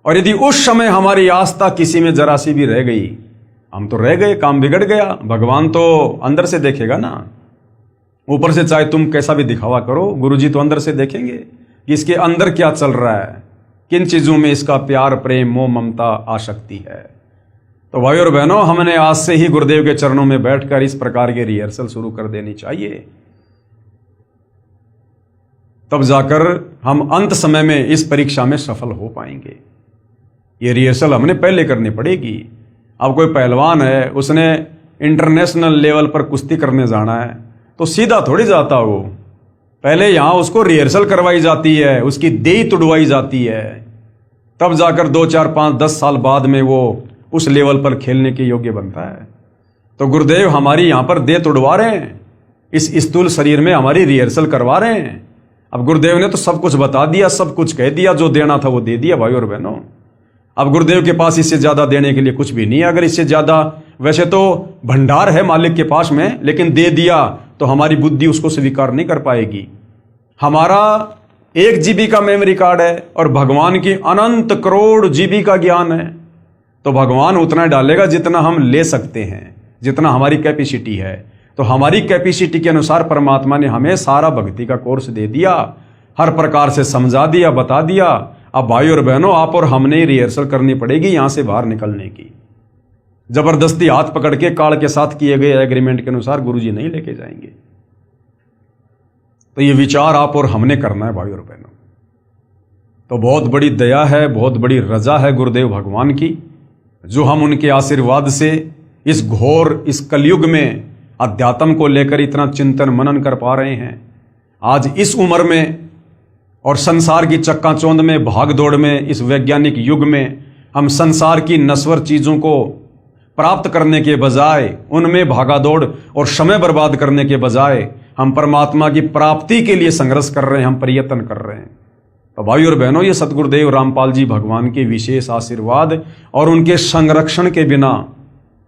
और यदि उस समय हमारी आस्था किसी में जरा सी भी रह गई, हम तो रह गए, काम बिगड़ गया। भगवान तो अंदर से देखेगा ना, ऊपर से चाहे तुम कैसा भी दिखावा करो, गुरुजी तो अंदर से देखेंगे कि इसके अंदर क्या चल रहा है, किन चीजों में इसका प्यार, प्रेम, मोह, ममता, आसक्ति है। तो भाई और बहनों, हमने आज से ही गुरुदेव के चरणों में बैठकर इस प्रकार के रिहर्सल शुरू कर देनी चाहिए, तब जाकर हम अंत समय में इस परीक्षा में सफल हो पाएंगे। ये रिहर्सल हमने पहले करनी पड़ेगी। अब कोई पहलवान है, उसने इंटरनेशनल लेवल पर कुश्ती करने जाना है, तो सीधा थोड़ी जाता वो, पहले यहां उसको रिहर्सल करवाई जाती है, उसकी देह तुड़वाई जाती है, तब जाकर 2, 4, 5, 10 साल बाद में वो उस लेवल पर खेलने के योग्य बनता है। तो गुरुदेव हमारी यहां पर देह तुड़वा रहे हैं, इस स्थूल शरीर में हमारी रिहर्सल करवा रहे हैं। अब गुरुदेव ने तो सब कुछ बता दिया, सब कुछ कह दिया, जो देना था वो दे दिया भाई और बहनों। अब गुरुदेव के पास इससे ज्यादा देने के लिए कुछ भी नहीं है। अगर इससे ज्यादा, वैसे तो भंडार है मालिक के पास में, लेकिन दे दिया तो हमारी बुद्धि उसको स्वीकार नहीं कर पाएगी। हमारा 1 GB का मेमोरी कार्ड है और भगवान की अनंत करोड़ GB का ज्ञान है। तो भगवान उतना डालेगा जितना हम ले सकते हैं, जितना हमारी कैपेसिटी है। तो हमारी कैपेसिटी के अनुसार परमात्मा ने हमें सारा भक्ति का कोर्स दे दिया, हर प्रकार से समझा दिया, बता दिया। अब भाई और बहनों, आप और हमने ही रिहर्सल करनी पड़ेगी यहां से बाहर निकलने की। जबरदस्ती हाथ पकड़ के काल के साथ किए गए एग्रीमेंट के अनुसार गुरुजी नहीं लेके जाएंगे। तो ये विचार आप और हमने करना है भाई और बहनों। तो बहुत बड़ी दया है, बहुत बड़ी रजा है गुरुदेव भगवान की, जो हम उनके आशीर्वाद से इस घोर, इस कलयुग में अध्यात्म को लेकर इतना चिंतन मनन कर पा रहे हैं। आज इस उम्र में और संसार की चक्काचौंध में, भाग दौड़ में, इस वैज्ञानिक युग में हम संसार की नश्वर चीजों को प्राप्त करने के बजाय, उनमें भागा दौड़ और समय बर्बाद करने के बजाय हम परमात्मा की प्राप्ति के लिए संघर्ष कर रहे हैं, हम प्रयत्न कर रहे हैं। तो भाई और बहनों, ये सतगुरुदेव रामपाल जी भगवान के विशेष आशीर्वाद और उनके संरक्षण के बिना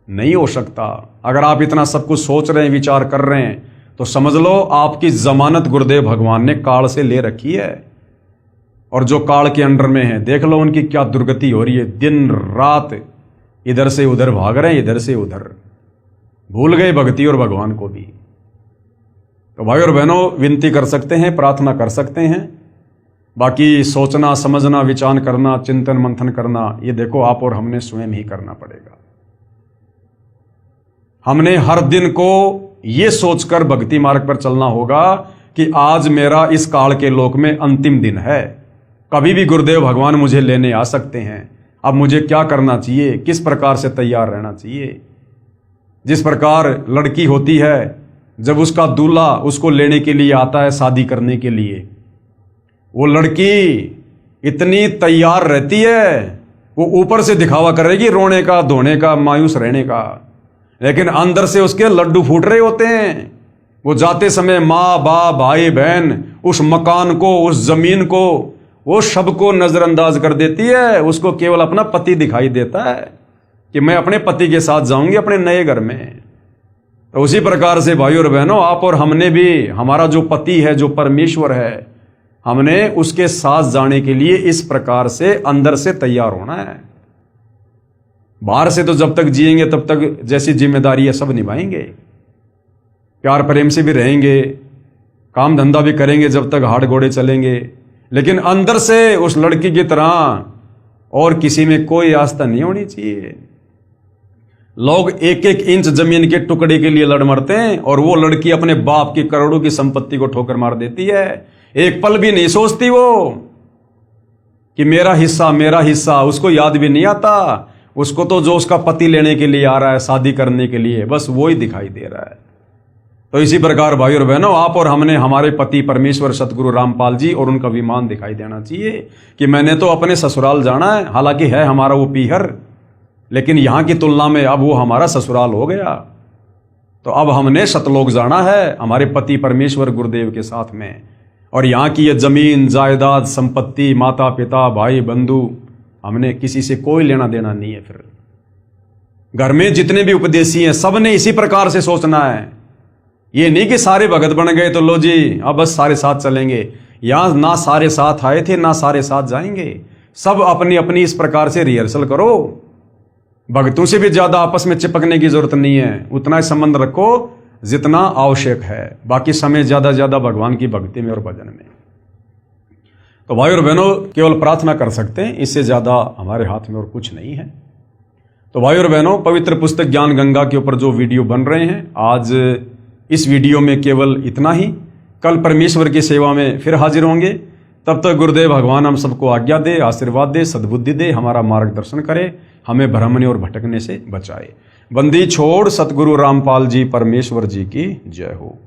नहीं हो सकता। अगर आप इतना सब कुछ सोच रहे हैं, विचार कर रहे हैं, तो समझ लो आपकी जमानत गुरुदेव भगवान ने काल से ले रखी है। और जो काल के अंडर में है, देख लो उनकी क्या दुर्गति हो रही है। दिन रात इधर से उधर भाग रहे हैं, इधर से उधर, भूल गए भक्ति और भगवान को भी। तो भाई और बहनों, विनती कर सकते हैं, प्रार्थना कर सकते हैं। बाकी सोचना, समझना, विचार करना, चिंतन मंथन करना, ये देखो आप और हमने स्वयं ही करना पड़ेगा। हमने हर दिन को ये सोचकर भक्ति मार्ग पर चलना होगा कि आज मेरा इस काल के लोक में अंतिम दिन है, कभी भी गुरुदेव भगवान मुझे लेने आ सकते हैं। अब मुझे क्या करना चाहिए, किस प्रकार से तैयार रहना चाहिए। जिस प्रकार लड़की होती है, जब उसका दूल्हा उसको लेने के लिए आता है शादी करने के लिए, वो लड़की इतनी तैयार रहती है, वो ऊपर से दिखावा करेगी रोने का, धोने का, मायूस रहने का, लेकिन अंदर से उसके लड्डू फूट रहे होते हैं। वो जाते समय माँ बाप, भाई बहन, उस मकान को, उस जमीन को, वो सबको नजरअंदाज कर देती है। उसको केवल अपना पति दिखाई देता है कि मैं अपने पति के साथ जाऊंगी अपने नए घर में। तो उसी प्रकार से भाई और बहनों, आप और हमने भी, हमारा जो पति है, जो परमेश्वर है, हमने उसके साथ जाने के लिए इस प्रकार से अंदर से तैयार होना है। बाहर से तो जब तक जिएंगे तब तक जैसी जिम्मेदारी है सब निभाएंगे, प्यार प्रेम से भी रहेंगे, काम धंधा भी करेंगे जब तक हाथ घोड़े चलेंगे, लेकिन अंदर से उस लड़की की तरह और किसी में कोई आस्था नहीं होनी चाहिए। लोग 1-1 इंच जमीन के टुकड़े के लिए लड़ मरते हैं और वो लड़की अपने बाप की करोड़ों की संपत्ति को ठोकर मार देती है। एक पल भी नहीं सोचती वो कि मेरा हिस्सा, उसको याद भी नहीं आता। उसको तो जो उसका पति लेने के लिए आ रहा है, शादी करने के लिए, बस वो ही दिखाई दे रहा है। तो इसी प्रकार भाई और बहनों, आप और हमने हमारे पति परमेश्वर सतगुरु रामपाल जी और उनका विमान दिखाई देना चाहिए कि मैंने तो अपने ससुराल जाना है, हालांकि है हमारा वो पीहर, लेकिन यहां की तुलना में अब वो हमारा ससुराल हो गया। तो अब हमने सतलोक जाना है हमारे पति परमेश्वर गुरुदेव के साथ में। और यहाँ की ये जमीन जायदाद संपत्ति, माता पिता भाई बंधु, हमने किसी से कोई लेना देना नहीं है। फिर घर में जितने भी उपदेशी हैं सब ने इसी प्रकार से सोचना है। ये नहीं कि सारे भगत बन गए तो लो जी अब बस सारे साथ चलेंगे। यहां ना सारे साथ आए थे ना सारे साथ जाएंगे। सब अपनी अपनी इस प्रकार से रिहर्सल करो। भक्तों से भी ज्यादा आपस में चिपकने की जरूरत नहीं है, उतना ही संबंध रखो जितना आवश्यक है। बाकी समय ज्यादा भगवान की भक्ति में और भजन में। तो भाई और बहनों, केवल प्रार्थना कर सकते हैं, इससे ज्यादा हमारे हाथ में और कुछ नहीं है। तो भाई और बहनों, पवित्र पुस्तक ज्ञान गंगा के ऊपर जो वीडियो बन रहे हैं, आज इस वीडियो में केवल इतना ही। कल परमेश्वर की सेवा में फिर हाजिर होंगे। तब तक गुरुदेव भगवान हम सबको आज्ञा दे, आशीर्वाद दे, सद्बुद्धि दे, हमारा मार्गदर्शन करे, हमें भ्रमने और भटकने से बचाए। बंदी छोड़ सतगुरु रामपाल जी परमेश्वर जी की जय हो।